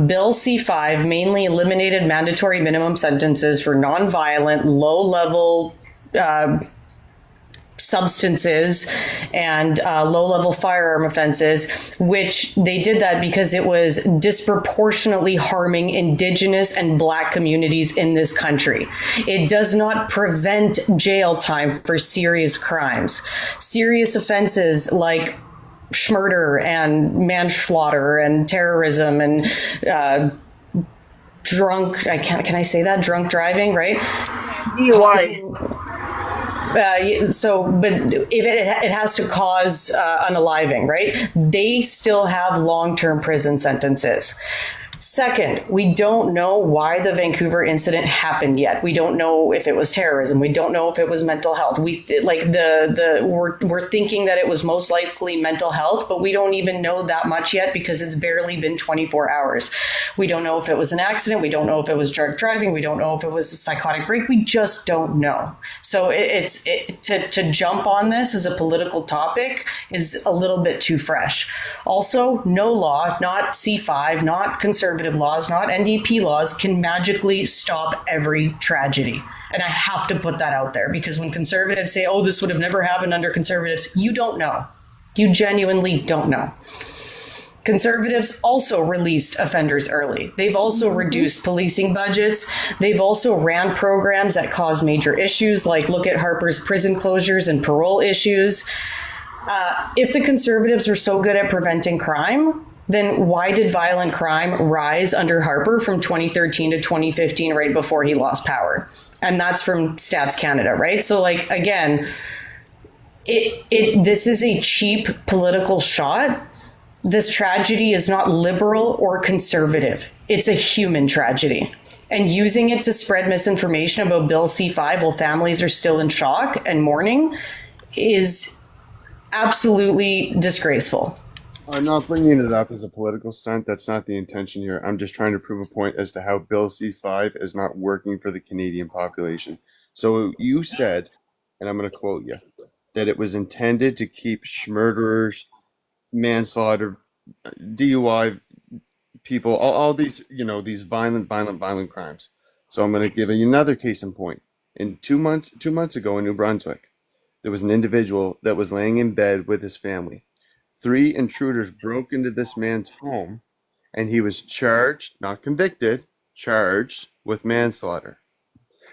Bill C-5 mainly eliminated mandatory minimum sentences for nonviolent, low-level substances and low-level firearm offenses, which they did that because it was disproportionately harming Indigenous and Black communities in this country. It does not prevent jail time for serious crimes. Serious offenses like murder and manslaughter and terrorism and drunk driving, right? DUI. But if it has to cause unaliving, right? They still have long-term prison sentences. Second, we don't know why the Vancouver incident happened yet. We don't know if it was terrorism. We don't know if it was mental health. We're thinking that it was most likely mental health, but we don't even know that much yet because it's barely been 24 hours. We don't know if it was an accident. We don't know if it was drunk driving. We don't know if it was a psychotic break. We just don't know. So to jump on this as a political topic is a little bit too fresh. Also, no law, not C-5, not conservative laws, not NDP laws, can magically stop every tragedy. And I have to put that out there because when conservatives say, oh, this would have never happened under conservatives, you don't know. You genuinely don't know. Conservatives also released offenders early. They've also reduced policing budgets. They've also ran programs that cause major issues, like look at Harper's prison closures and parole issues. If the Conservatives are so good at preventing crime, then why did violent crime rise under Harper from 2013 to 2015, right before he lost power? And that's from Stats Canada, right? So, like, again, this is a cheap political shot. This tragedy is not liberal or conservative. It's a human tragedy. And using it to spread misinformation about Bill C-5 while families are still in shock and mourning is absolutely disgraceful. I'm not bringing it up as a political stunt. That's not the intention here. I'm just trying to prove a point as to how Bill C-5 is not working for the Canadian population. So you said, and I'm going to quote you, that it was intended to keep murderers, manslaughter, DUI people, all these, these violent crimes. So I'm going to give you another case in point. In 2 months ago in New Brunswick, there was an individual that was laying in bed with his family. 3 intruders broke into this man's home, and he was charged, not convicted, charged with manslaughter.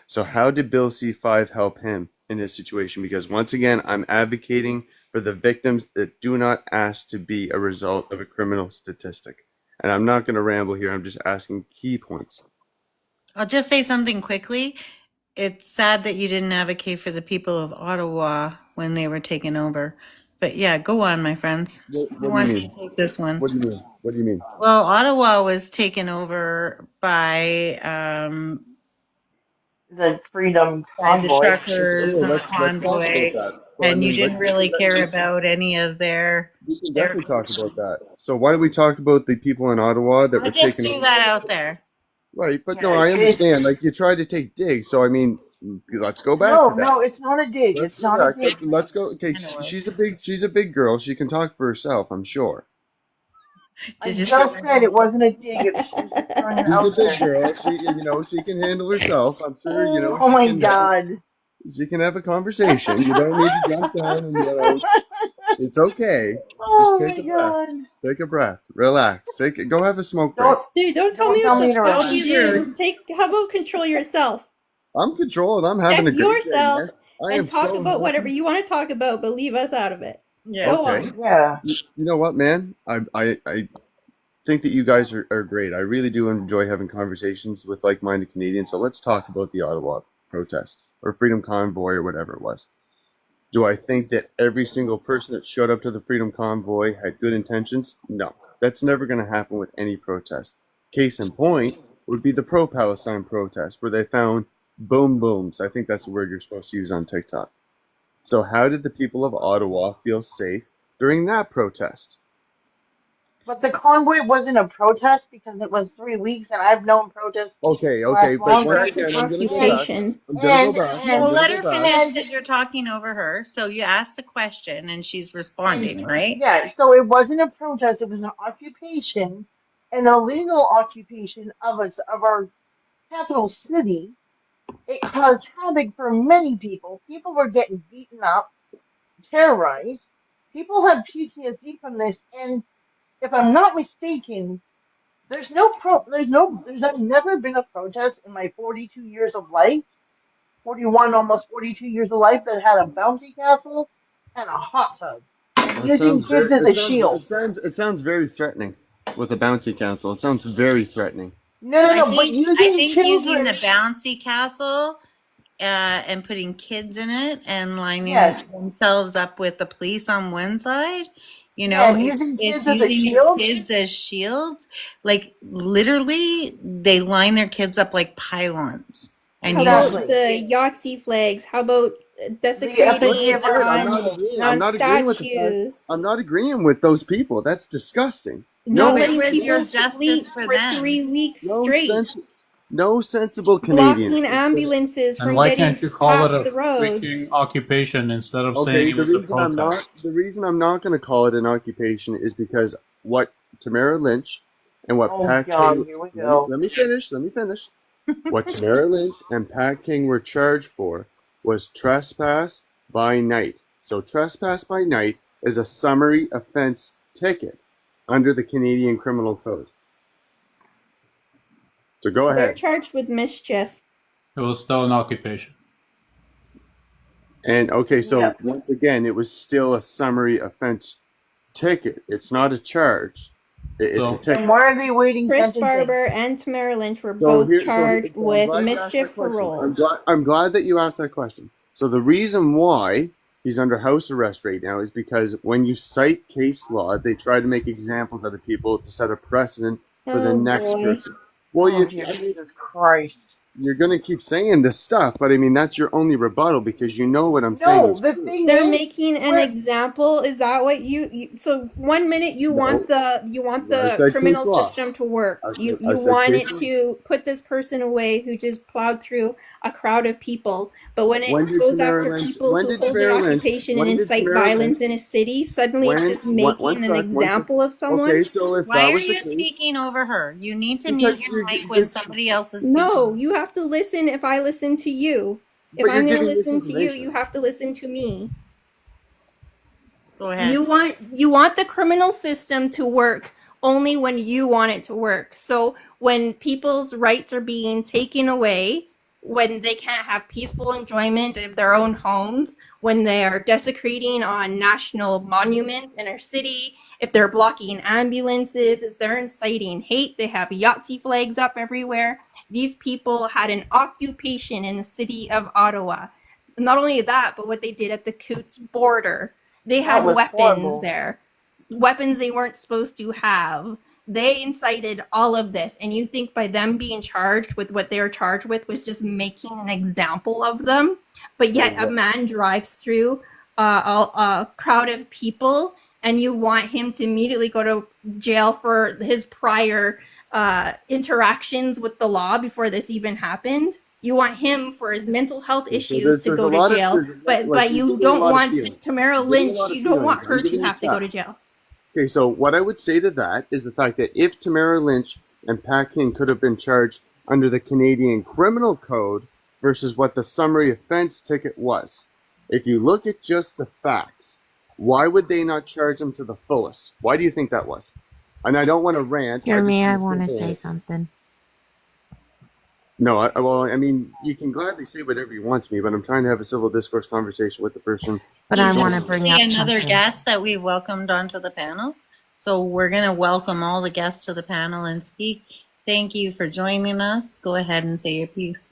So how did Bill C-5 help him in his situation? Because once again, I'm advocating for the victims that do not ask to be a result of a criminal statistic. And I'm not going to ramble here. I'm just asking key points. I'll just say something quickly. It's sad that you didn't advocate for the people of Ottawa when they were taken over. But yeah, go on, my friends. Who wants to take this one? What do you mean? What do you mean? Well, Ottawa was taken over by The Freedom the Convoy. truckers and the Let's talk about convoy, that. Well, I and you mean, didn't really care about any of their. we can definitely talk about that. So why don't we talk about the people in Ottawa that were I'll just taken do over? that out there. Right, but no, I understand. Like, you tried to take digs, so I mean, let's go back No, to that. no, it's not a dig. Let's It's go not a back. dig. Let's go. Okay, Anyway. she's a big girl. She can talk for herself, I'm sure. I Did just you said it wasn't a dig. It was just throwing it She's a out big there. girl. She can handle herself. I'm sure. Oh she my can, God. She can have a conversation. You don't need to jump down and it's okay. Oh Just my take a breath. God. Take a breath. Relax. Go have a smoke break. Don't Dude, don't tell don't me tell what me the to fuck relax. you do. How about control yourself? I'm controlled. I'm having a Check great day, yourself man. I am and talk so about happy. whatever you want to talk about, but leave us out of it. Yeah. Go Okay. on. Yeah. You know what, man? I think that you guys are great. I really do enjoy having conversations with like-minded Canadians. So let's talk about the Ottawa protest or Freedom Convoy or whatever it was. Do I think that every single person that showed up to the Freedom Convoy had good intentions? No. That's never going to happen with any protest. Case in point would be the pro-Palestine protest where they found boom booms. I think that's the word you're supposed to use on TikTok. So how did the people of Ottawa feel safe during that protest? But the convoy wasn't a protest because it was 3 weeks, and I've known protests Okay, last but longer. once again, I'm gonna go back. Occupation. I'm gonna And go back. and Well, let I'm her gonna go back. finish because you're talking over her. So you asked the question and she's responding, right? yeah, so it wasn't a protest; it was an occupation, an illegal occupation of us of our capital city. It caused havoc for many people. People were getting beaten up, terrorized. People have PTSD from this, and if I'm not mistaken, there's never been a protest in my 42 years of life, 41, almost 42 years of life that had a bouncy castle and a hot tub and That using sounds very. kids as a It shield. sounds very threatening. With a bouncy council, it sounds very threatening. No, I but think using using the children. bouncy castle and putting kids in it and lining Yes, themselves up with the police on one side. You yeah, know, and it's using kids it's as a using your shield. kids as shields. Like literally, they line their kids up like pylons and How use. about Exactly. the Yahtzee flags? How about The desecrating effigy of our I'm city. not agreeing. I'm non not agreeing with the fact. statues? I'm not agreeing with those people. That's disgusting. Not No, Where letting was your people justice sleep for for them? 3 weeks no straight. no sensible Canadian. Blocking ambulances And from why getting can't you call it past a the roads. freaking occupation instead of saying Okay, it was a protest? the reason I'm not going to call it an occupation is because what Tamara Lynch and what Oh Pat God, King. here we go. Let me finish. What Tamara Lynch and Pat King were charged for was trespass by night. So trespass by night is a summary offense ticket. under the Canadian Criminal Code? So go They're ahead. charged with mischief. It was still an occupation. And okay, so Yeah. once again, it was still a summary offense ticket. It's not a charge. It's So- a ticket. And why are they waiting Chris sentencing? Barber and Tamara Lynch were So both here- so charged I'm with glad you asked mischief that for question. roles. I'm glad that you asked that question. So the reason why he's under house arrest right now is because when you cite case law, they try to make examples out of people to set a precedent for the Oh, next boy. person. Well, Oh, dear Jesus Christ. you're going to keep saying this stuff, but I mean, that's your only rebuttal because you know what I'm saying. No, is the true. thing They're is, making an we're- example. Is that what you so 1 minute you No. want the I said criminal case law. system to work. I said- You I said want case it law. to put this person away who just plowed through a crowd of people. But when it When did goes Tamara after Lynch- people when who did hold their Tamara Lynch- occupation when and did incite Tamara violence Lynch- in a city, suddenly it's when- just one making an sec, one sec. example of someone. Okay, so if Why that are was the you case, speaking over her? You need to Because mute your you're- mic when somebody else is speaking. No, you have to listen if I listen to you. If But I'm you're going to giving listen to you, misinformation. you have to listen to me. Go ahead. You want the criminal system to work only when you want it to work. So when people's rights are being taken away, when they can't have peaceful enjoyment of their own homes, when they are desecrating on national monuments in our city, if they're blocking ambulances, if they're inciting hate, they have Yahtzee flags up everywhere. These people had an occupation in the city of Ottawa. Not only that, but what they did at the Coots border. They had That was weapons horrible. there, weapons they weren't supposed to have. They incited all of this, and you think by them being charged with what they were charged with was just making an example of them, but yet a man drives through a crowd of people, and you want him to immediately go to jail for his prior interactions with the law before this even happened. You want him for his mental health issues to go to jail, but you don't want Tamara Lynch. You don't want her to have to go to jail. okay, so what I would say to that is the fact that if Tamara Lynch and Pat King could have been charged under the Canadian Criminal Code versus what the summary offense ticket was, if you look at just the facts, why would they not charge them to the fullest? Why do you think that was? And I don't want to rant. Jeremy, I just want to say say it. something. No, well, I mean, you can gladly say whatever you want to me, but I'm trying to have a civil discourse conversation with the person. But I want to bring up another something. guest that we welcomed onto the panel. So we're going to welcome all the guests to the panel and speak. Thank you for joining us. Go ahead and say your piece.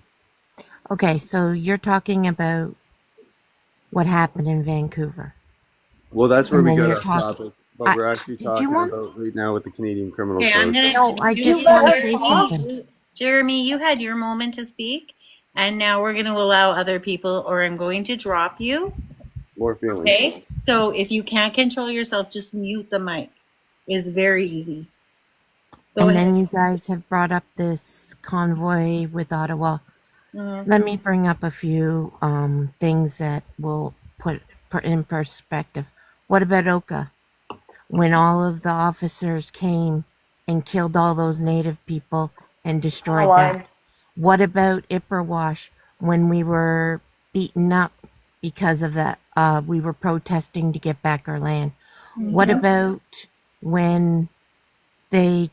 Okay, so you're talking about what happened in Vancouver. Well, that's where And we then got you're off talking- topic, but we're actually did you talking want- about right now with the Canadian Criminal Okay, I'm Code. gonna. No, I you just had want to your say moment. something. Jeremy, you had your moment to speak, and now we're going to allow other people, or I'm going to drop you. More feelings. Okay. So if you can't control yourself, just mute the mic. It's very easy. Go And ahead. then you guys have brought up this convoy with Ottawa. Mhm. Let me bring up a few things that will put in perspective. What about Oka? When all of the officers came and killed all those native people and destroyed that? What about Ipperwash when we were beaten up because of that? We were protesting to get back our land. What about when they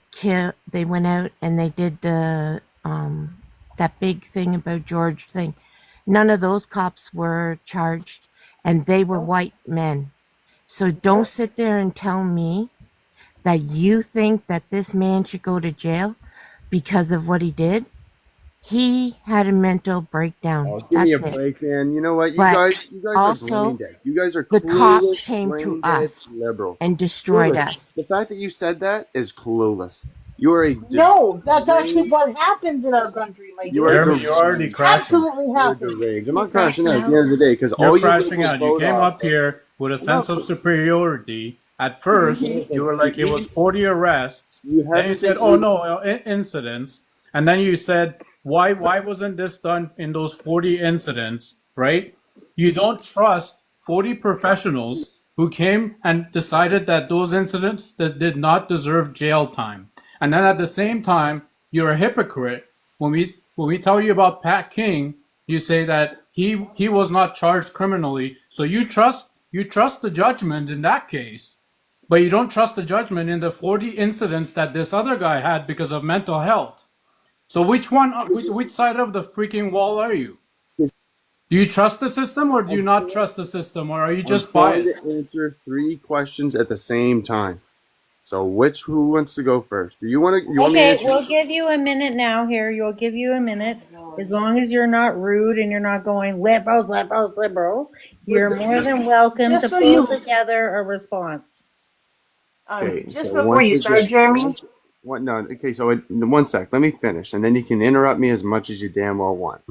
went out and they did the that big thing about George thing? None of those cops were charged, and they were white men. So don't sit there and tell me that you think that this man should go to jail because of what he did. He had a mental breakdown. Oh, give me a That's it. break, man. You know what? You But guys also, are brain dead. You guys are the cops clueless, came to brain dead us liberals. and destroyed Clueless. us. The fact that you said that is clueless. You are a No, that's actually what happens in our country, my You dear. are Jeremy, you're already crashing. Absolutely happens. deranged. I'm not crashing out at the end of the day because You're all you crashing liberals out. You vote came off- up here with a sense of superiority. At first, you were like, it was 40 arrests. You Then you haven't said, been- oh no, incidents. And then you said, why wasn't this done in those 40 incidents, right? You don't trust 40 professionals who came and decided that those incidents that did not deserve jail time. And then at the same time, you're a hypocrite. When we tell you about Pat King, you say that he was not charged criminally. So you trust the judgment in that case. but you don't trust the judgment in the 40 incidents that this other guy had because of mental health. So which one, which side of the freaking wall are you? Do you trust the system or do you not trust the system, or are you just I'm trying biased? to answer 3 questions at the same time. So who wants to go first? Do you want to? You want me to Okay, answer? we'll give you a minute now here. You'll give you a minute. As long as you're not rude and you're not going liberals, liberals, liberals, you're more than welcome Just to so pull you, together a response. Okay, just so before once you it start, just Jeremy. what? No, okay. So 1 sec. Let me finish, and then you can interrupt me as much as you damn well want.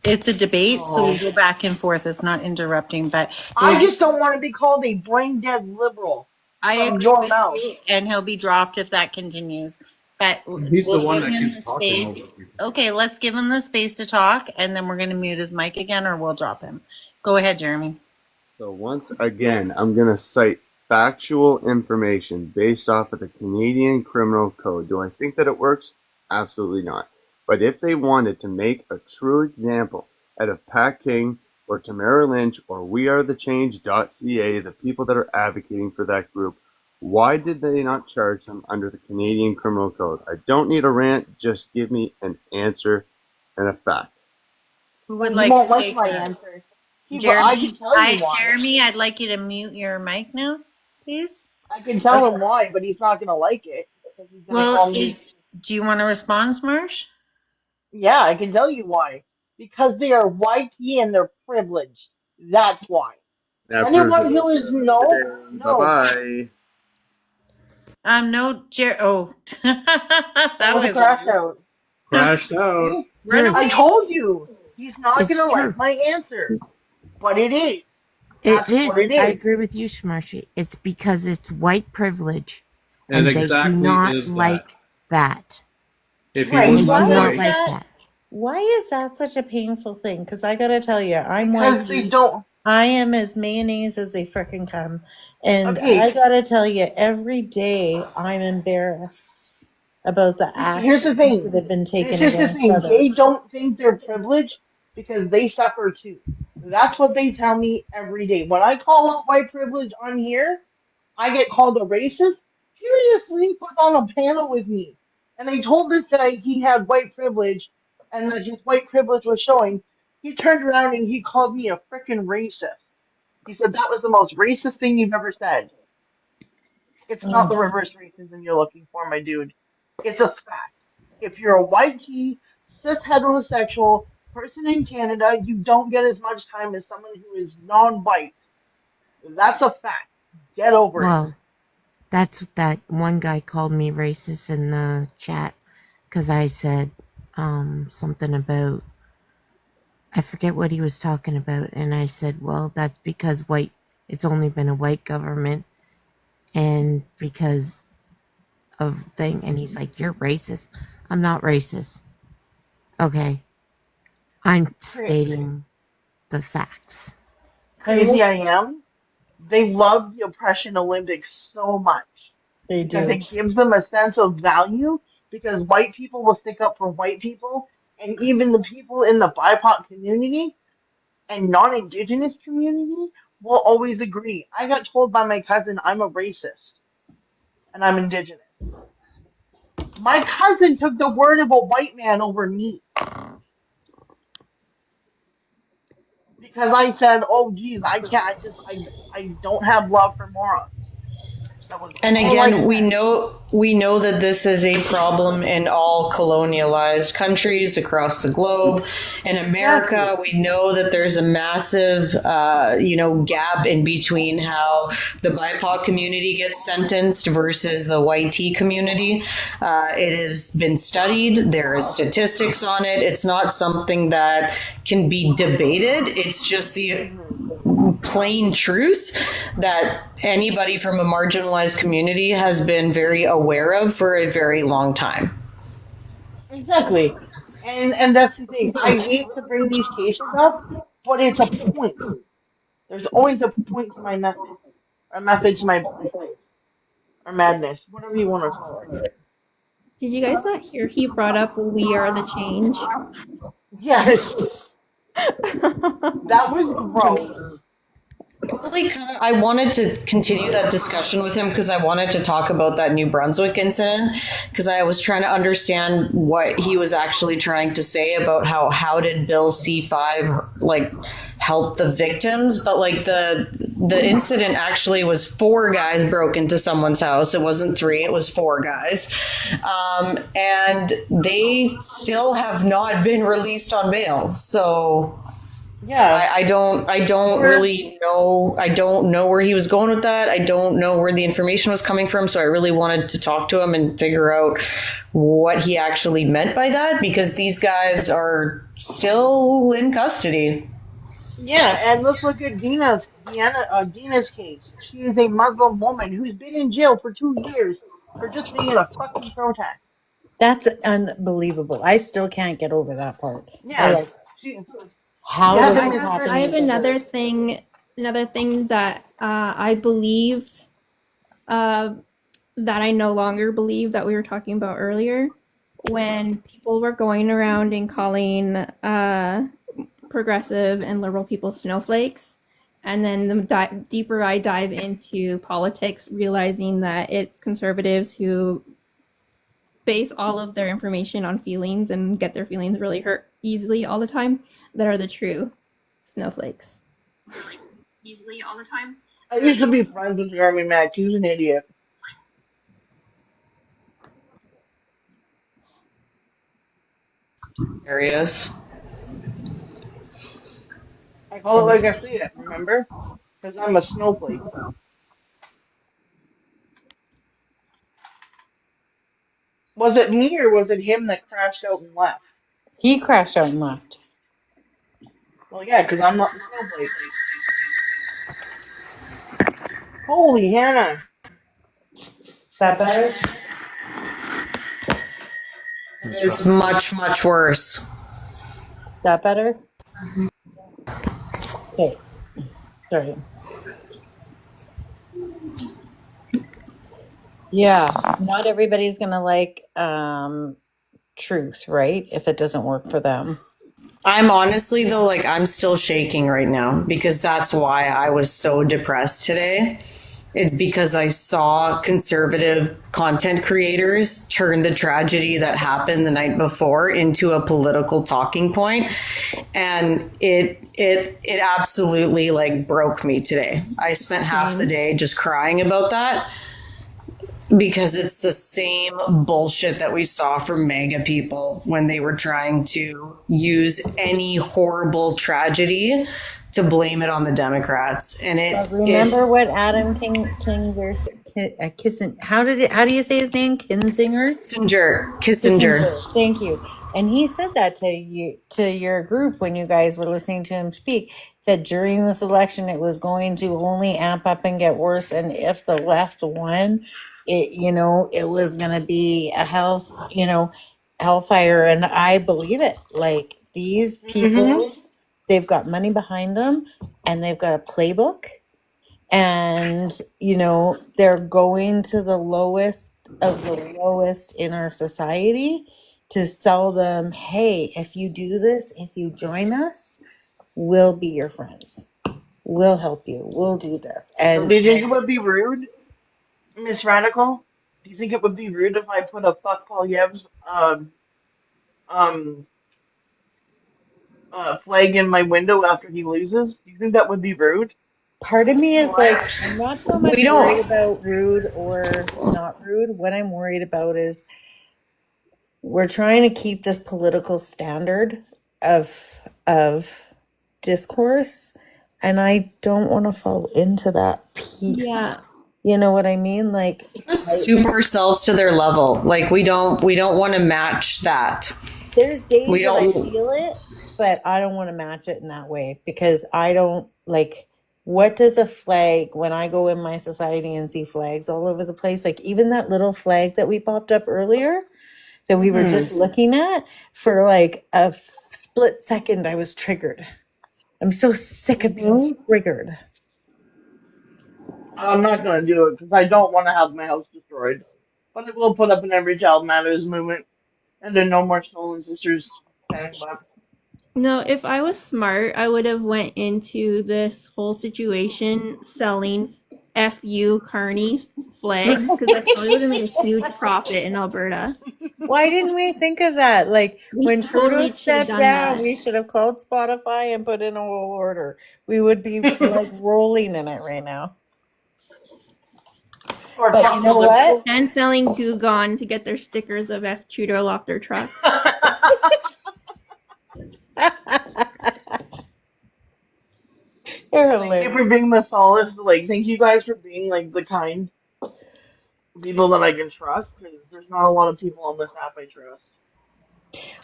It's a debate, so Oh. we go back and forth. It's not interrupting, but I just don't want to be called a brain dead liberal I from agree your with mouth. you, and he'll be dropped if that continues. But He's the we'll one give that him keeps the talking space. over people. Okay, let's give him the space to talk, and then we're going to mute his mic again, or we'll drop him. Go ahead, Jeremy. So once again, I'm going to cite factual information based off of the Canadian Criminal Code. Do I think that it works? Absolutely not. But if they wanted to make a true example out of Pat King or Tamara Lynch or WeAreTheChange.ca, the people that are advocating for that group, why did they not charge them under the Canadian Criminal Code? I don't need a rant. Just give me an answer and a fact. Who would He like won't to like take my that? answer. I can tell you why. Jeremy, I'd like you to mute your mic now, please. I can tell him why, but he's not going to like it. Because he's going to call me. Do you want to respond, Smarsh? Yeah, I can tell you why. Because they are white and they're privileged. That's why. Anyone who is no. Bye-bye. No, that was crash out. Crashed out. See? I told you. He's not It's going to true. like my answer. But it is. It That's is. what it is. I agree with you, Smarshy. It's because it's white privilege, It and they exactly do not is that. like that. If Right, he was why do not is like that? that. Why is that such a painful thing? Because I gotta tell you, I'm Because white. they don't. I am as mayonnaise as they frickin' come, and Okay. I gotta tell you, every day I'm embarrassed about the Here's the actions thing. that have been taken This is the against thing. They others. don't think they're privileged because they suffer too. That's what they tell me every day. When I call out white privilege on here, I get called a racist. Furiously was on a panel with me, and I told this guy he had white privilege, and that his white privilege was showing. He turned around and he called me a frickin' racist. He said that was the most racist thing you've ever said. It's not the reverse racism you're looking for, my dude. It's a fact. If you're a white cis heterosexual person in Canada, you don't get as much time as someone who is non-white. That's a fact. Get over it. Well, that's what that one guy called me racist in the chat because I said something about, I forget what he was talking about, and I said, well, that's because it's only been a white government, and because of thing, and he's like, you're racist. I'm not racist. Okay. I'm stating the facts. Crazy I am. They love the Oppression Olympics so much. They Because do. it gives them a sense of value because white people will stick up for white people, and even the people in the BIPOC community and non-indigenous community will always agree. I got told by my cousin I'm a racist and I'm indigenous. My cousin took the word of a white man over me because I said, "Oh, geez, I can't. I don't have love for morons." That was And all I again, said. we know that this is a problem in all colonialized countries across the globe. In America, we know that there's a massive, gap in between how the BIPOC community gets sentenced versus the white T community. It has been studied. There is statistics on it. It's not something that can be debated. It's just the plain truth that anybody from a marginalized community has been very aware of for a very long time. Exactly. And that's the thing. I hate to bring these cases up, but it's a point. There's always a point to my method. A method to my life. Or madness. Whatever you want to call it. Did you guys not hear he brought up "We Are the Change"? Yes. That was gross. Really kind of, I wanted to continue that discussion with him because I wanted to talk about that New Brunswick incident because I was trying to understand what he was actually trying to say about how did Bill C5 like help the victims, but like the incident actually was 4 guys broke into someone's house. It wasn't 3, it was 4 guys, and they still have not been released on bail. So. Yeah. I don't really know. I don't know where he was going with that. I don't know where the information was coming from. So I really wanted to talk to him and figure out what he actually meant by that because these guys are still in custody. Yeah, and let's look at Dina's case. She is a Muslim woman who's been in jail for 2 years for just being at a fucking protest. That's unbelievable. I still can't get over that part. Yeah. How Yeah, did I this have- happen? I have another thing that I believed that I no longer believe that we were talking about earlier when people were going around and calling progressive and liberal people snowflakes. And then the deeper I dive into politics, realizing that it's conservatives who base all of their information on feelings and get their feelings really hurt easily all the time that are the true snowflakes. Easily all the time. I used to be friends with Jeremy Mack. He's an idiot. There he is. I call it like I see it, remember? Because I'm a snowflake. Was it me or was it him that crashed out and left? He crashed out and left. Well, yeah, because I'm not the snowflake. Holy Hannah. Is that better? It's much, much worse. Is that better? Okay. Sorry. Yeah, not everybody's gonna like truth, right? If it doesn't work for them. I'm honestly though, like I'm still shaking right now because that's why I was so depressed today. It's because I saw conservative content creators turn the tragedy that happened the night before into a political talking point, and it absolutely like broke me today. I spent half the day just crying about that because it's the same bullshit that we saw from MAGA people when they were trying to use any horrible tragedy to blame it on the Democrats. And Remember what Adam Kissinger, how do you say his name? Kissinger. Thank you. And he said that to your group when you guys were listening to him speak, that during this election it was going to only amp up and get worse. And if the left won, it was gonna be a hellfire. And I believe it. Like these people, they've got money behind them and they've got a playbook, and they're going to the lowest of the lowest in our society to sell them, hey, if you do this, if you join us, we'll be your friends, we'll help you, we'll do this. And do you think it would be rude, Miss Radical? Do you think it would be rude if I put a fuck Poilievre's flag in my window after he loses? Do you think that would be rude? part of me is like, I'm not so much worried about rude or not rude. What I'm worried about is we're trying to keep this political standard of discourse, and I don't want to fall into that piece. Yeah. You know what I mean? Like, just soup ourselves to their level. Like we don't want to match that. There's days We that I don't- feel it, but I don't want to match it in that way because I don't like. What does a flag, when I go in my society and see flags all over the place, like even that little flag that we popped up earlier that we were just looking at, for like a split second, I was triggered. I'm so sick of being triggered. I'm not going to do it because I don't want to have my house destroyed. But I will put up an Every Child Matters movement and then No More Stolen Sisters panic button. No, if I was smart, I would have went into this whole situation selling FU Carney flags because I probably would have made a huge profit in Alberta. Why didn't we think of that? Like We when Trudeau totally should have stepped done down, that. we should have called Spotify and put in a whole order. We would be like rolling in it right now. Or But talk you to know what? Liverpool. And selling Goo Gone to get their stickers of F Trudeau off their trucks. You're Thank you hilarious. for being the solid. Like, thank you guys for being like the kind people that I can trust, because there's not a lot of people on this app I trust.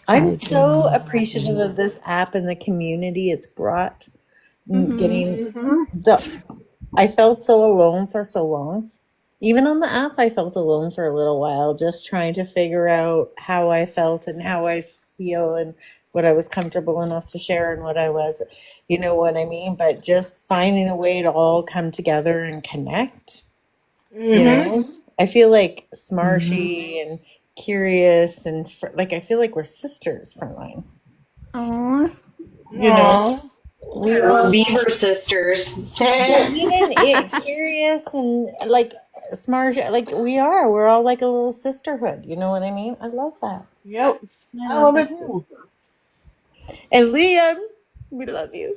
I'm I so can appreciative imagine. of this app and the community it's brought. Mhm. Getting Mm-hmm. I felt so alone for so long. Even on the app, I felt alone for a little while, just trying to figure out how I felt and how I feel and what I was comfortable enough to share and what I was, you know what I mean? But just finding a way to all come together and connect, you Mm-hmm. know? I feel like Mm-hmm. Smarshy and Curious and like I feel like we're sisters, Frontline. Aw. You know, we We're all, Beaver sisters. but even Curious and like Smarshy, like we're all like a little sisterhood. You know what I mean? I love that. Yep. I I love love it that. too. And Liam, we love you.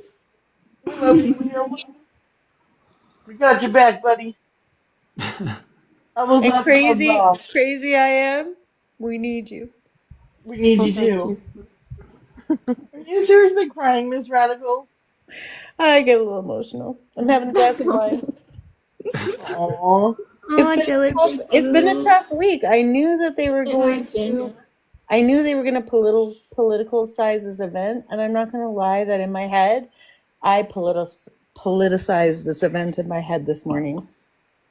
We love you, Leo. We got your back, buddy. I was And up, crazy I am. We need you. We need Well, you thank too. you. Are you seriously crying, Miss Radical? I get a little emotional. I'm having a glass of wine. Aww. It's been a tough week. I knew that they were going to politicalize this event, and I'm not going to lie that in my head, I politicized this event in my head this morning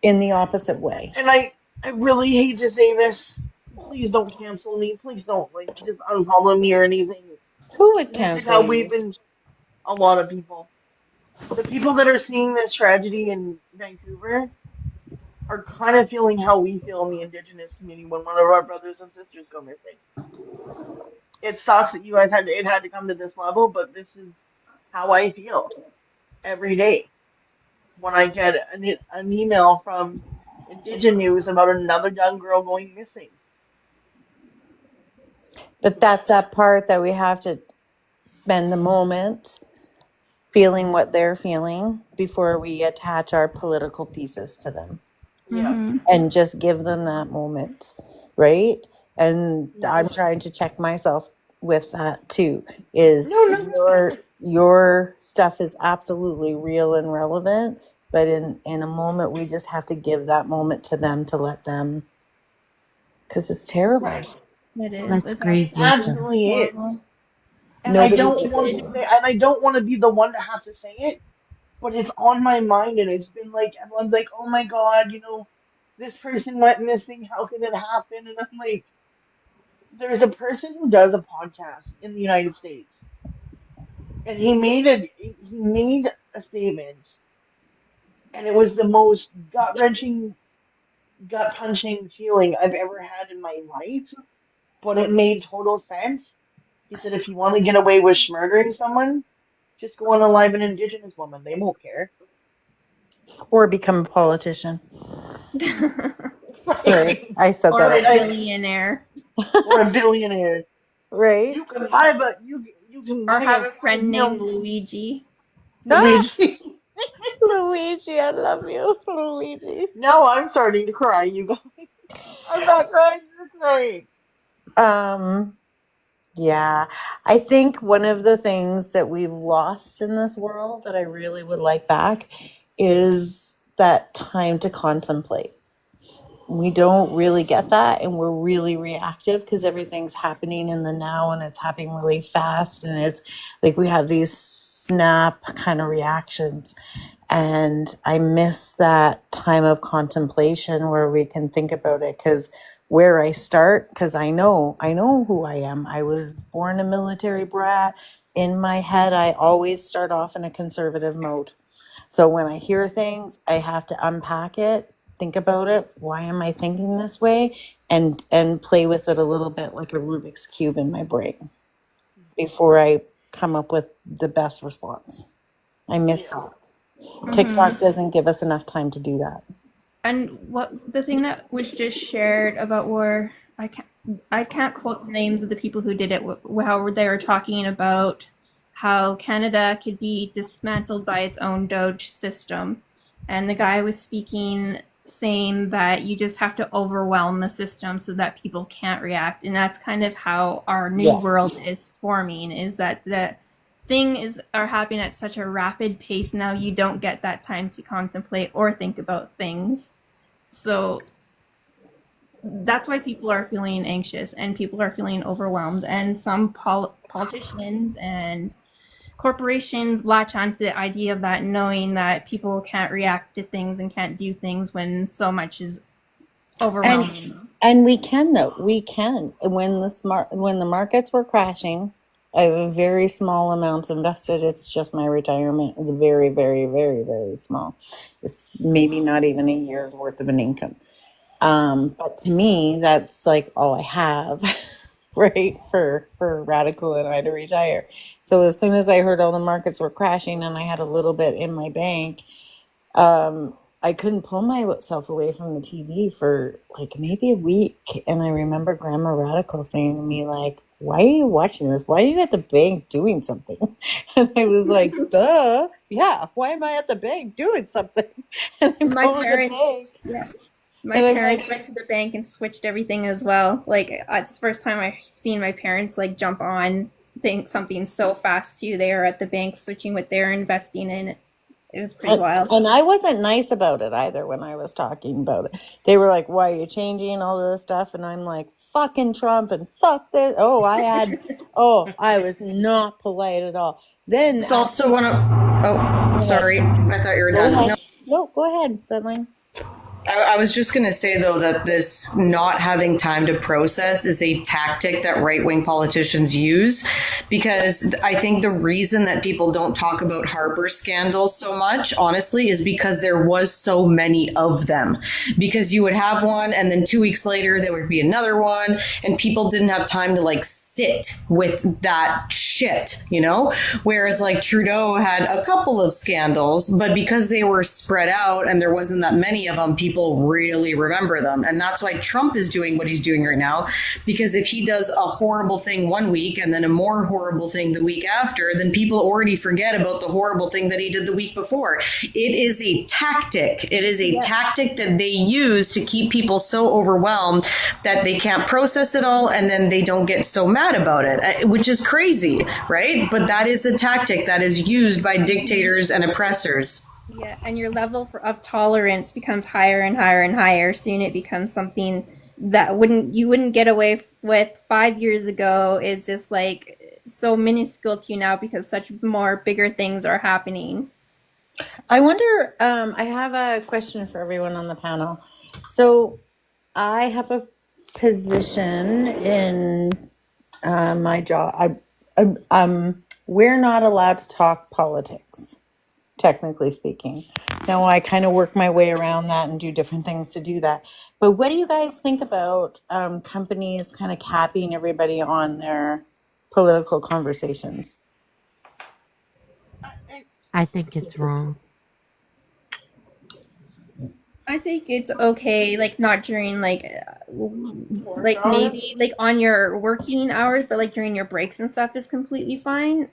in the opposite way. And I really hate to say this. Please don't cancel me. Please don't just unfollow me or anything. Who would This is cancel how you? we've been. A lot of people. The people that are seeing this tragedy in Vancouver are kind of feeling how we feel in the Indigenous community when one of our brothers and sisters go missing. It sucks that you guys had to come to this level, but this is how I feel every day when I get an email from Indigen News about another young girl going missing. But that's that part that we have to spend a moment feeling what they're feeling before we attach our political pieces to them. Yeah. And just give them that moment, right? And I'm trying to check myself with that too. Is your stuff is absolutely real and relevant, but in a moment we just have to give that moment to them to let them, because it's terrible. Right. It is. Let's grieve with them. Absolutely is. horrible. And Nobody I don't want to be the one to have to say it, but it's on my mind, and it's been like everyone's like, "Oh my God, this person went missing. How could it happen?" And I'm like, there's a person who does a podcast in the United States, and he made a statement, and it was the most gut-wrenching, gut-punching feeling I've ever had in my life, but it made total sense. He said, if you want to get away with murdering someone, just go and alive an Indigenous woman. They won't care. or become a politician. Right. Sorry, I said Or that. a billionaire. Or a billionaire. Right? You can buy, but you can Or buy have a $5 friend named million. Luigi. Luigi. Luigi, I love you, Luigi. No, I'm starting to cry, you guys. I'm not crying, you're crying. Yeah, I think one of the things that we've lost in this world that I really would like back is that time to contemplate. We don't really get that, and we're really reactive because everything's happening in the now and it's happening really fast, and it's like we have these snap kind of reactions. And I miss that time of contemplation where we can think about it, because where I start, because I know who I am. I was born a military brat. In my head, I always start off in a conservative mode. So when I hear things, I have to unpack it, think about it. Why am I thinking this way? And play with it a little bit like a Rubik's Cube in my brain before I come up with the best response. I miss that. Mm-hmm. TikTok doesn't give us enough time to do that. And what the thing that was just shared about where I can't quote the names of the people who did it. How they were talking about how Canada could be dismantled by its own Doge system, and the guy was speaking, saying that you just have to overwhelm the system so that people can't react, and that's kind of how our new Yeah. world is forming. Is that the thing are happening at such a rapid pace now, you don't get that time to contemplate or think about things. So that's why people are feeling anxious and people are feeling overwhelmed, and some politicians and corporations latch onto the idea of that, knowing that people can't react to things and can't do things when so much is overwhelming. And we can, though. We can. When the markets were crashing, I have a very small amount invested. It's just my retirement. It's very, very, very, very small. It's maybe not even a year's worth of an income. But to me, that's like all I have, right? For Radical and I to retire. So as soon as I heard all the markets were crashing and I had a little bit in my bank, I couldn't pull myself away from the TV for like maybe a week. And I remember Grandma Radical saying to me, like, why are you watching this? Why are you at the bank doing something? And I was like, duh, yeah, why am I at the bank doing something? And I'm My going to the parents, bank. yeah. My And I'm parents like, went to the bank and switched everything as well. Like it's the first time I've seen my parents like jump on think something so fast too. They are at the bank switching what they're investing in. It was pretty wild. and I wasn't nice about it either when I was talking about it. They were like, why are you changing all of this stuff? And I'm like, fucking Trump and fuck this. I was not polite at all. Then It's also one of. Oh, sorry. I thought you were done. No. No, go ahead, Redline. I was just going to say, though, that this not having time to process is a tactic that right-wing politicians use, because I think the reason that people don't talk about Harper scandals so much, honestly, is because there was so many of them. Because you would have one, and then 2 weeks later, there would be another one, and people didn't have time to, like, sit with that shit, you know? Whereas, like, Trudeau had a couple of scandals, but because they were spread out and there wasn't that many of them, people really remember them. And that's why Trump is doing what he's doing right now, because if he does a horrible thing one week and then a more horrible thing the week after, then people already forget about the horrible thing that he did the week before. It is a tactic. It is a tactic that they use to keep people so overwhelmed that they can't process it all, and then they don't get so mad about it, which is crazy, right? But that is a tactic that is used by dictators and oppressors. Yeah, and your level of tolerance becomes higher and higher and higher. Soon it becomes something that you wouldn't get away with 5 years ago. Is just like so minuscule to you now because such more bigger things are happening. I wonder, I have a question for everyone on the panel. So I have a position in my job. We're not allowed to talk politics, technically speaking. Now, I kind of work my way around that and do different things to do that. But what do you guys think about companies kind of capping everybody on their political conversations? I think it's wrong. I think it's okay, like not during like maybe like on your working hours, but like during your breaks and stuff is completely fine.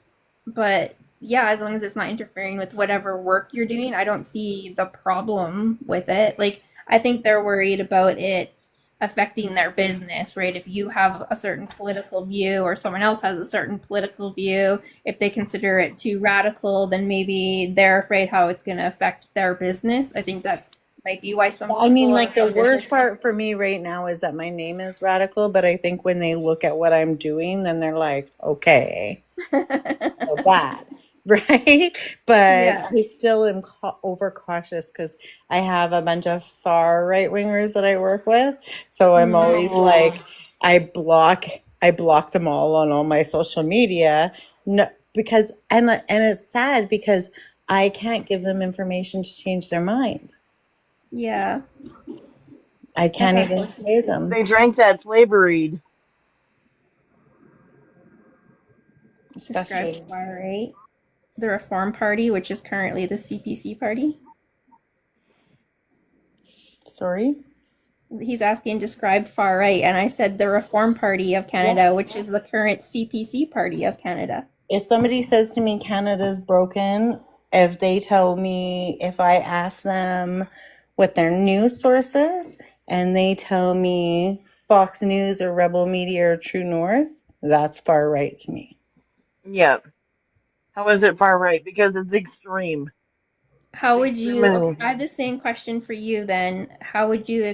But yeah, as long as it's not interfering with whatever work you're doing, I don't see the problem with it. Like I think they're worried about it affecting their business, right? If you have a certain political view or someone else has a certain political view, if they consider it too radical, then maybe they're afraid how it's going to affect their business. I think that might be why some I mean, people like are the worst part for me right now is that my name is Radical, but I think when they look at what I'm doing, then they're like, okay, so bad, right? But Yeah. I still am overcautious because I have a bunch of far right wingers that I work with, so I'm always like, I block them all on all my social media, no, because and it's sad because I can't give them information to change their mind. Yeah. I can't That's even sway them. They drank that flavor read. Describe frustrating. far right. The Reform Party, which is currently the CPC party. Sorry? He's asking describe far right, and I said the Reform Party of Canada, Yes. which is the current CPC party of Canada. If somebody says to me Canada's broken, if they tell me, if I ask them what their news source is, and they tell me Fox News or Rebel Media or True North, that's far right to me. Yeah. How is it far right? Because it's extreme. How would you? Extreme. Okay, I have the same question for you then. How would you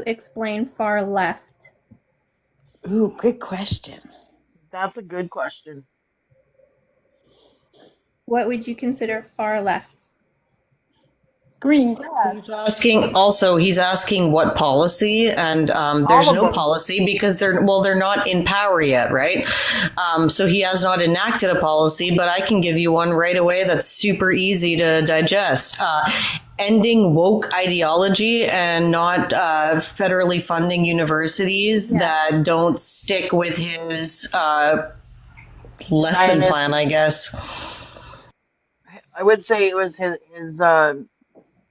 explain far left? Ooh, good question. That's a good question. What would you consider far left? Green grass. He's asking what policy, and there's no policy because they're not in power yet, right? So he has not enacted a policy, but I can give you one right away that's super easy to digest. Ending woke ideology and not federally funding universities that don't stick with his lesson plan, I guess. I would say it was his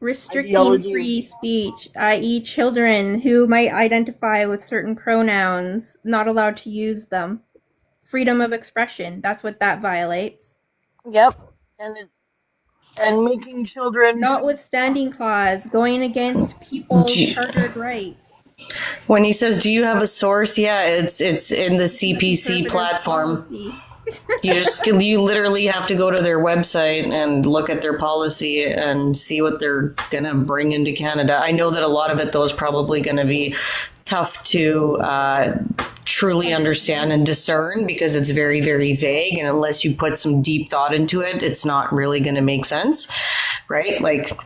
Restricting ideology. free speech, i.e., children who might identify with certain pronouns not allowed to use them. Freedom of expression. That's what that violates. Yep. And making children. Notwithstanding clause, going against people's chartered rights. When he says, "Do you have a source?" Yeah, it's in the CPC platform. Policy. You literally have to go to their website and look at their policy and see what they're gonna bring into Canada. I know that a lot of it though is probably gonna be tough to truly understand and discern because it's very, very vague, and unless you put some deep thought into it, it's not really gonna make sense, right? Like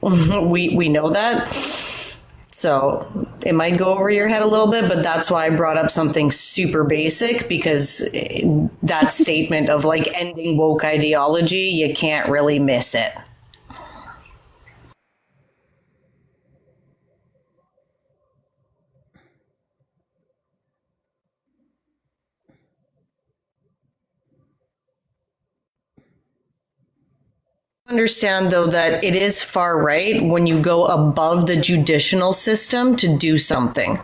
we know that. So it might go over your head a little bit, but that's why I brought up something super basic, because that statement of like ending woke ideology, you can't really miss it. Understand though that it is far right when you go above the judicial system to do something.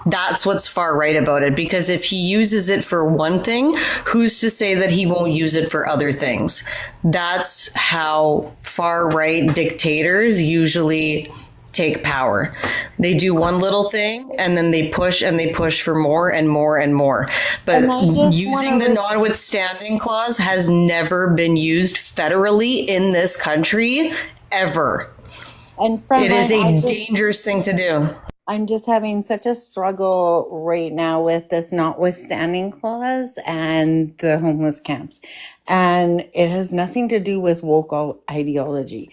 That's what's far right about it, because if he uses it for one thing, who's to say that he won't use it for other things? That's how far right dictators usually take power. They do one little thing and then they push for more and more and more. But using the notwithstanding clause has never been used federally in this country ever. And it is a dangerous thing to do. I'm just having such a struggle right now with this notwithstanding clause and the homeless camps. And it has nothing to do with woke ideology.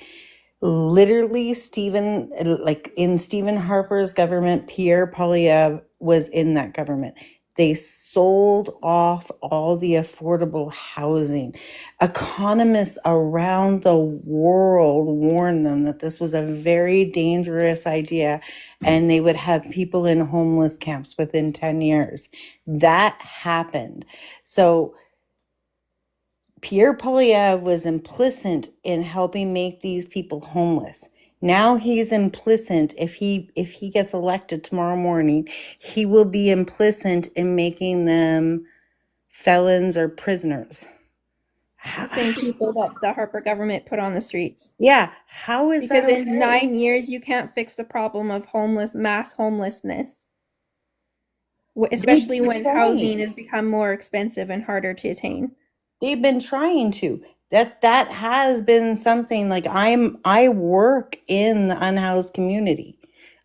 Literally, in Stephen Harper's government, Pierre Poilievre was in that government. They sold off all the affordable housing. Economists around the world warned them that this was a very dangerous idea, and they would have people in homeless camps within 10 years. That happened. So Pierre Poilievre was implicit in helping make these people homeless. Now he's implicit, if he gets elected tomorrow morning, he will be implicit in making them felons or prisoners. The same people that the Harper government put on the streets. Yeah, how is that? Because in 9 years you can't fix the problem of mass homelessness, especially when housing has become more expensive and harder to attain. They've been trying to. That has been something. Like I work in the unhoused community.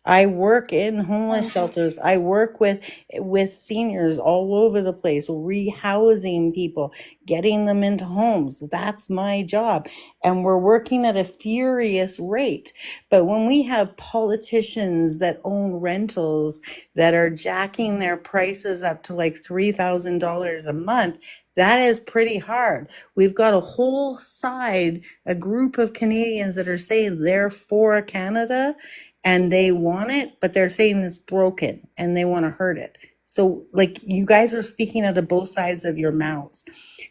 I work in homeless shelters. I work with seniors all over the place, rehousing people, getting them into homes. That's my job. And we're working at a furious rate. But when we have politicians that own rentals that are jacking their prices up to like $3,000 a month, that is pretty hard. We've got a whole side, a group of Canadians that are saying they're for Canada and they want it, but they're saying it's broken and they want to hurt it. So, like, you guys are speaking out of both sides of your mouths.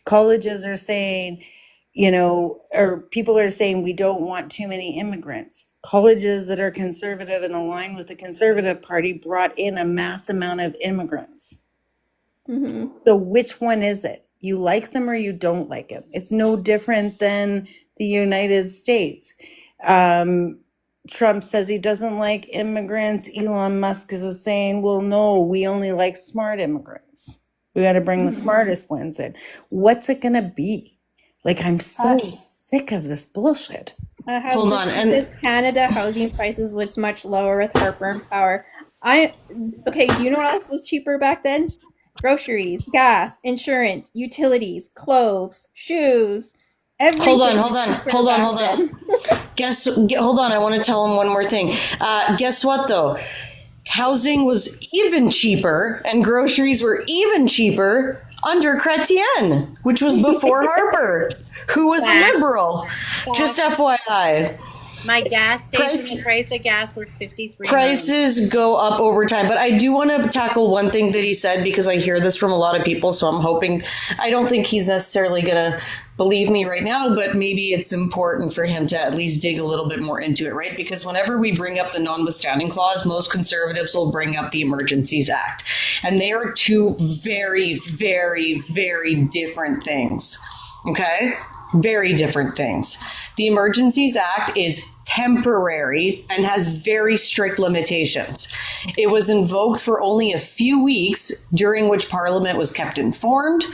Colleges are saying, you know, or people are saying we don't want too many immigrants. Colleges that are conservative and aligned with the Conservative Party brought in a mass amount of immigrants. Hmm. So which one is it? You like them or you don't like them? It's no different than the United States. Trump says he doesn't like immigrants. Elon Musk is saying, well, no, we only like smart immigrants. We got to bring the smartest ones in. What's it going to be? Like, I'm so sick of this bullshit. I have Hold this, on, it and says Canada housing prices was much lower with Harper and Power. Okay, do you know what else was cheaper back then? Groceries, gas, insurance, utilities, clothes, shoes, everything. hold on, was cheaper back then. Hold on. I want to tell him one more thing. Guess what though? Housing was even cheaper and groceries were even cheaper under Chrétien, which was before Harper, who was a liberal. Just FYI. My gas station, the price of gas was $53. Prices go up over time, but I do want to tackle one thing that he said because I hear this from a lot of people. So I'm hoping, I don't think he's necessarily going to believe me right now, but maybe it's important for him to at least dig a little bit more into it, right? Because whenever we bring up the notwithstanding clause, most conservatives will bring up the Emergencies Act. And they are two very, very, very different things. Okay? Very different things. The Emergencies Act is temporary and has very strict limitations. It was invoked for only a few weeks, during which Parliament was kept informed,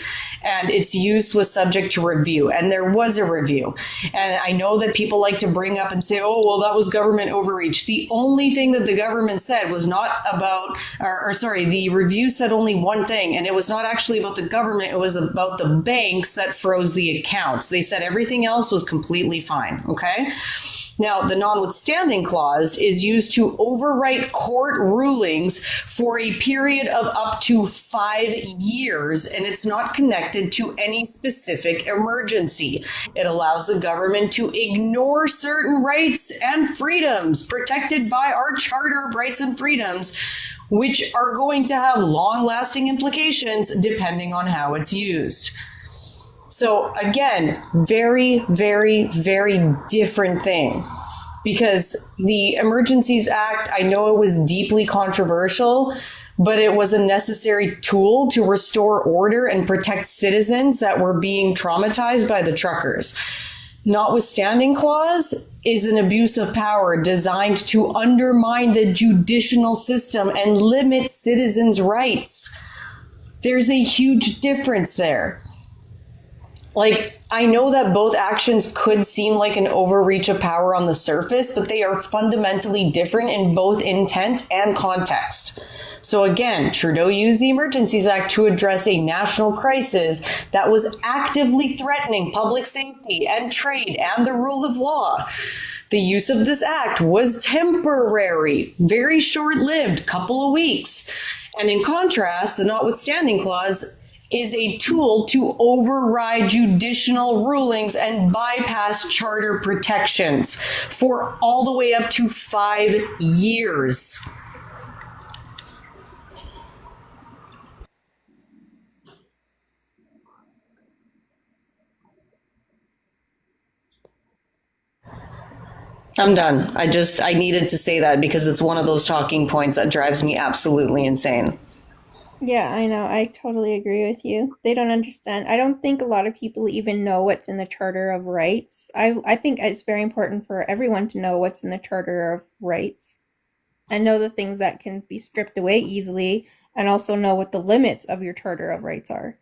and its use was subject to review. And there was a review. And I know that people like to bring up and say, oh, well, that was government overreach. The only thing that the government said was not about, the review said only one thing, and it was not actually about the government, it was about the banks that froze the accounts. They said everything else was completely fine, okay? Now, the notwithstanding clause is used to overwrite court rulings for a period of up to 5 years, and it's not connected to any specific emergency. It allows the government to ignore certain rights and freedoms protected by our Charter of Rights and Freedoms, which are going to have long-lasting implications depending on how it's used. So again, very, very, very different thing. Because the Emergencies Act, I know it was deeply controversial, but it was a necessary tool to restore order and protect citizens that were being traumatized by the truckers. Notwithstanding clause is an abuse of power designed to undermine the judicial system and limit citizens' rights. There's a huge difference there. Like, I know that both actions could seem like an overreach of power on the surface, but they are fundamentally different in both intent and context. So again, Trudeau used the Emergencies Act to address a national crisis that was actively threatening public safety and trade and the rule of law. The use of this act was temporary, very short-lived, couple of weeks. And in contrast, the notwithstanding clause is a tool to override judicial rulings and bypass charter protections for all the way up to 5 years. I'm done. I needed to say that because it's one of those talking points that drives me absolutely insane. Yeah, I know. I totally agree with you. They don't understand. I don't think a lot of people even know what's in the Charter of Rights. I think it's very important for everyone to know what's in the Charter of Rights and know the things that can be stripped away easily and also know what the limits of your Charter of Rights are.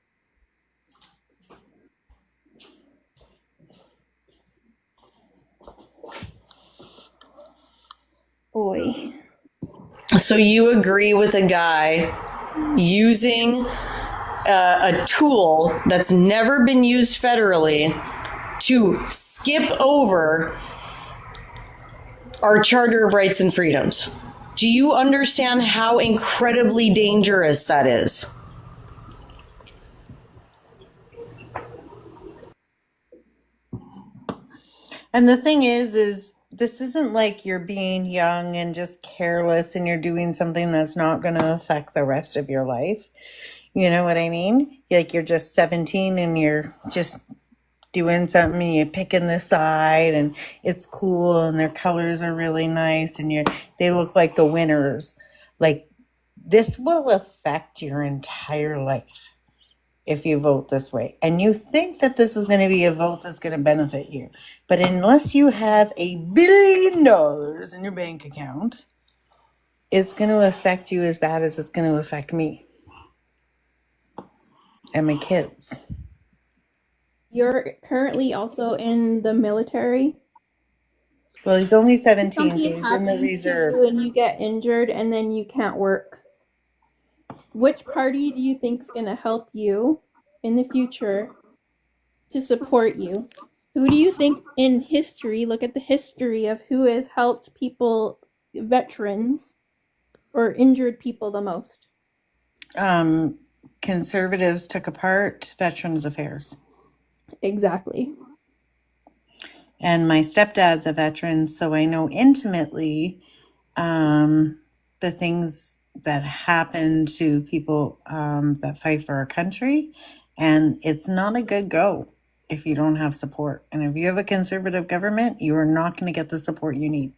Boy. So you agree with a guy using a tool that's never been used federally to skip over our Charter of Rights and Freedoms? Do you understand how incredibly dangerous that is? And the thing is this isn't like you're being young and just careless and you're doing something that's not going to affect the rest of your life. You know what I mean? Like you're just 17 and you're just doing something and you're picking this side and it's cool and their colors are really nice and they look like the winners. Like this will affect your entire life if you vote this way. And you think that this is going to be a vote that's going to benefit you. But unless you have $1 billion in your bank account, it's going to affect you as bad as it's going to affect me and my kids. You're currently also in the military. Well, he's only 17, so Something he's in the happens to reserve. you and you get injured and then you can't work. Which party do you think is going to help you in the future to support you? Who do you think in history, look at the history of who has helped people, veterans, or injured people the most? Conservatives took apart Veterans Affairs. Exactly. And my stepdad's a veteran, so I know intimately the things that happen to people that fight for our country. And it's not a good go if you don't have support. And if you have a conservative government, you are not going to get the support you need.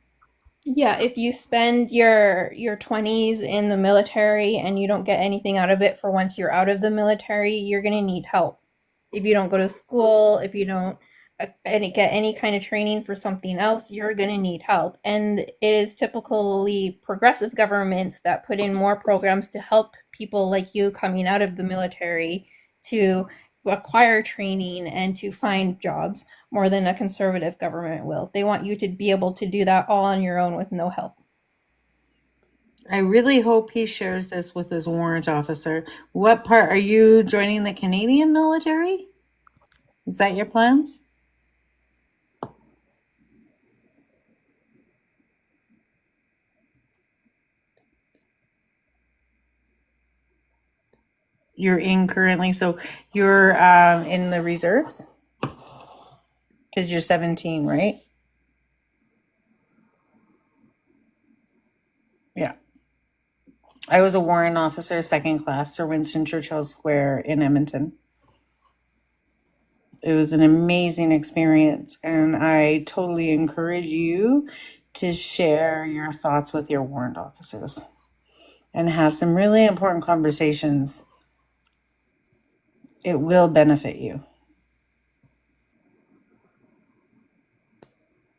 Yeah, if you spend your 20s in the military and you don't get anything out of it for once you're out of the military, you're going to need help. If you don't go to school, if you don't get any kind of training for something else, you're going to need help. And it is typically progressive governments that put in more programs to help people like you coming out of the military to acquire training and to find jobs more than a conservative government will. They want you to be able to do that all on your own with no help. I really hope he shares this with his warrant officer. What part are you joining the Canadian military? Is that your plans? You're in currently, so you're in the reserves? Because you're 17, right? Yeah. I was a warrant officer, second class, to Winston Churchill Square in Edmonton. It was an amazing experience, and I totally encourage you to share your thoughts with your warrant officers and have some really important conversations. It will benefit you.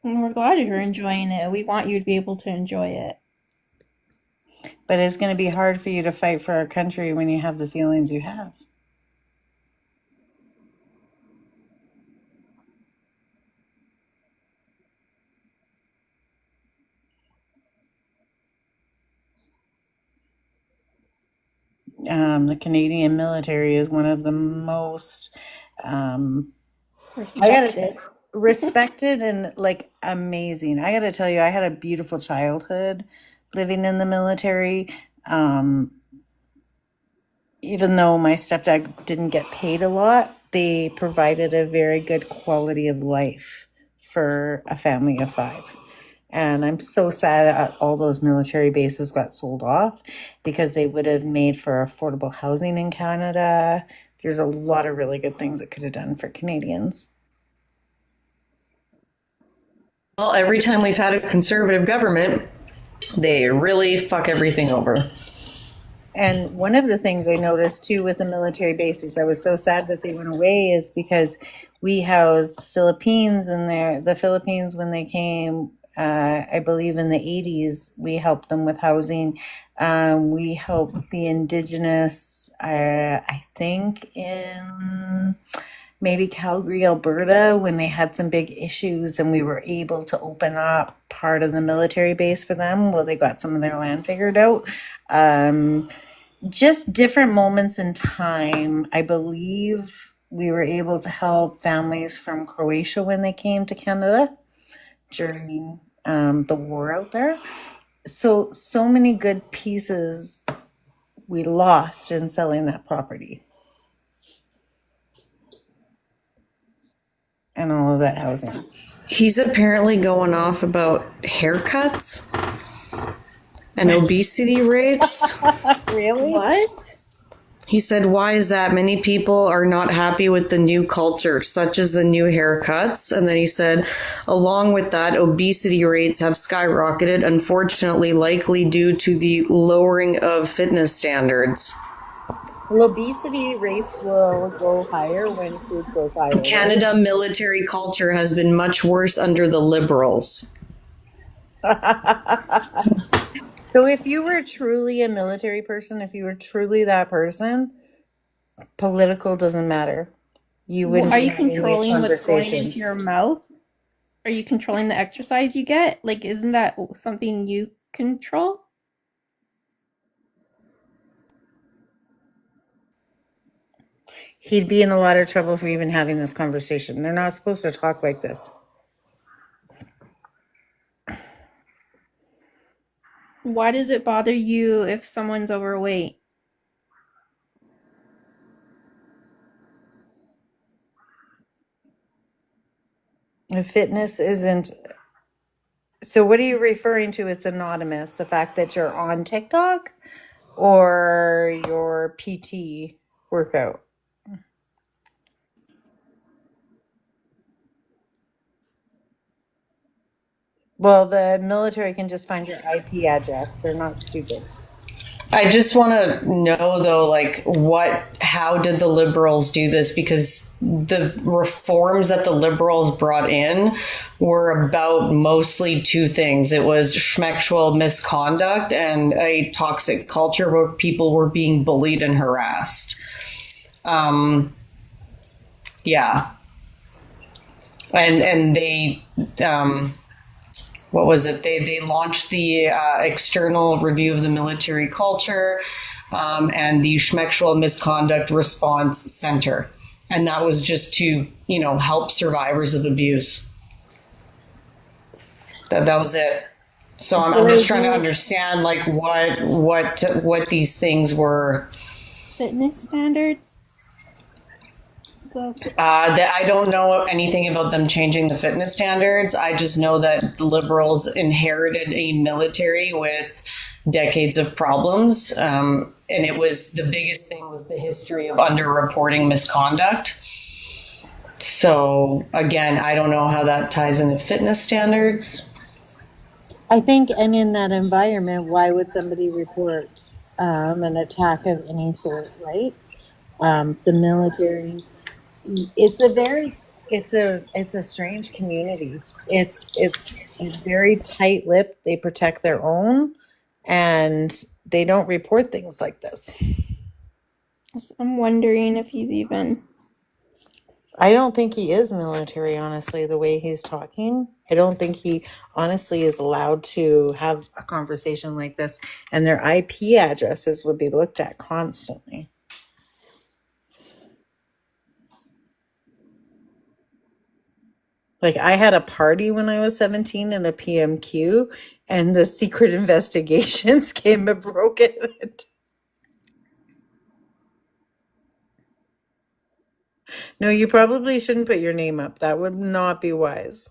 And we're glad you're enjoying it. We want you to be able to enjoy it. But it's going to be hard for you to fight for our country when you have the feelings you have. The Canadian military is one of the most respected and like amazing. I gotta tell you, I had a beautiful childhood living in the military. Even though my stepdad didn't get paid a lot, they provided a very good quality of life for a family of 5. And I'm so sad that all those military bases got sold off because they would have made for affordable housing in Canada. There's a lot of really good things it could have done for Canadians. Well, every time we've had a conservative government, they really fuck everything over. And one of the things I noticed too with the military bases, I was so sad that they went away, is because we housed Philippines in there. The Philippines, when they came, I believe in the 80s, we helped them with housing. We helped the Indigenous, I think in maybe Calgary, Alberta, when they had some big issues, and we were able to open up part of the military base for them while they got some of their land figured out. Just different moments in time. I believe we were able to help families from Croatia when they came to Canada during the war out there. So many good pieces we lost in selling that property and all of that housing. He's apparently going off about haircuts and obesity rates. Really? What? He said, why is that? Many people are not happy with the new culture, such as the new haircuts. And then he said, along with that, obesity rates have skyrocketed, unfortunately, likely due to the lowering of fitness standards. Well, obesity rates will go higher when food goes higher. right? Canada military culture has been much worse under the Liberals. So if you were truly a military person, if you were truly that person, political doesn't matter. You wouldn't Are be you having these controlling what's going into conversations. your mouth? Are you controlling the exercise you get? Like, isn't that something you control? He'd be in a lot of trouble for even having this conversation. They're not supposed to talk like this. Why does it bother you if someone's overweight? If fitness isn't. So what are you referring to? It's anonymous. The fact that you're on TikTok or your PT workout? Well, the military can just find your IP address. They're not stupid. I just want to know, though, like, how did the Liberals do this? Because the reforms that the Liberals brought in were about mostly two things. It was sexual misconduct and a toxic culture where people were being bullied and harassed. Yeah. And they, what was it? They launched the external review of the military culture and the Sexual Misconduct Response Center. And that was just to, help survivors of abuse. That was it. So I'm just trying to understand, like, what these things were. Fitness standards? I don't know anything about them changing the fitness standards. I just know that the Liberals inherited a military with decades of problems. And it was the biggest thing was the history of underreporting misconduct. So again, I don't know how that ties into fitness standards. I think, and in that environment, why would somebody report an attack of any sort, right? The military. It's a strange community. It's very tight-lipped. They protect their own, and they don't report things like this. I'm wondering if he's even. I don't think he is military, honestly, the way he's talking. I don't think he honestly is allowed to have a conversation like this, and their IP addresses would be looked at constantly. Like, I had a party when I was 17 in a PMQ, and the secret investigations came and broke it. No, you probably shouldn't put your name up. That would not be wise.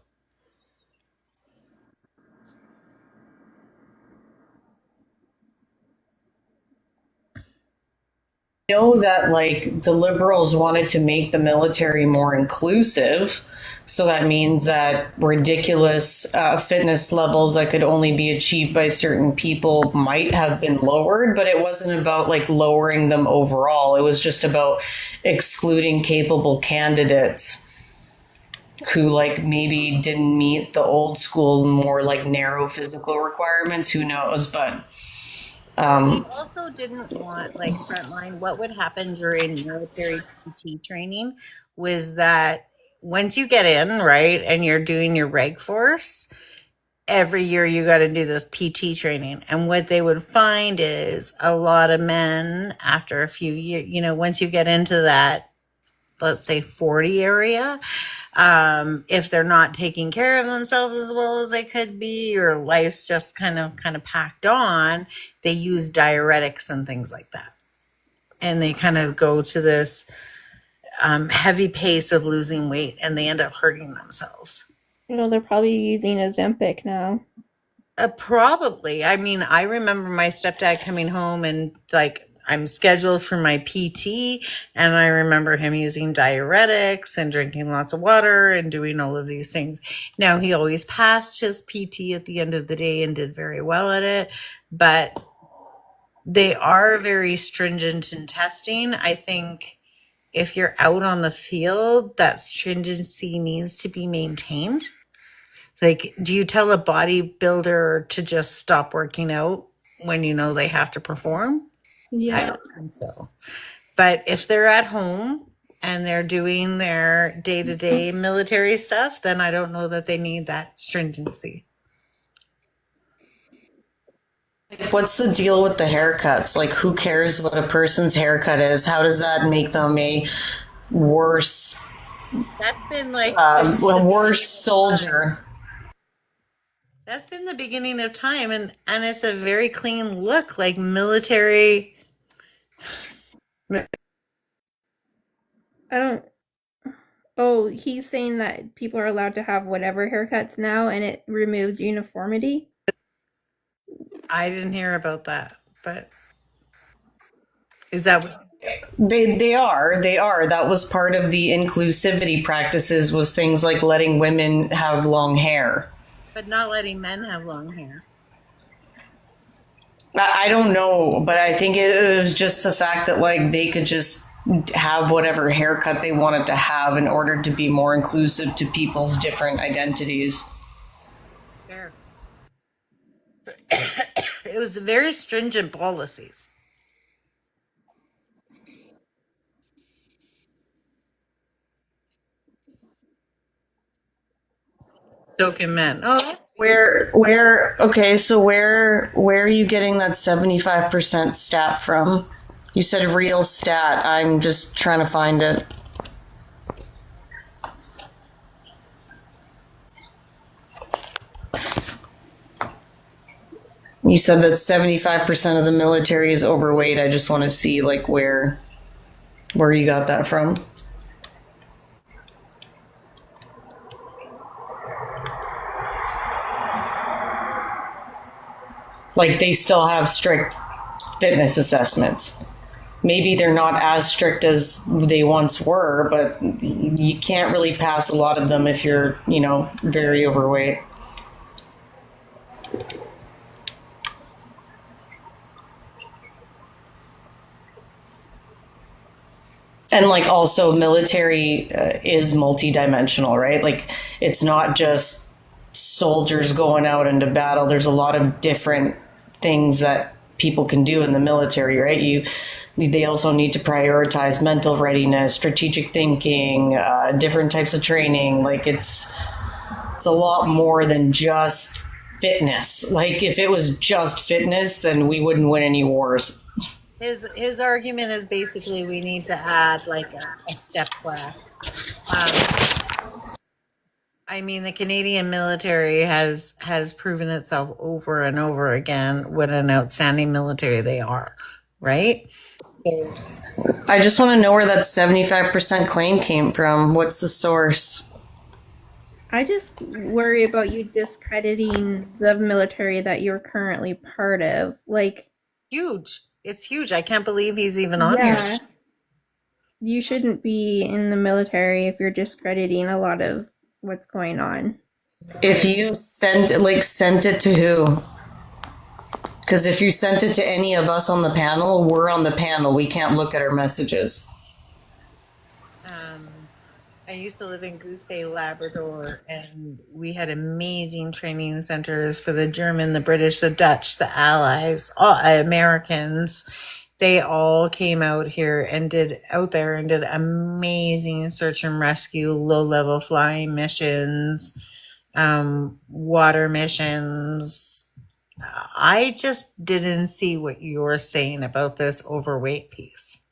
Know that, like, the Liberals wanted to make the military more inclusive. So that means that ridiculous fitness levels that could only be achieved by certain people might have been lowered, but it wasn't about like lowering them overall. It was just about excluding capable candidates who like maybe didn't meet the old school, more like narrow physical requirements. Who knows? But They also didn't want, like, frontline. What would happen during military PT training was that once you get in, right, and you're doing your reg force, every year you got to do this PT training. And what they would find is a lot of men, after a few years, once you get into that, let's say 40 area, if they're not taking care of themselves as well as they could be, or life's just kind of packed on, they use diuretics and things like that. And they kind of go to this heavy pace of losing weight, and they end up hurting themselves. They're probably using Ozempic now. Probably. I mean, I remember my stepdad coming home and like I'm scheduled for my PT, and I remember him using diuretics and drinking lots of water and doing all of these things. Now, he always passed his PT at the end of the day and did very well at it, but they are very stringent in testing. I think if you're out on the field, that stringency needs to be maintained. Like, do you tell a bodybuilder to just stop working out when you know they have to perform? I Yeah. don't think so. But if they're at home and they're doing their day-to-day military stuff, then I don't know that they need that stringency. What's the deal with the haircuts? Like, who cares what a person's haircut is? How does that make them a worse, That's been like a worse soldier? That's been the beginning of time, and it's a very clean look, like military. I don't. Oh, he's saying that people are allowed to have whatever haircuts now, and it removes uniformity. I didn't hear about that, but is that what? They are. That was part of the inclusivity practices, was things like letting women have long hair. But not letting men have long hair. I don't know, but I think it was just the fact that like they could just have whatever haircut they wanted to have in order to be more inclusive to people's different identities. Fair. It was very stringent policies. So can men. Oh, Okay, so where are you getting that 75% stat from? You said real stat. I'm just trying to find it. You said that 75% of the military is overweight. I just want to see like where you got that from. Like they still have strict fitness assessments. Maybe they're not as strict as they once were, but you can't really pass a lot of them if you're, very overweight. And like also military is multidimensional, right? Like it's not just soldiers going out into battle. There's a lot of different things that people can do in the military, right? They also need to prioritize mental readiness, strategic thinking, different types of training. Like it's a lot more than just fitness. Like if it was just fitness, then we wouldn't win any wars. His argument is basically we need to add like a step class. I mean, the Canadian military has proven itself over and over again what an outstanding military they are, right? I just want to know where that 75% claim came from. What's the source? I just worry about you discrediting the military that you're currently part of. Like, huge. It's huge. I can't believe he's even on here. You shouldn't be in the military if you're discrediting a lot of what's going on. If you sent it to who? Because if you sent it to any of us on the panel, we're on the panel. We can't look at our messages. I used to live in Goose Bay, Labrador, and we had amazing training centers for the German, the British, the Dutch, the Allies, all Americans. They all came out here and did amazing search and rescue, low-level flying missions, water missions. I just didn't see what you're saying about this overweight piece.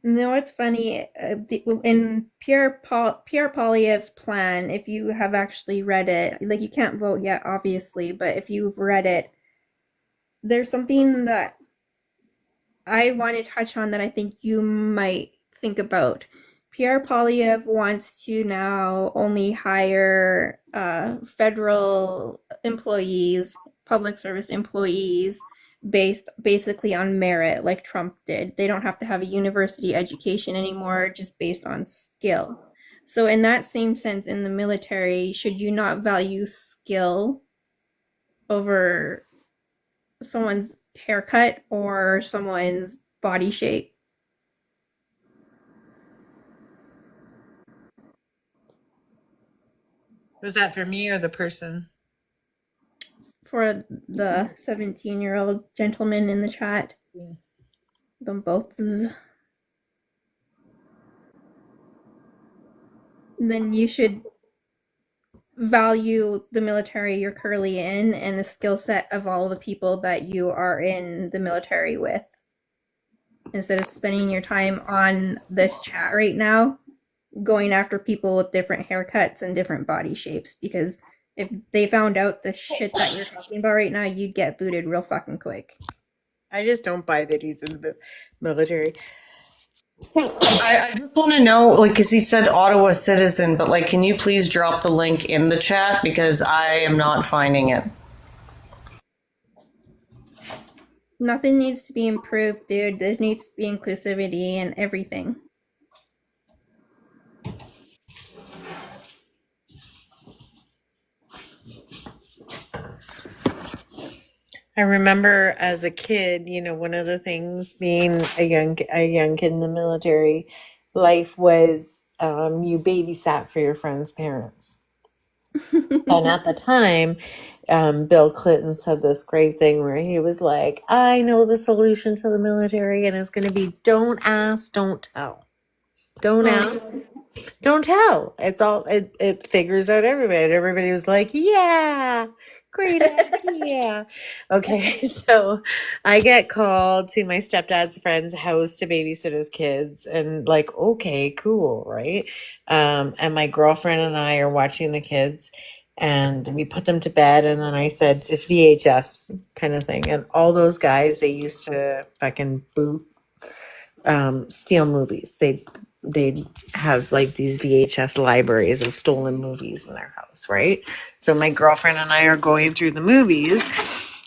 No, it's funny. In Pierre Poilievre's plan, if you have actually read it, like you can't vote yet, obviously, but if you've read it, there's something that I want to touch on that I think you might think about. Pierre Poilievre wants to now only hire federal employees, public service employees, based basically on merit, like Trump did. They don't have to have a university education anymore, just based on skill. So, in that same sense, in the military, should you not value skill over someone's haircut or someone's body shape? Was that for me or the person? For the 17-year-old gentleman in the chat. Yeah. Them both. Then you should value the military you're currently in and the skill set of all the people that you are in the military with, instead of spending your time on this chat right now going after people with different haircuts and different body shapes, because if they found out the shit that you're talking about right now, you'd get booted real fucking quick. I just don't buy that he's in the military. I just want to know, like, because he said Ottawa citizen, but, like, can you please drop the link in the chat? Because I am not finding it. Nothing needs to be improved, dude. There needs to be inclusivity and everything. I remember as a kid, you know, one of the things being a young kid in the military life was you babysat for your friends' parents. And at the time, Bill Clinton said this great thing where he was like, I know the solution to the military, and it's going to be don't ask, don't tell. Don't ask, don't tell. It's all, it figures out everybody. And everybody was like, yeah, great idea. Okay, so I get called to my stepdad's friend's house to babysit his kids, and like, okay, cool, right? And my girlfriend and I are watching the kids, and we put them to bed, and then I said, it's VHS kind of thing. And all those guys, they used to fucking steal movies. They'd have like these VHS libraries of stolen movies in their house, right? So my girlfriend and I are going through the movies,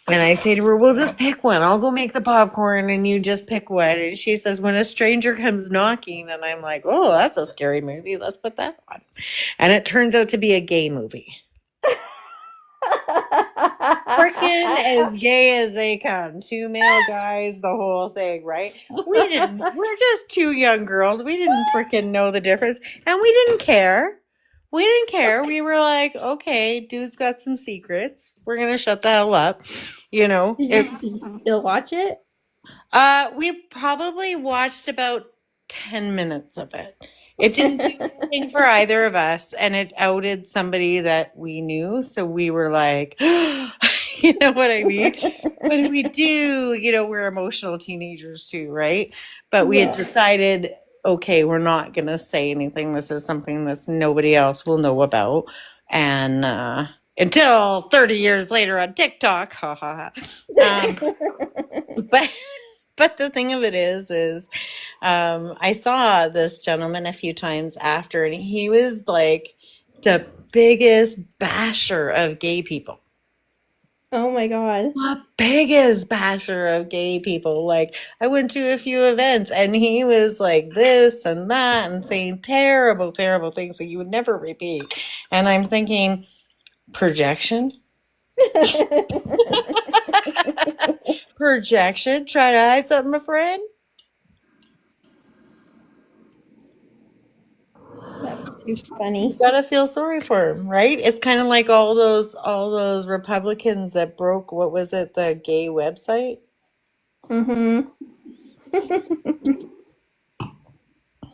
and I say to her, we'll just pick one. I'll go make the popcorn and you just pick one. And she says, when a stranger comes knocking, and I'm like, oh, that's a scary movie. Let's put that on. And it turns out to be a gay movie. Freaking as gay as they come. Two male guys, the whole thing, right? We're just two young girls. We didn't freaking know the difference. And we didn't care. We were like, okay, dude's got some secrets. We're going to shut the hell up. You know? Did you still watch it? We probably watched about 10 minutes of it. It didn't do anything for either of us, and it outed somebody that we knew. So we were like, you know what I mean? What do we do? You know, we're emotional teenagers too, right? But we had decided, okay, we're not going to say anything. This is something that nobody else will know about. And until 30 years later on TikTok, ha ha ha. But the thing of it is I saw this gentleman a few times after, and he was like the biggest basher of gay people. Oh my God. The biggest basher of gay people. Like, I went to a few events, and he was like this and that and saying terrible, terrible things that you would never repeat. And I'm thinking, projection? Projection? Try to hide something, my friend? That's too funny. You gotta feel sorry for him, right? It's kind of like all those Republicans that broke, what was it, the gay website? Mm-hmm.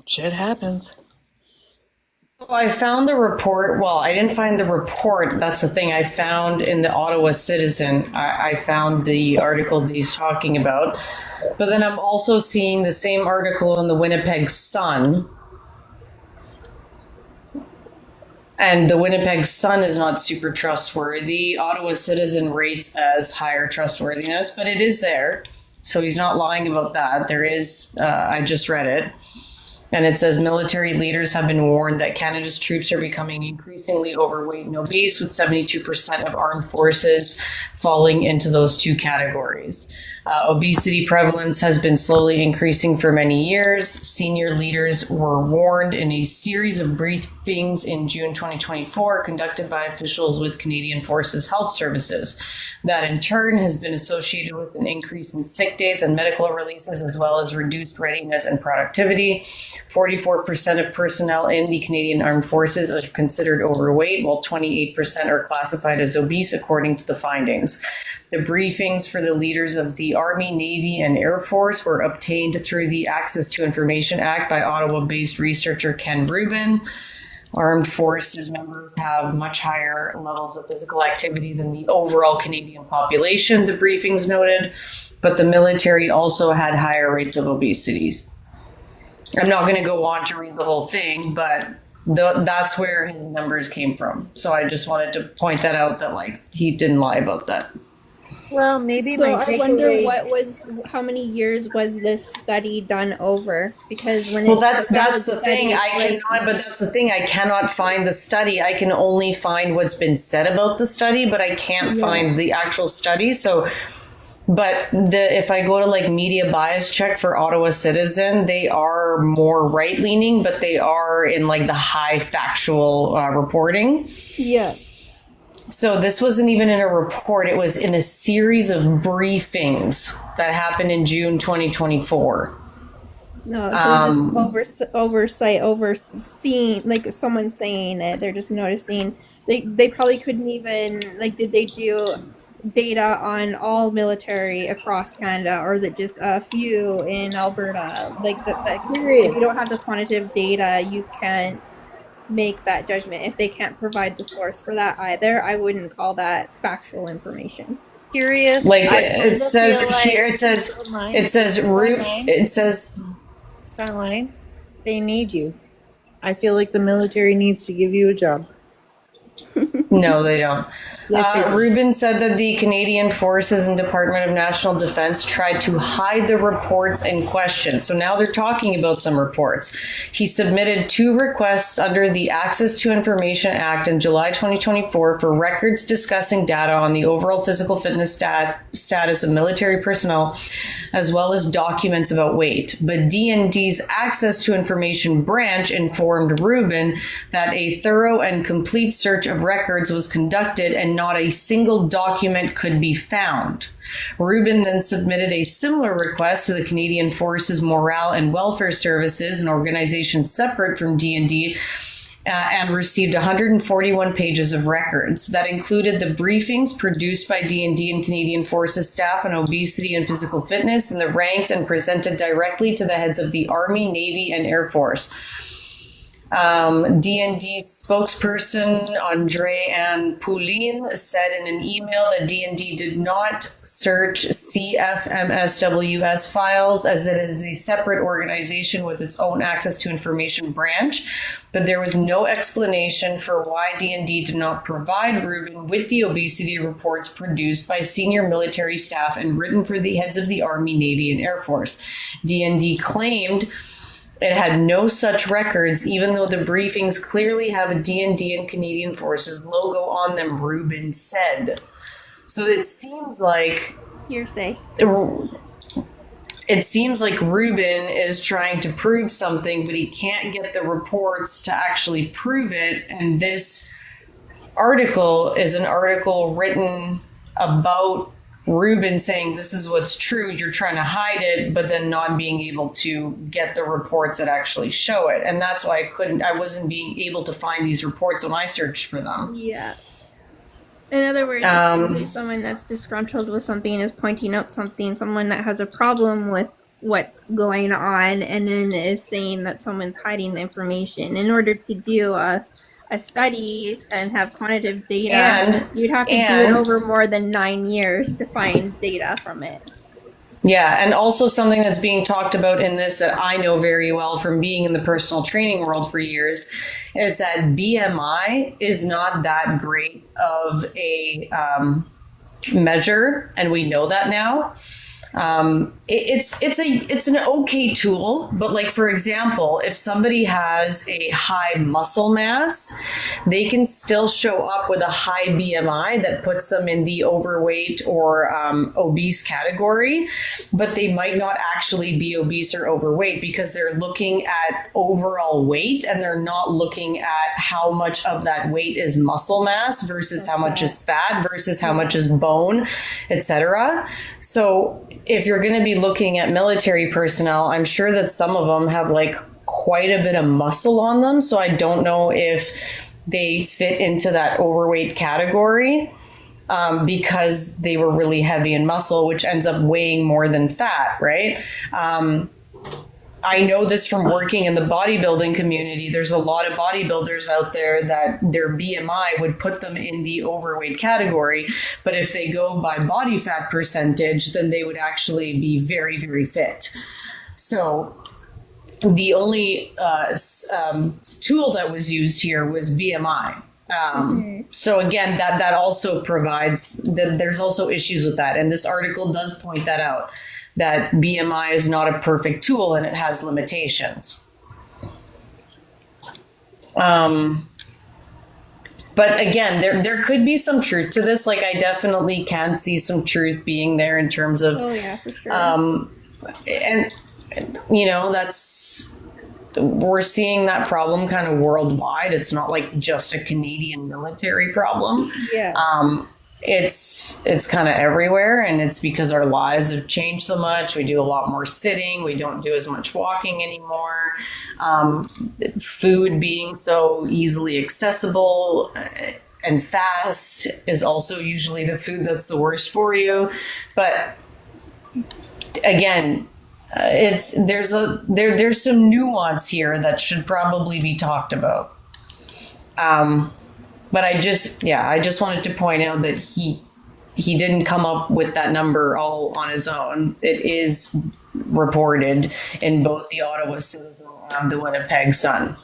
Shit happens. I found the report. Well, I didn't find the report. That's the thing. I found in the Ottawa Citizen, I found the article that he's talking about. But then I'm also seeing the same article in the Winnipeg Sun. And the Winnipeg Sun is not super trustworthy. Ottawa Citizen rates as higher trustworthiness, but it is there. So he's not lying about that. There is, I just read it. And it says military leaders have been warned that Canada's troops are becoming increasingly overweight and obese, with 72% of armed forces falling into those two categories. Obesity prevalence has been slowly increasing for many years. Senior leaders were warned in a series of briefings in June 2024 conducted by officials with Canadian Forces Health Services. That in turn has been associated with an increase in sick days and medical releases, as well as reduced readiness and productivity. 44% of personnel in the Canadian Armed Forces are considered overweight, while 28% are classified as obese, according to the findings. The briefings for the leaders of the Army, Navy, and Air Force were obtained through the Access to Information Act by Ottawa-based researcher Ken Rubin. Armed Forces members have much higher levels of physical activity than the overall Canadian population, the briefings noted, but the military also had higher rates of obesity. I'm not going to go on to read the whole thing, but that's where his numbers came from. So I just wanted to point that out, that like he didn't lie about that. Well, maybe So my I wonder takeaway. how many years was this study done over? Because when Well, it's that's the thing. it's I like- cannot, but that's the thing. I cannot find the study. I can only find what's been said about the study, but I can't find the actual study. So, but if I go to like media bias check for Ottawa Citizen, they are more right leaning, but they are in like the high factual reporting. Yeah. So this wasn't even in a report. It was in a series of briefings that happened in June 2024. No, so it's just oversight, overseeing, like someone saying it. They're just noticing. They probably couldn't even, like, did they do data on all military across Canada, or is it just a few in Alberta? Like, if you don't have the quantitative data, you can't make that judgment. If they can't provide the source for that either, I wouldn't call that factual information. Curious. Like I it kinda says feel like here, it says Starline, they need you. I feel like the military needs to give you a job. No, they don't. Yes, they do. Rubin said that the Canadian Forces and Department of National Defense tried to hide the reports in question. So now they're talking about some reports. He submitted 2 requests under the Access to Information Act in July 2024 for records discussing data on the overall physical fitness status of military personnel, as well as documents about weight. But DND's Access to Information branch informed Rubin that a thorough and complete search of records was conducted and not a single document could be found. Rubin then submitted a similar request to the Canadian Forces Morale and Welfare Services, an organization separate from DND, and received 141 pages of records. That included the briefings produced by DND and Canadian Forces staff on obesity and physical fitness, and the ranks, and presented directly to the heads of the Army, Navy, and Air Force. DND spokesperson Andre-Anne Poulin said in an email that DND did not search CFMSWS files, as it is a separate organization with its own Access to Information branch, but there was no explanation for why DND did not provide Rubin with the obesity reports produced by senior military staff and written for the heads of the Army, Navy, and Air Force. DND claimed it had no such records, even though the briefings clearly have a DND and Canadian Forces logo on them, Rubin said. So it seems like Hearsay. It seems like Rubin is trying to prove something, but he can't get the reports to actually prove it. And this article is an article written about Rubin saying this is what's true, you're trying to hide it, but then not being able to get the reports that actually show it. And that's why I wasn't being able to find these reports when I searched for them. Yeah. In other words, it's probably someone that's disgruntled with something is pointing out something, someone that has a problem with what's going on, and then is saying that someone's hiding the information. In order to do a study and have quantitative data, you'd have to do it over more than 9 years to find data from it. Yeah, and also something that's being talked about in this that I know very well from being in the personal training world for years is that BMI is not that great of a measure, and we know that now. It's an okay tool, but like for example, if somebody has a high muscle mass, they can still show up with a high BMI that puts them in the overweight or obese category, but they might not actually be obese or overweight because they're looking at overall weight and they're not looking at how much of that weight is muscle mass versus how much is fat versus how much is bone, etc. So if you're going to be looking at military personnel, I'm sure that some of them have like quite a bit of muscle on them. So I don't know if they fit into that overweight category because they were really heavy in muscle, which ends up weighing more than fat, right? I know this from working in the bodybuilding community. There's a lot of bodybuilders out there that their BMI would put them in the overweight category. But if they go by body fat percentage, then they would actually be very, very fit. So the only tool that was used here was BMI. So again, that also provides that there's also issues with that. And this article does point that out, that BMI is not a perfect tool and it has limitations. But again, there could be some truth to this. Like I definitely can see some truth being there in terms of, Oh yeah, for sure. and you know, we're seeing that problem kind of worldwide. It's not like just a Canadian military problem. Yeah. It's kind of everywhere, and it's because our lives have changed so much. We do a lot more sitting. We don't do as much walking anymore. Food being so easily accessible and fast is also usually the food that's the worst for you. But again, there's some nuance here that should probably be talked about. But I just wanted to point out that he didn't come up with that number all on his own. It is reported in both the Ottawa Citizen and the Winnipeg Sun.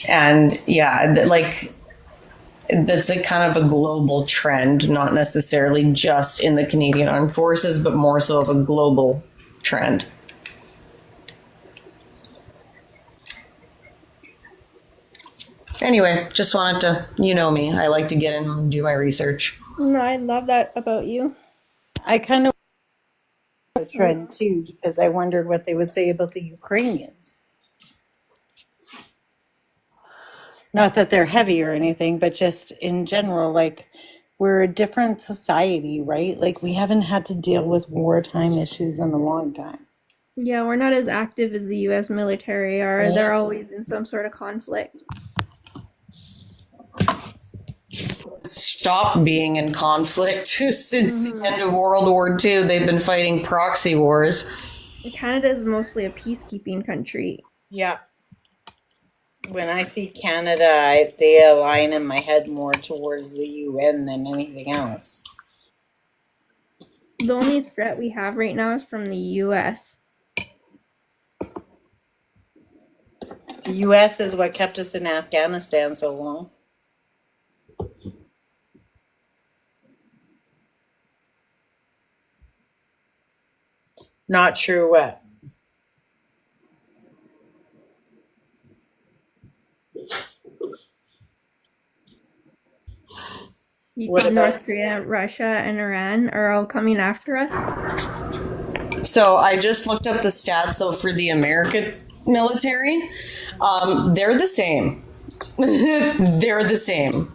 And yeah, that's a kind of a global trend, not necessarily just in the Canadian Armed Forces, but more so of a global trend. Anyway, just wanted to, you know me, I like to get in and do my research. No, I love that about you. I kind of a trend too, because I wondered what they would say about the Ukrainians. Not that they're heavy or anything, but just in general, like we're a different society, right? Like we haven't had to deal with wartime issues in a long time. Yeah, we're not as active as the U.S. military are. They're always in some sort of conflict. Stop being in conflict since the end of World War II. They've been fighting proxy wars. Canada is mostly a peacekeeping country. Yeah. When I see Canada, they align in my head more towards the UN than anything else. The only threat we have right now is from the U.S. The US is what kept us in Afghanistan so long. Not sure what. What about North Korea, Russia, and Iran are all coming after us? So I just looked up the stats. So for the American military, they're the same. They're the same.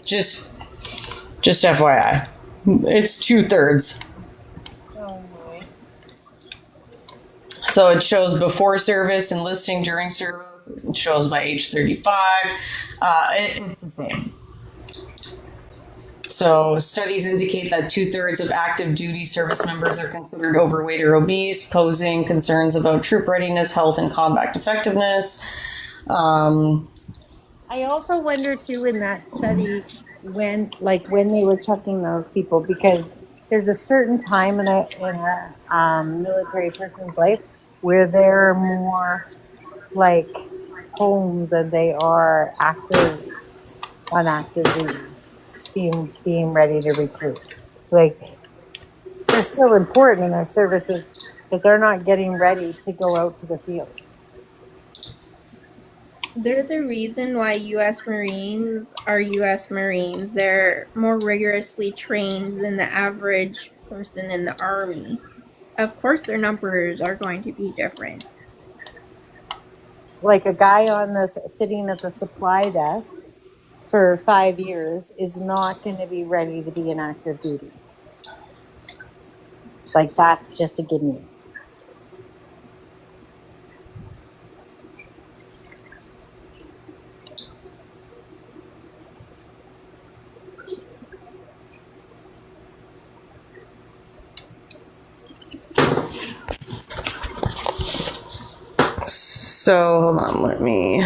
Just FYI, it's 2/3. Oh boy. So it shows before service, enlisting, during service. It shows by age 35. It's the same. So studies indicate that 2/3 of active duty service members are considered overweight or obese, posing concerns about troop readiness, health, and combat effectiveness. I also wonder too in that study when they were checking those people, because there's a certain time in a military person's life where they're more like home than they are on active duty, being ready to recruit. Like, they're still important in their services, but they're not getting ready to go out to the field. There's a reason why U.S. Marines are U.S. Marines. They're more rigorously trained than the average person in the Army. Of course, their numbers are going to be different. Like a guy sitting at the supply desk for 5 years is not going to be ready to be in active duty. Like, that's just a gimme. So hold on, let me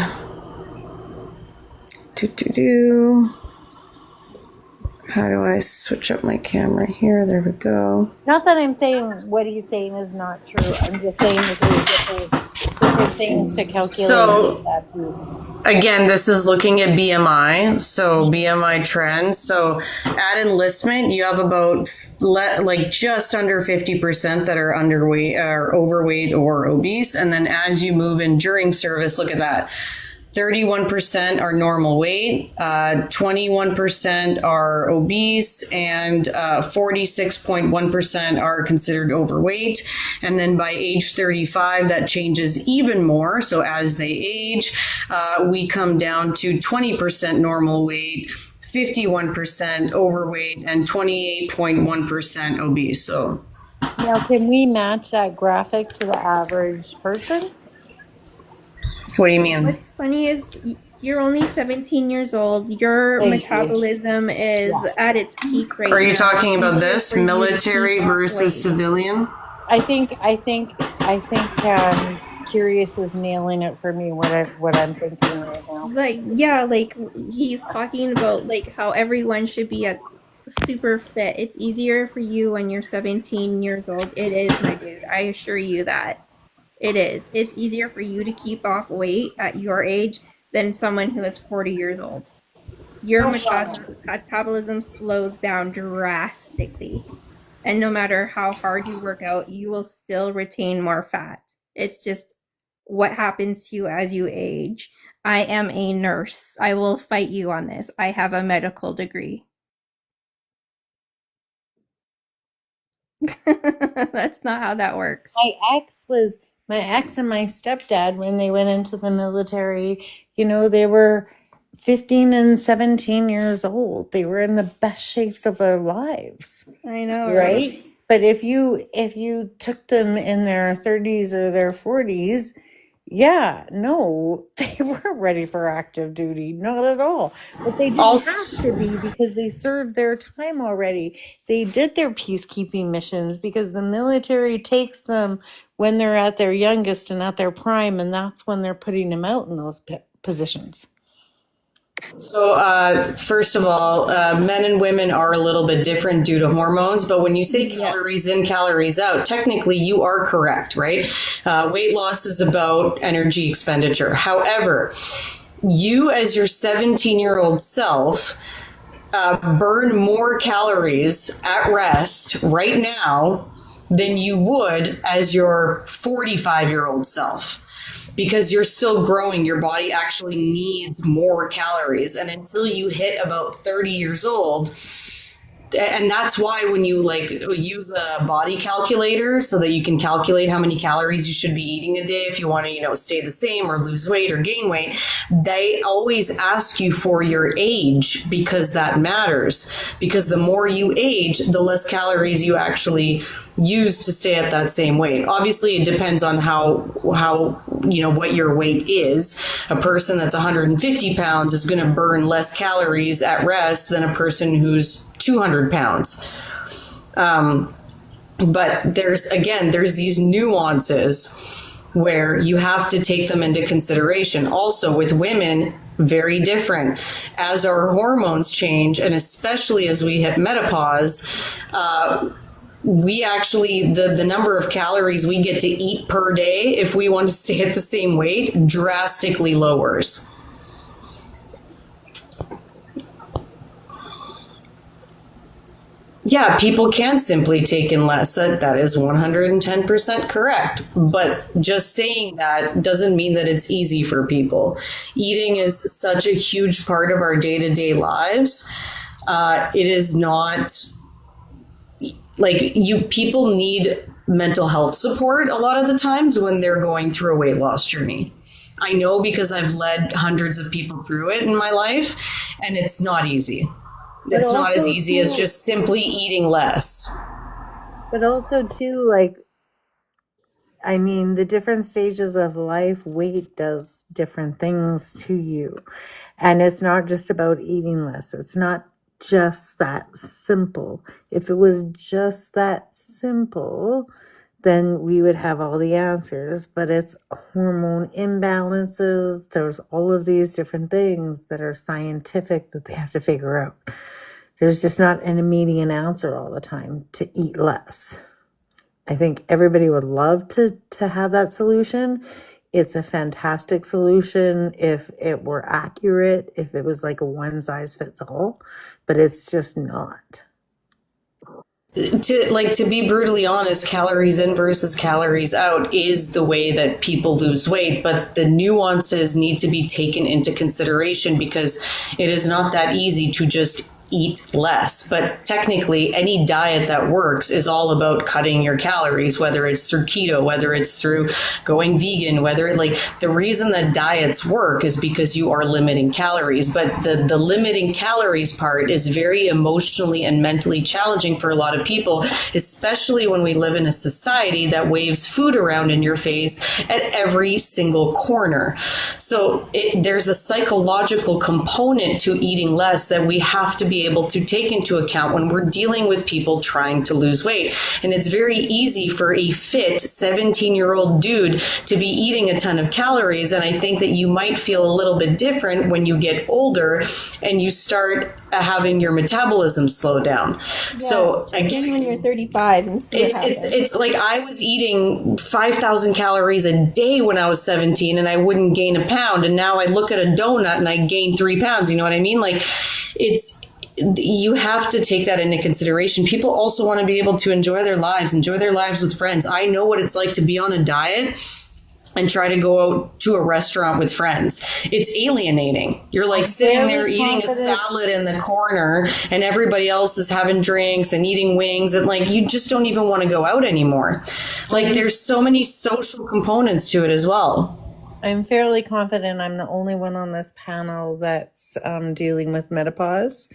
how do I switch up my camera here? There we go. Not that I'm saying what he's saying is not true. I'm just saying that there's different things to calculate So- that piece. Again, this is looking at BMI, so BMI trends. So at enlistment, you have about like just under 50% that are underweight or overweight or obese. And then as you move in during service, look at that. 31% are normal weight, 21% are obese, and 46.1% are considered overweight. And then by age 35, that changes even more. So as they age, we come down to 20% normal weight, 51% overweight, and 28.1% obese. So Now, can we match that graphic to the average person? what do you mean? What's funny is you're only 17 years old. Your Thank you. metabolism is at its peak right now. Are you talking about Easier this for you to military keep off versus weight. civilian? I think Curious is nailing it for me. What I'm thinking right now. Like he's talking about like how everyone should be at super fit. It's easier for you when you're 17 years old. It is, my dude. I assure you that. It is. It's easier for you to keep off weight at your age than someone who is 40 years old. Your metabolism slows down drastically. And no matter how hard you work out, you will still retain more fat. It's just what happens to you as you age. I am a nurse. I will fight you on this. I have a medical degree. That's not how that works. My ex and my stepdad, when they went into the military, they were 15 and 17 years old. They were in the best shapes of their lives. I know, Right? But if you took them in their 30s or their 40s, yeah, no, they weren't ready for active duty, not at all. But they didn't Also- have to be because they served their time already. They did their peacekeeping missions because the military takes them when they're at their youngest and at their prime, and that's when they're putting them out in those positions. So, first of all, men and women are a little bit different due to hormones. But when you say calories in, calories out, technically you are correct, right? Weight loss is about energy expenditure. However, you as your 17-year-old self burn more calories at rest right now than you would as your 45-year-old self. Because you're still growing, your body actually needs more calories. And until you hit about 30 years old, and that's why when you use a body calculator so that you can calculate how many calories you should be eating a day if you want to, stay the same or lose weight or gain weight, they always ask you for your age because that matters. Because the more you age, the less calories you actually use to stay at that same weight. Obviously, it depends on how what your weight is. A person that's 150 pounds is going to burn less calories at rest than a person who's 200 pounds. But there's these nuances where you have to take them into consideration. Also with women, very different. As our hormones change, and especially as we hit menopause, we actually, the number of calories we get to eat per day, if we want to stay at the same weight, drastically lowers. Yeah, people can simply take in less. That is 110% correct. But just saying that doesn't mean that it's easy for people. Eating is such a huge part of our day-to-day lives. It is not like people need mental health support a lot of the times when they're going through a weight loss journey. I know because I've led hundreds of people through it in my life, and it's not easy. It's not as easy as just simply eating less. But also too, like, I mean, the different stages of life, weight does different things to you. And it's not just about eating less. It's not just that simple. If it was just that simple, then we would have all the answers. But it's hormone imbalances. There's all of these different things that are scientific that they have to figure out. There's just not an immediate answer all the time to eat less. I think everybody would love to have that solution. It's a fantastic solution if it were accurate, if it was like a one size fits all, but it's just not. To be brutally honest, calories in versus calories out is the way that people lose weight, but the nuances need to be taken into consideration because it is not that easy to just eat less. But technically, any diet that works is all about cutting your calories, whether it's through keto, whether it's through going vegan, the reason that diets work is because you are limiting calories. But the limiting calories part is very emotionally and mentally challenging for a lot of people, especially when we live in a society that waves food around in your face at every single corner. So there's a psychological component to eating less that we have to be able to take into account when we're dealing with people trying to lose weight. And it's very easy for a fit 17-year-old dude to be eating a ton of calories. And I think that you might feel a little bit different when you get older and you start having your metabolism slow down. Yeah, so again, when you're 35 and see what happens. it's like I was eating 5,000 calories a day when I was 17 and I wouldn't gain a pound. And now I look at a donut and I gain 3 pounds. You know what I mean? Like you have to take that into consideration. People also want to be able to enjoy their lives with friends. I know what it's like to be on a diet and try to go out to a restaurant with friends. It's alienating. You're like sitting there eating a salad in the corner and everybody else is having drinks and eating wings and you just don't even want to go out anymore. There's so many social components to it as well. I'm fairly confident I'm the only one on this panel that's dealing with menopause,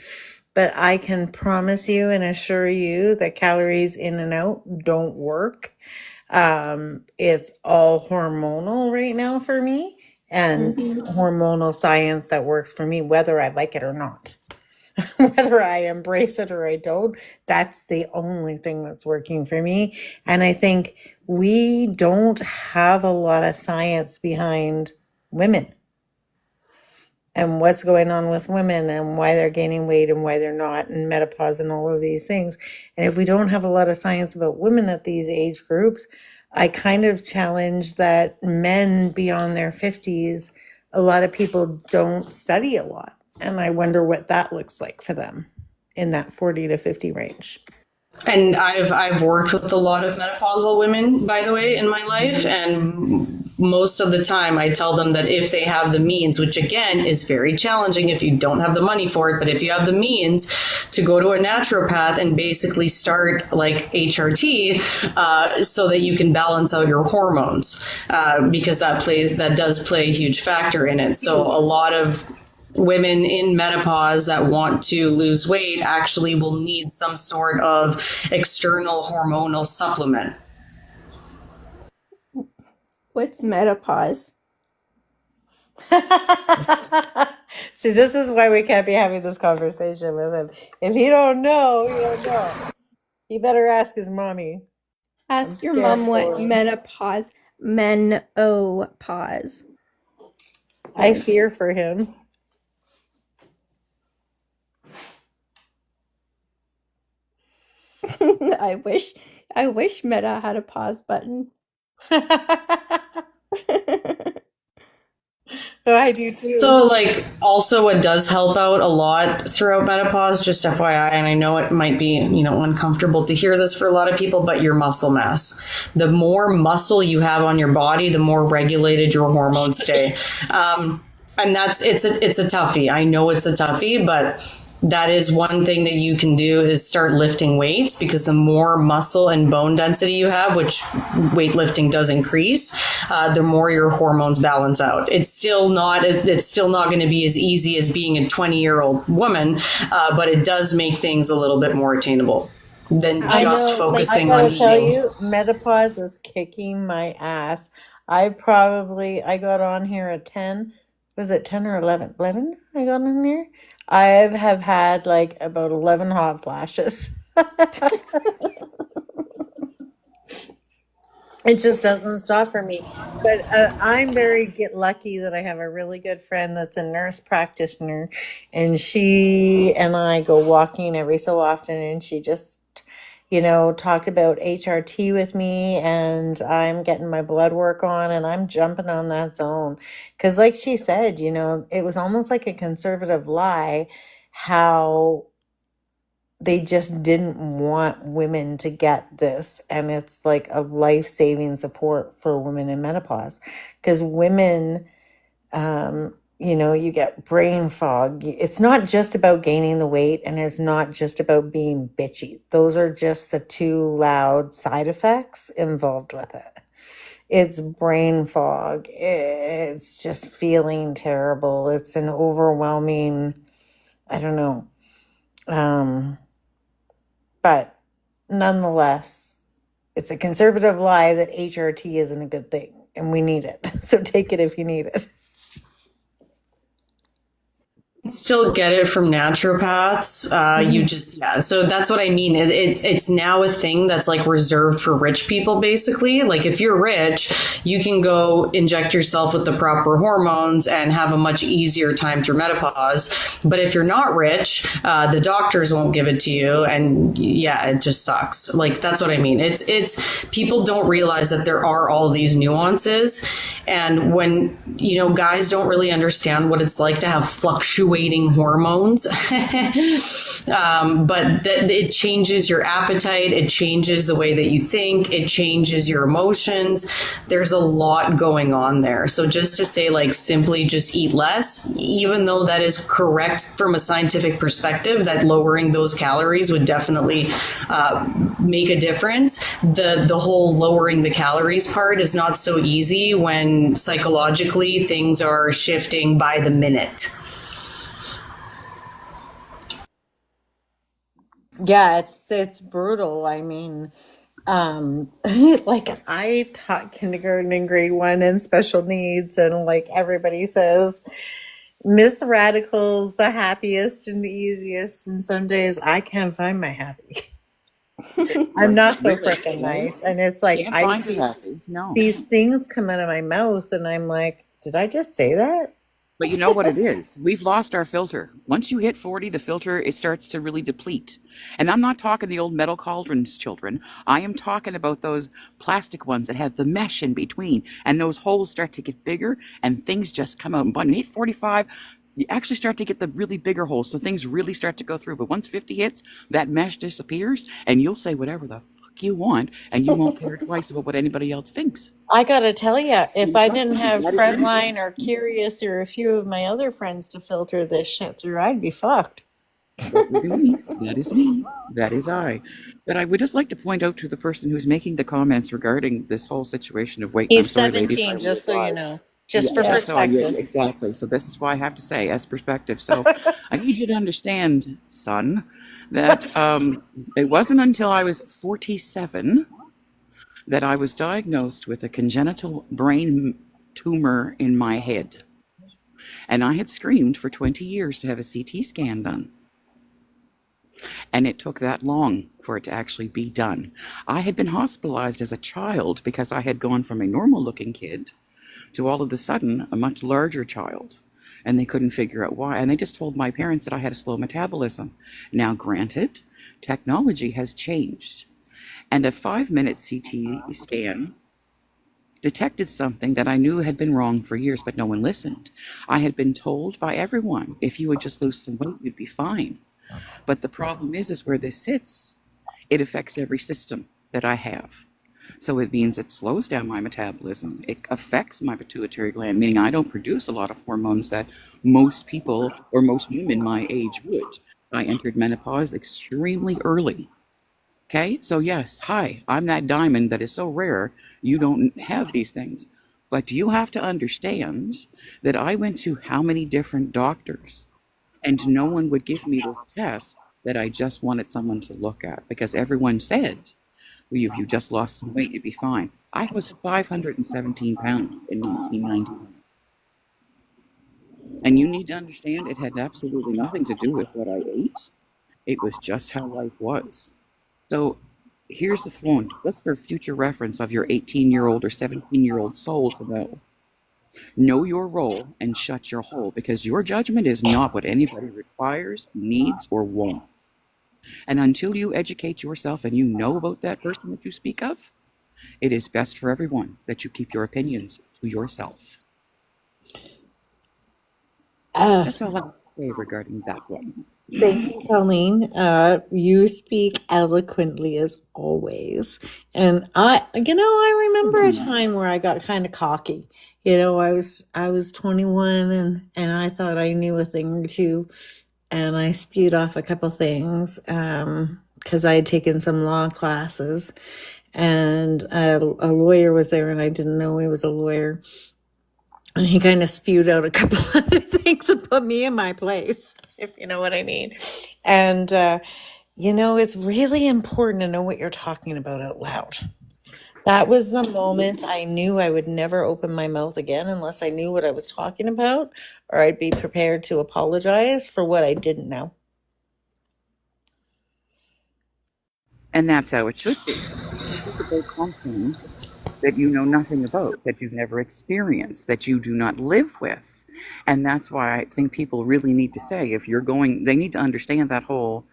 but I can promise you and assure you that calories in and out don't work. It's all hormonal right now for me and hormonal science that works for me, whether I like it or not. Whether I embrace it or I don't, that's the only thing that's working for me. And I think we don't have a lot of science behind women and what's going on with women and why they're gaining weight and why they're not, and menopause and all of these things. And if we don't have a lot of science about women at these age groups, I kind of challenge that men beyond their 50s, a lot of people don't study a lot. And I wonder what that looks like for them in that 40 to 50 range. And I've worked with a lot of menopausal women, by the way, in my life. And most of the time I tell them that if they have the means, which again is very challenging if you don't have the money for it, but if you have the means to go to a naturopath and basically start like HRT so that you can balance out your hormones, because that does play a huge factor in it. So a lot of women in menopause that want to lose weight actually will need some sort of external hormonal supplement. What's menopause? See, this is why we can't be having this conversation with him. If you don't know, you don't know. You better ask his mommy. Ask your mom what menopause. Menopause. I fear for him. I wish Meta had a pause button. Oh, I do too. So, like, also what does help out a lot throughout menopause, just FYI, and I know it might be, uncomfortable to hear this for a lot of people, but your muscle mass. The more muscle you have on your body, the more regulated your hormones stay. And it's a toughie. I know it's a toughie, but that is one thing that you can do is start lifting weights, because the more muscle and bone density you have, which weightlifting does increase, the more your hormones balance out. It's still not going to be as easy as being a 20-year-old woman, but it does make things a little bit more attainable than just focusing on eating. I tell you, menopause is kicking my ass. I got on here at 10. Was it 10 or 11? 11 I got on here. I have had like about 11 hot flashes. It just doesn't stop for me. But I'm very lucky that I have a really good friend that's a nurse practitioner, and she and I go walking every so often, and she just talked about HRT with me, and I'm getting my blood work on, and I'm jumping on that zone. Because like she said, it was almost like a conservative lie how they just didn't want women to get this. And it's like a life-saving support for women in menopause. Because women, you get brain fog. It's not just about gaining the weight, and it's not just about being bitchy. Those are just the two loud side effects involved with it. It's brain fog. It's just feeling terrible. It's an overwhelming, I don't know. But nonetheless, it's a conservative lie that HRT isn't a good thing, and we need it. So take it if you need it. Still get it from naturopaths. So that's what I mean. It's now a thing that's like reserved for rich people, basically. Like if you're rich, you can go inject yourself with the proper hormones and have a much easier time through menopause. But if you're not rich, the doctors won't give it to you, and it just sucks. Like that's what I mean. It's people don't realize that there are all these nuances, and when guys don't really understand what it's like to have fluctuating hormones. But it changes your appetite. It changes the way that you think. It changes your emotions. There's a lot going on there. So just to say like simply just eat less, even though that is correct from a scientific perspective, that lowering those calories would definitely make a difference. The whole lowering the calories part is not so easy when psychologically things are shifting by the minute. Yeah, it's brutal. I mean, like I taught kindergarten and grade 1 and special needs, and like everybody says, Miss Radical's the happiest and the easiest, and some days I can't find my happy. I'm not so freaking nice, and it's like these things come out of my mouth, and I'm like, did I just say that? But you know what it is? We've lost our filter. Once you hit 40, the filter, it starts to really deplete. And I'm not talking the old metal cauldrons, children. I am talking about those plastic ones that have the mesh in between. And those holes start to get bigger, and things just come out. And when you hit 45, you actually start to get the really bigger holes. So things really start to go through. But once 50 hits, that mesh disappears, and you'll say whatever the fuck you want, and you won't care twice about what anybody else thinks. I gotta tell you, if I didn't have Frontline or Curious or a few of my other friends to filter this shit through, I'd be fucked. That would be me. That is me. That is I. But I would just like to point out to the person who's making the comments regarding this whole situation of weight. He's 17, just so you know. Just for perspective. Exactly. So this is why I have to say, as perspective. So I need you to understand, son, that it wasn't until I was 47 that I was diagnosed with a congenital brain tumor in my head. And I had screamed for 20 years to have a CT scan done. And it took that long for it to actually be done. I had been hospitalized as a child because I had gone from a normal-looking kid to all of a sudden a much larger child. And they couldn't figure out why. And they just told my parents that I had a slow metabolism. Now, granted, technology has changed. And a 5-minute CT scan detected something that I knew had been wrong for years, but no one listened. I had been told by everyone, if you would just lose some weight, you'd be fine. But the problem is where this sits, it affects every system that I have. So it means it slows down my metabolism. It affects my pituitary gland, meaning I don't produce a lot of hormones that most people or most women my age would. I entered menopause extremely early. Okay, so yes, hi, I'm that diamond that is so rare, you don't have these things. But you have to understand that I went to how many different doctors, and no one would give me this test that I just wanted someone to look at, because everyone said, well, if you just lost some weight, you'd be fine. I was 517 pounds in 1990. And you need to understand it had absolutely nothing to do with what I ate. It was just how life was. So here's the point, just for future reference of your 18-year-old or 17-year-old soul to know. Know your role and shut your hole, because your judgment is not what anybody requires, needs, or wants. And until you educate yourself and you know about that person that you speak of, it is best for everyone that you keep your opinions to yourself. That's all I have to say regarding that one. Thank you, Colleen. You speak eloquently as always. And I remember a time where I got kind of cocky. I was 21 and I thought I knew a thing or two, and I spewed off a couple things because I had taken some law classes, and a lawyer was there, and I didn't know he was a lawyer. And he kind of spewed out a couple other things and put me in my place, if you know what I mean. And, it's really important to know what you're talking about out loud. That was the moment I knew I would never open my mouth again unless I knew what I was talking about, or I'd be prepared to apologize for what I didn't know. And that's how it should be. Speak about something that you know nothing about, that you've never experienced, that you do not live with. And that's why I think people really need to say, if you're going, they need to understand that whole,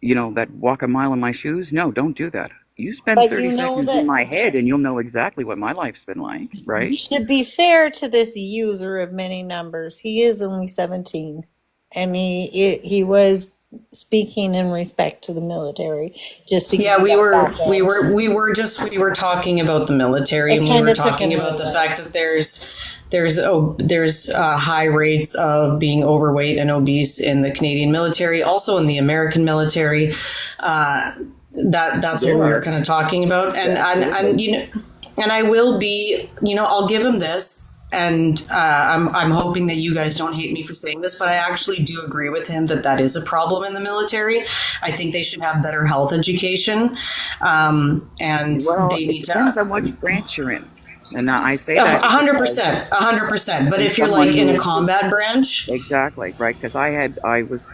that walk a mile in my shoes. No, don't do that. You spend But 30 you know seconds that in my head and you'll know exactly what my life's been like, right? to be fair to this user of many numbers, he is only 17, and he was speaking in respect to the military. Just to Yeah, give we you that were background. we were talking about the military, It and we were kinda took talking a about the minute. fact that there's high rates of being overweight and obese in the Canadian military, also in the American military. That's what we were kind of talking about, and I will be, I'll give him this. And I'm hoping that you guys don't hate me for saying this, but I actually do agree with him that is a problem in the military. I think they should have better health education, and they need It depends to. on which branch you're in. And I say that 100%. But if you're like in a combat branch, exactly, right? Because I was,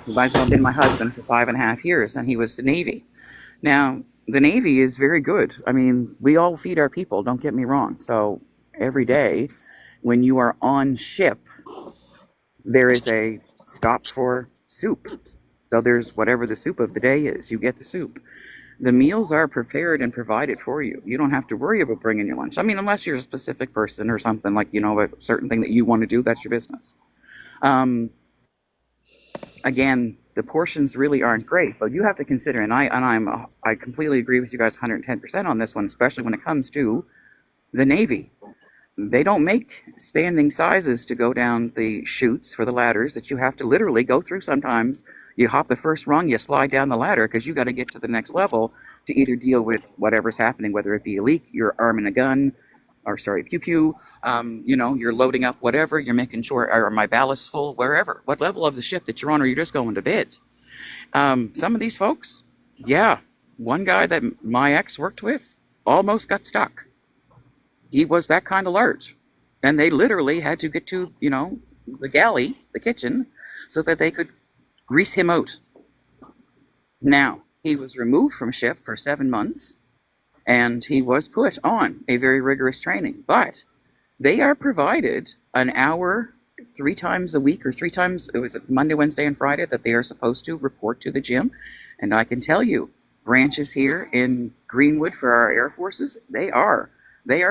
he might as well have been my husband for 5.5 years, and he was the Navy. Now, the Navy is very good. I mean, we all feed our people, don't get me wrong. So every day when you are on ship, there is a stop for soup. So there's whatever the soup of the day is, you get the soup. The meals are prepared and provided for you. You don't have to worry about bringing your lunch. I mean, unless you're a specific person or something like, a certain thing that you want to do, that's your business. Again, the portions really aren't great, but you have to consider, and I completely agree with you guys 110% on this one, especially when it comes to the Navy. They don't make standing sizes to go down the chutes for the ladders that you have to literally go through sometimes. You hop the first rung, you slide down the ladder because you got to get to the next level to either deal with whatever's happening, whether it be a leak, you're arming a gun, pew-pew, you're loading up whatever, you're making sure, are my ballast full, wherever, what level of the ship that you're on, or you're just going to bed. Some of these folks, one guy that my ex worked with almost got stuck. He was that kind of large, and they literally had to get to, the galley, the kitchen, so that they could grease him out. Now, he was removed from ship for 7 months, and he was put on a very rigorous training, but they are provided an hour 3 times a week, or 3 times, it was Monday, Wednesday, and Friday, that they are supposed to report to the gym. And I can tell you, branches here in Greenwood for our Air Forces, they are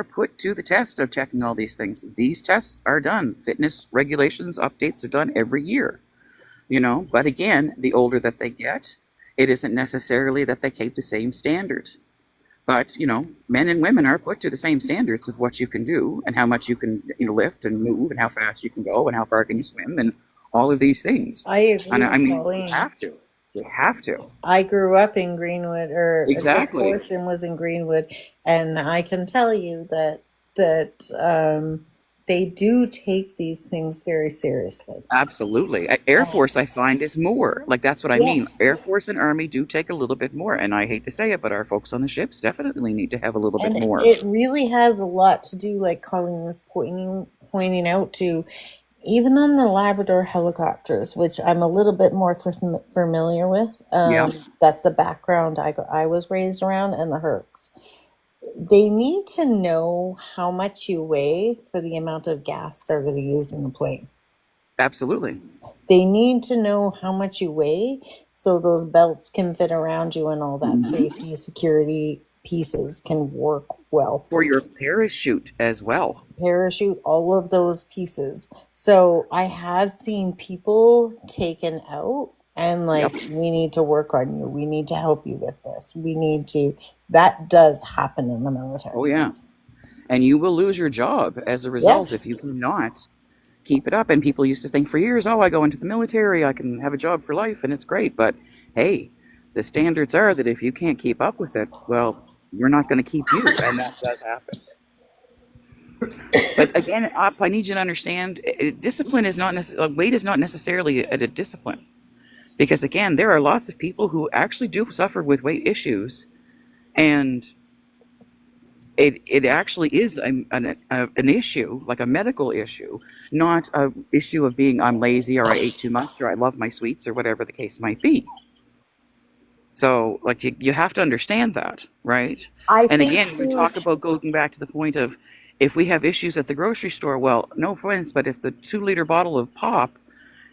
put to the test of checking all these things. These tests are done. Fitness regulations updates are done every year, but again, the older that they get, it isn't necessarily that they keep the same standard. But, men and women are put to the same standards of what you can do and how much you can lift and move and how fast you can go and how far can you swim and all of these things. I agree And I with mean, Pauline. you have to. I grew up in Greenwood, or a good Exactly. portion was in Greenwood, and I can tell you that they do take these things very seriously. Absolutely. Air Force, I find, is more. Like, that's what I mean. Yes. Air Force and Army do take a little bit more. And I hate to say it, but our folks on the ships definitely need to have a little bit And more. it really has a lot to do, like Colleen was pointing out, to even on the Labrador helicopters, which I'm a little bit more familiar with. Yeah. That's a background I was raised around, and the Hercs. They need to know how much you weigh for the amount of gas they're going to use in the plane. Absolutely. They need to know how much you weigh so those belts can fit around you and all that safety, security pieces can work well For your parachute as well. parachute, all of those pieces. So I have seen people taken out and like, we need to work on you. We need to help you with this. That does happen in the military. Oh, yeah. And you will lose your job as a result if you cannot keep it up. And people used to think for years, I go into the military, I can have a job for life, and it's great. But hey, the standards are that if you can't keep up with it, well, we're not going to keep you. And that does happen. But again, I need you to understand, discipline is not necessarily, weight is not necessarily a discipline. Because again, there are lots of people who actually do suffer with weight issues. And it actually is an issue, like a medical issue, not an issue of being I'm lazy or I ate too much or I love my sweets or whatever the case might be. So, like, you have to understand that, right? And again, we talk about going back to the point of if we have issues at the grocery store, well, no offense, but if the 2-liter bottle of pop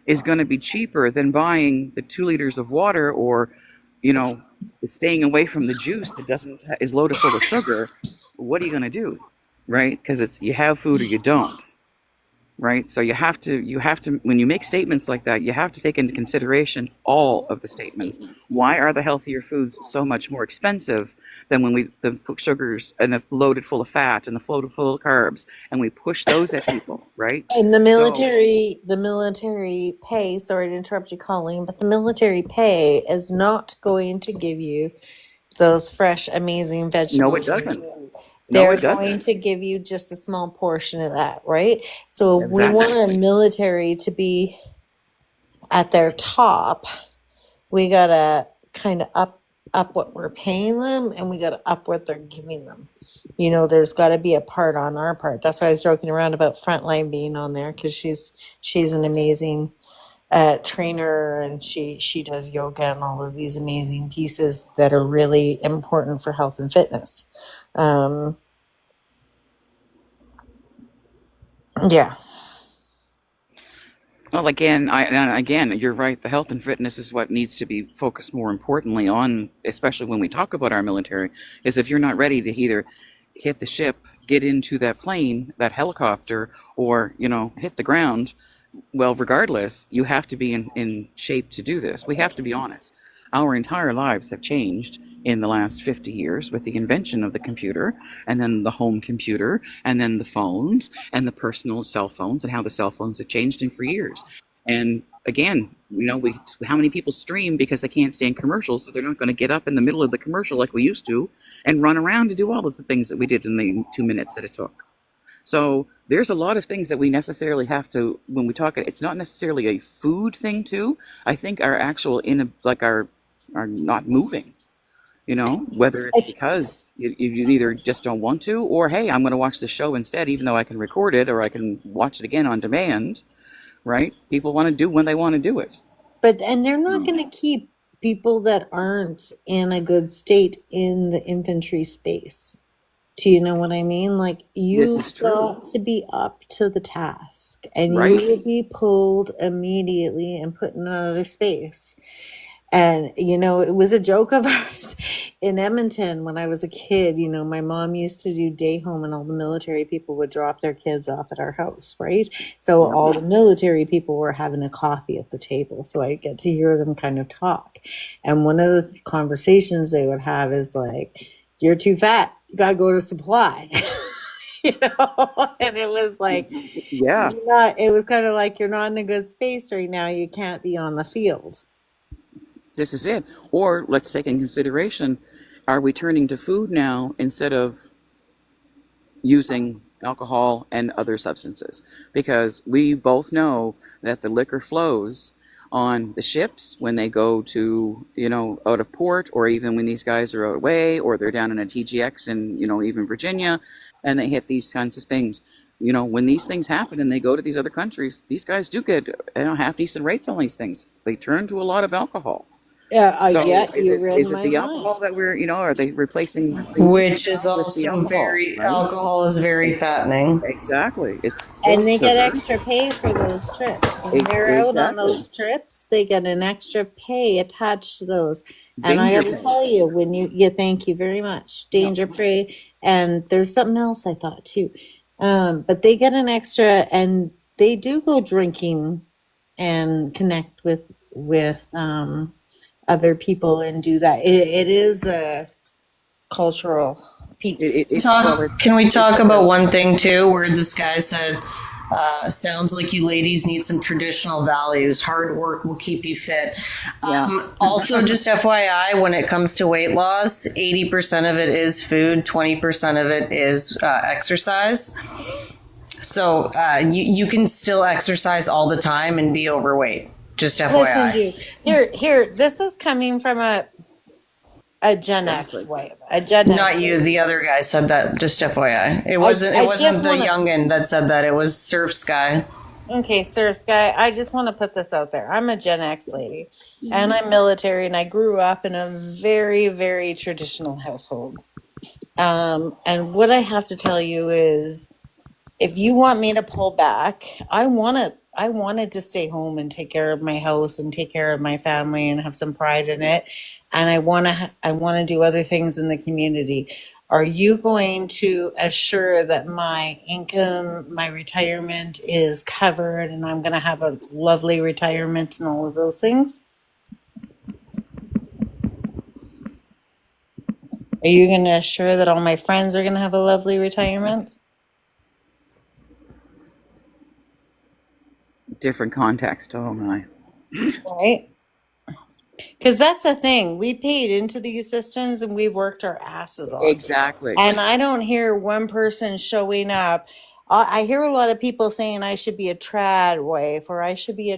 is going to be cheaper than buying the 2 liters of water or, staying away from the juice that is loaded full of sugar, what are you going to do, right? Because you have food or you don't, right? So you have to, when you make statements like that, you have to take into consideration all of the statements. Why are the healthier foods so much more expensive than when the sugars and the loaded full of fat and the loaded full of carbs, and we push those at people, right? And the military pay, sorry to interrupt you, Colleen, but the military pay is not going to give you those fresh, amazing vegetables. No, it doesn't. They're going to give you just a small portion of that, right? So we Exactly. want our military to be at their top. We gotta kind of up what we're paying them, and we gotta up what they're giving them. There's got to be a part on our part. That's why I was joking around about Frontline being on there, because she's an amazing trainer, and she does yoga and all of these amazing pieces that are really important for health and fitness. Yeah. Well, again, you're right. The health and fitness is what needs to be focused more importantly on, especially when we talk about our military, is if you're not ready to either hit the ship, get into that plane, that helicopter, or, hit the ground, well, regardless, you have to be in shape to do this. We have to be honest. Our entire lives have changed in the last 50 years with the invention of the computer, and then the home computer, and then the phones, and the personal cell phones, and how the cell phones have changed for years. And again, how many people stream because they can't stand commercials, so they're not going to get up in the middle of the commercial like we used to and run around to do all of the things that we did in the 2 minutes that it took. So there's a lot of things that we necessarily have to, when we talk, it's not necessarily a food thing too. I think our actual, our not moving. Whether it's because you either just don't want to, or hey, I'm going to watch the show instead, even though I can record it or I can watch it again on demand, right? People want to do when they want to do it. And they're not going to keep people that aren't in a good state in the infantry space. Do you know what I mean? Like, you've got to be up to the task, and you will be pulled immediately and put in another space. And, you know, it was a joke of ours in Edmonton when I was a kid. You know, my mom used to do day home and all the military people would drop their kids off at our house, right? So all the military people were having a coffee at the table. So I get to hear them kind of talk. And one of the conversations they would have is like, you're too fat. You got to go to supply. You know, and it was like, Yeah. it was kind of like, you're not in a good space right now. You can't be on the field. This is it. Or let's take in consideration, are we turning to food now instead of using alcohol and other substances? Because we both know that the liquor flows on the ships when they go to, you know, out of port, or even when these guys are out away, or they're down in a TGX in, you know, even Virginia, and they hit these kinds of things. You know, when these things happen and they go to these other countries, these guys do get, you know, half decent rates on these things. They turn to a lot of alcohol. Yeah, So yeah, is you it read is it my the mind. alcohol that we're, you know, are they replacing Which is with the also alcohol, very, right? alcohol is very fattening. Exactly. It's full And of they get sugar. extra pay for those trips. When they're out on Exactly. those trips, they get an extra pay attached to those. And I Danger gotta pay. tell you, when thank you very much. Danger pay. And there's something else I thought too. But they get an extra, and they do go drinking and connect with other people and do that. It is a cultural piece. Can we talk about one thing too, where this guy said, sounds like you ladies need some traditional values. Hard work will keep you fit. Also, just FYI, when it comes to weight loss, 80% of it is food, 20% of it is exercise. So you can still exercise all the time and be overweight. Just Listen, FYI. dude, here, this is coming from a Gen X way. A Gen X. Not you. The other guy said that. Just FYI. It wasn't. I It wasn't just the wanna- youngin that said that. It was Surf Sky. Okay, Sir Sky, I just want to put this out there. I'm a Gen X lady, and I'm military, and I grew up in a very, very traditional household. And what I have to tell you is, if you want me to pull back, I wanted to stay home and take care of my house and take care of my family and have some pride in it. And I want to do other things in the community. Are you going to assure that my income, my retirement is covered, and I'm going to have a lovely retirement and all of those things? Are you going to assure that all my friends are going to have a lovely retirement? Different context. Oh my. Right? Because that's the thing. We paid into these systems and we've worked our asses off. Exactly. And I don't hear one person showing up. I hear a lot of people saying I should be a trad wife, or I should be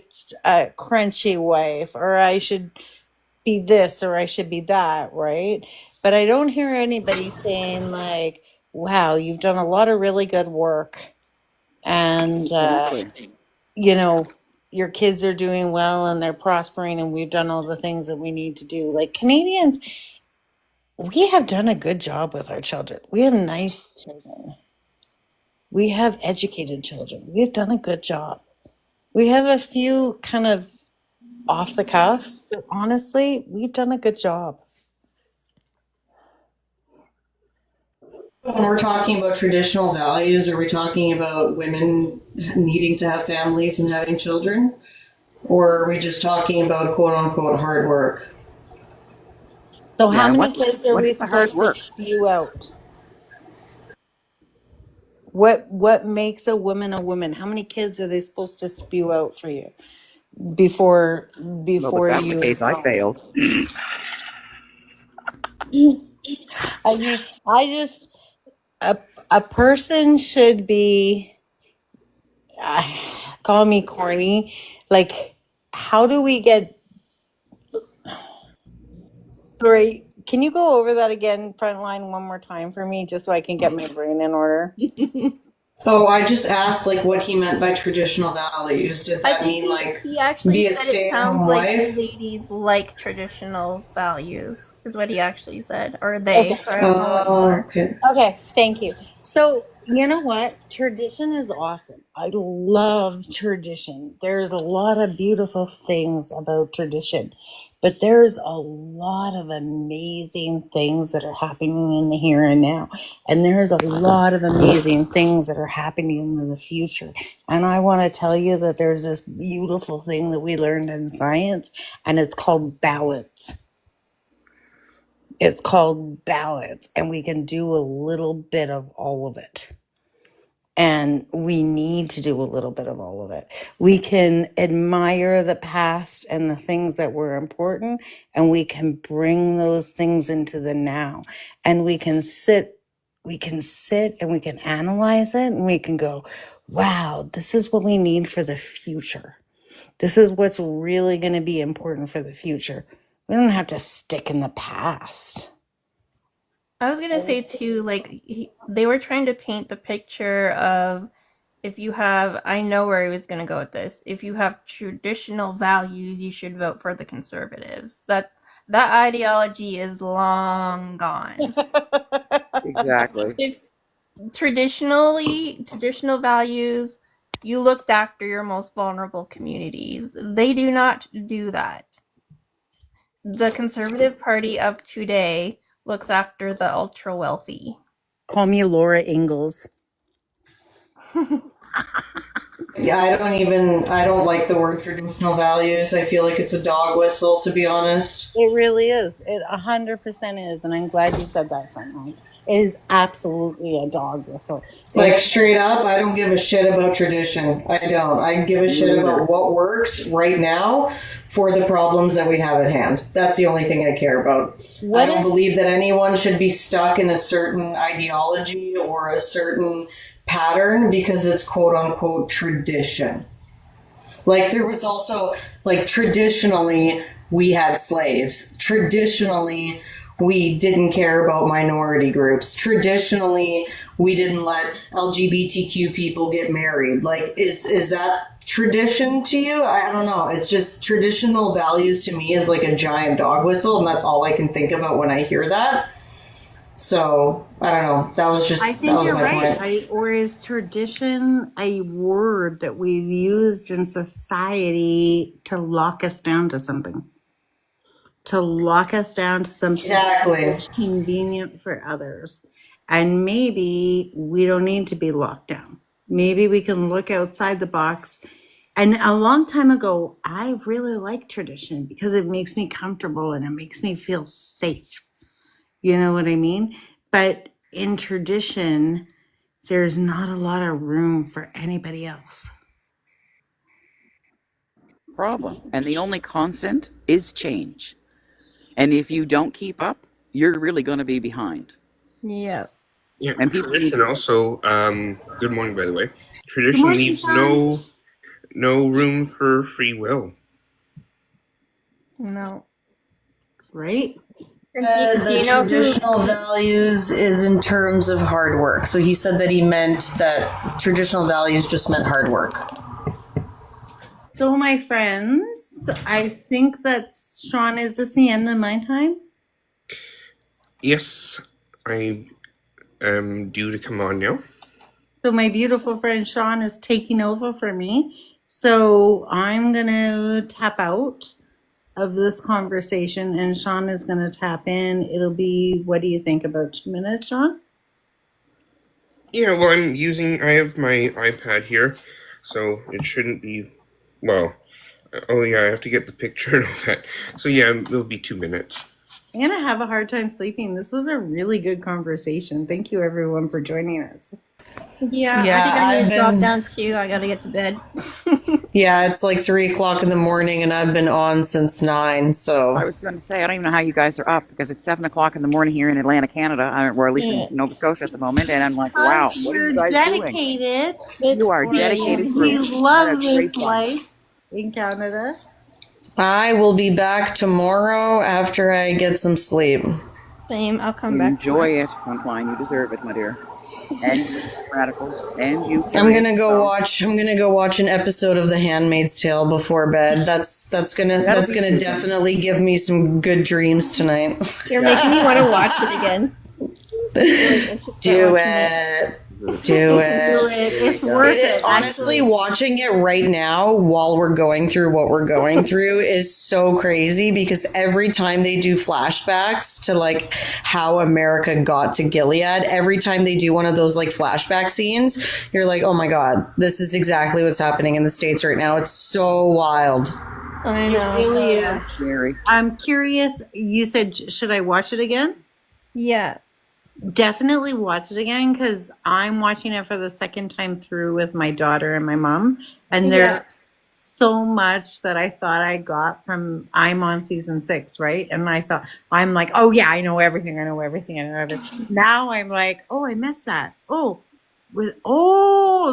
a crunchy wife, or I should be this, or I should be that, right? But I don't hear anybody saying like, wow, you've done a lot of really good work. And, Exactly. you know, your kids are doing well and they're prospering, and we've done all the things that we need to do. Like Canadians, we have done a good job with our children. We have nice children. We have educated children. We've done a good job. We have a few kind of off the cuffs, but honestly, we've done a good job. When we're talking about traditional values, are we talking about women needing to have families and having children? Or are we just talking about quote unquote hard work? So how Yeah, many what- kids are what we is the hard supposed to spew out? What makes a woman? How many kids are they supposed to spew out for you before Well, if that's you? the case, I failed. I mean, a person should be, call me corny, like, how do we get, sorry, can you go over that again, Frontline, one more time for me, just so I can get my brain in order? Oh, I just asked like what he meant by traditional values. Did I that think mean like he actually be a said it sounds stay-at-home like wife? ladies like traditional values, is what he actually said. Or they. Okay. So I don't know what more. Okay. Okay, thank you. So you know what? Tradition is awesome. I love tradition. There's a lot of beautiful things about tradition, but there's a lot of amazing things that are happening in the here and now. And there's a lot of amazing things that are happening in the future. And I want to tell you that there's this beautiful thing that we learned in science, and it's called balance. It's called balance, and we can do a little bit of all of it. And we need to do a little bit of all of it. We can admire the past and the things that were important, and we can bring those things into the now. And we can sit and we can analyze it, and we can go, wow, this is what we need for the future. This is what's really going to be important for the future. We don't have to stick in the past. I was gonna say too, like they were trying to paint the picture of if you have, I know where he was gonna go with this. If you have traditional values, you should vote for the conservatives. That ideology is long gone. Exactly. If traditional values, you looked after your most vulnerable communities. They do not do that. The Conservative Party of today looks after the ultra wealthy. Call me Laura Ingalls. Yeah, I don't like the word traditional values. I feel like it's a dog whistle, to be honest. It really is. It 100% is, and I'm glad you said that, Frontline. It is absolutely a dog whistle. Like, straight up, I don't give a shit about tradition. I don't. I give a shit about what works right now for the problems that we have at hand. That's the only thing I care about. I don't believe that anyone should be stuck in a certain ideology or a certain pattern because it's quote unquote tradition. Like, there was also, like, traditionally we had slaves. Traditionally we didn't care about minority groups. Traditionally we didn't let LGBTQ people get married. Like, is that tradition to you? I don't know. It's just traditional values to me is like a giant dog whistle, and that's all I can think about when I hear that. So I don't know. That was I think that was you're my right. point. Or is tradition a word that we've used in society to lock us down to something? To lock us down to something Exactly. that's convenient for others. And maybe we don't need to be locked down. Maybe we can look outside the box. And a long time ago, I really liked tradition because it makes me comfortable and it makes me feel safe. You know what I mean? But in tradition, there's not a lot of room for anybody else. Problem. And the only constant is change. And if you don't keep up, you're really going to be behind. Yeah. Yeah, And people tradition also. Good morning, by the way. Tradition morning, leaves Sean. no room for free will. No. Right? Do The you know who? traditional values is in terms of hard work. So he said that he meant that traditional values just meant hard work. So, my friends, I think that Sean, is this the end of my time? Yes, I am due to come on now. So, my beautiful friend Sean is taking over for me. So, I'm going to tap out of this conversation and Sean is going to tap in. It'll be, what do you think, about 2 minutes, Sean? Yeah, well, I have my iPad here, so it shouldn't be, well, oh yeah, I have to get the picture and all that. So yeah, it'll be 2 minutes. I'm going to have a hard time sleeping. This was a really good conversation. Thank you, everyone, for joining us. Yeah, Yeah, I think I I've need to drop been- down too. I gotta get to bed. Yeah, it's like 3:00 in the morning and I've been on since 9, I so. was going to say, I don't even know how you guys are up because it's 7 o'clock in the morning here in Atlanta, Canada, or at least in Nova Scotia at the moment. And I'm like, wow, what are You're you guys doing? dedicated. You are dedicated. We group. love What a great this bunch. life in Canada. I will be back tomorrow after I get some sleep. Same. I'll come back. Enjoy it, Frontline. You deserve it, my dear. And you, Radical, and you. I'm gonna go watch an episode of The Handmaid's Tale before bed. That's gonna That'll be soothing. definitely give me some good dreams tonight. You're making me want to watch it again. Do it. Do it. Do it. It's worth it. Honestly, watching it right now while we're going through what we're going through is so crazy because every time they do flashbacks to like how America got to Gilead, every time they do one of those like flashback scenes, you're like, oh my God, this is exactly what's happening in the States right now. It's so wild. I know. It really is. Scary. I'm curious. You said, should I watch it again? Yeah. Definitely watch it again because I'm watching it for the second time through with my daughter and my mom. And there's Yeah. so much that I thought I got from I'm on season 6, right? And I thought, I'm like, oh yeah, I know everything. I know everything. I know everything. Now I'm like, oh, I missed that. Oh,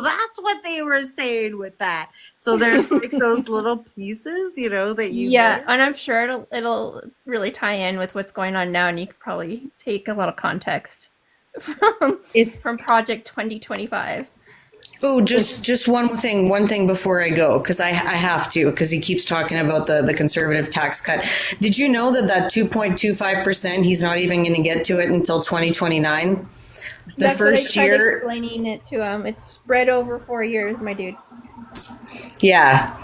that's what they were saying with that. So there's like those little pieces, that you Yeah, miss. and I'm sure it'll really tie in with what's going on now, and you could probably take a lot of context from Project 2025. Oh, just one thing before I go, because I have to, because he keeps talking about the conservative tax cut. Did you know that 2.25%, he's not even going to get to it until 2029? That's what I tried explaining it to him. It's spread over 4 years, my dude. Yeah,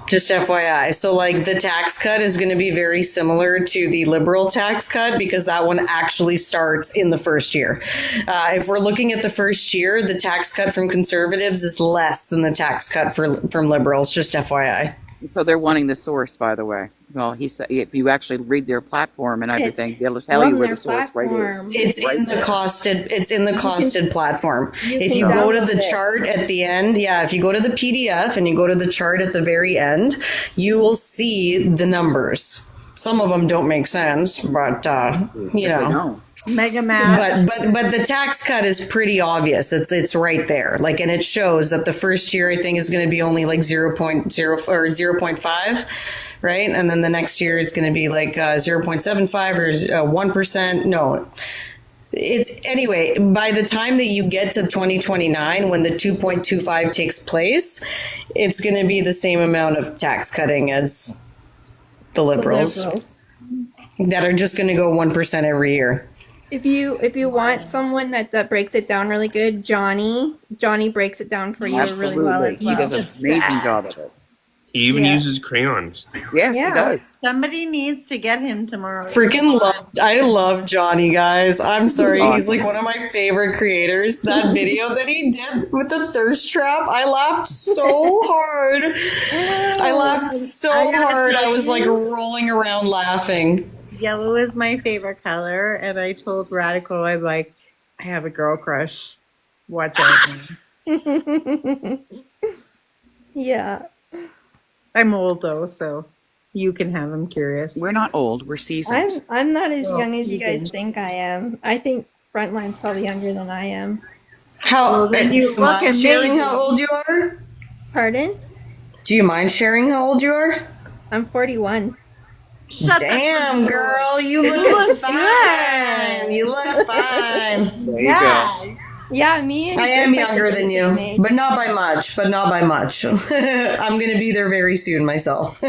just FYI. So, like, the tax cut is going to be very similar to the liberal tax cut because that one actually starts in the first year. If we're looking at the first year, the tax cut from conservatives is less than the tax cut from liberals, just FYI. So they're wanting the source, by the way. Well, he said if you actually read their platform and everything, they'll tell you where the source rate is. It's in the costed. It's in the costed platform. If can you go to the download it. chart at the end, if you go to the PDF and you go to the chart at the very end, you will see the numbers. Some of them don't make sense, but you know. Mega Math. But the tax cut is pretty obvious. It's right there. Like, and it shows that the first year I think is going to be only like 0.0 or 0.5, right? And then the next year it's going to be like 0.75 or 1%. No. It's anyway, by the time that you get to 2029, when the 2.25 takes place, it's going to be the same amount of tax cutting as the liberals that are just going to go 1% every year. If you want someone that breaks it down really good, Johnny breaks it down for you really well as well. He does an amazing job of it. He even uses crayons. Yes, he does. Somebody needs to get him tomorrow. I love Johnny, guys. I'm sorry. He's like one of my favorite creators. That video that he did with the thirst trap, I laughed so hard. I was like rolling around laughing. Yellow is my favorite color, and I told Radical, I'm like, I have a girl crush. Watch out. Yeah. I'm old though, so you can have him curious. We're not old. We're seasoned. I'm not as young as you guys think I am. I think Frontline's probably younger than I am. Do you look mind at sharing me. how old you are? Pardon? Do you mind sharing how old you are? I'm 41. Damn, girl, you look fine. You look fine. There you go. Yeah, me and I am Griffith younger are the than same you, age. but not by much. I'm gonna be there very soon myself.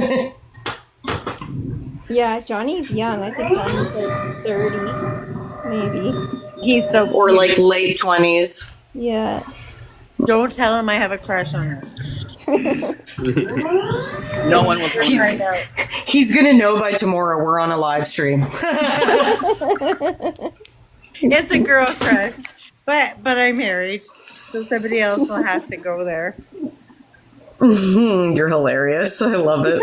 Yeah, Johnny's young. I think Johnny's like 30, maybe. He's so or like late 20s. Yeah. Don't tell him I have a crush on her. No one will. He's gonna know by tomorrow. We're on a live stream. It's a girl crush, but I'm married, so somebody else will have to go there. You're hilarious. I love it.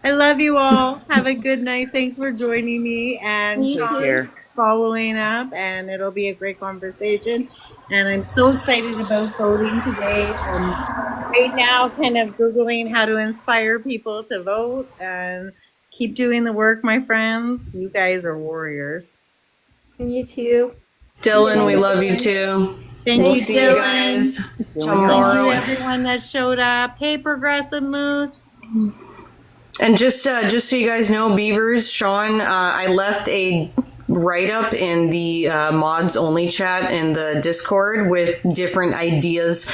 I love you all. Have a good night. Thanks for joining me and Take care. following up, and it'll be a great conversation. And I'm so excited about voting today. Right now, kind of Googling how to inspire people to vote, and keep doing the work, my friends. You guys are warriors. You too. Dylan, we love you too. Thank We'll you, see Dylan. you guys Thank tomorrow. you, everyone that showed up. Hey, Progressive Moose. And just so you guys know, Beavers, Sean, I left write up in the mods only chat in the Discord with different ideas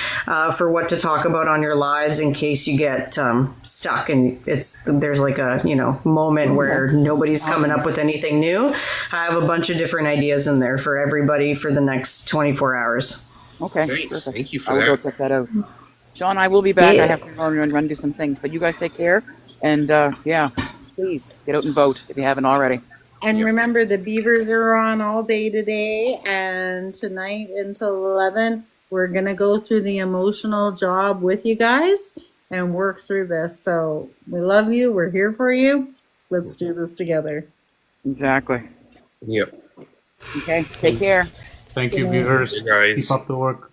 for what to talk about on your lives in case you get stuck and there's like a moment where nobody's coming up with anything new. I have a bunch of different ideas in there for everybody for the next 24 hours. Okay. Thanks. Perfect. Thank you for I will that. go check that out. Sean, I will be back. Yeah. I have to run do some things, but you guys take care. And yeah, please get out and vote if you haven't already. And remember, the Beavers are on all day today, and tonight until 11, we're going to go through the emotional job with you guys and work through this. So we love you. We're here for you. Let's do this together. Exactly. Yep. Okay. Take care. Thank you, viewers. Hey, guys. Keep up the work.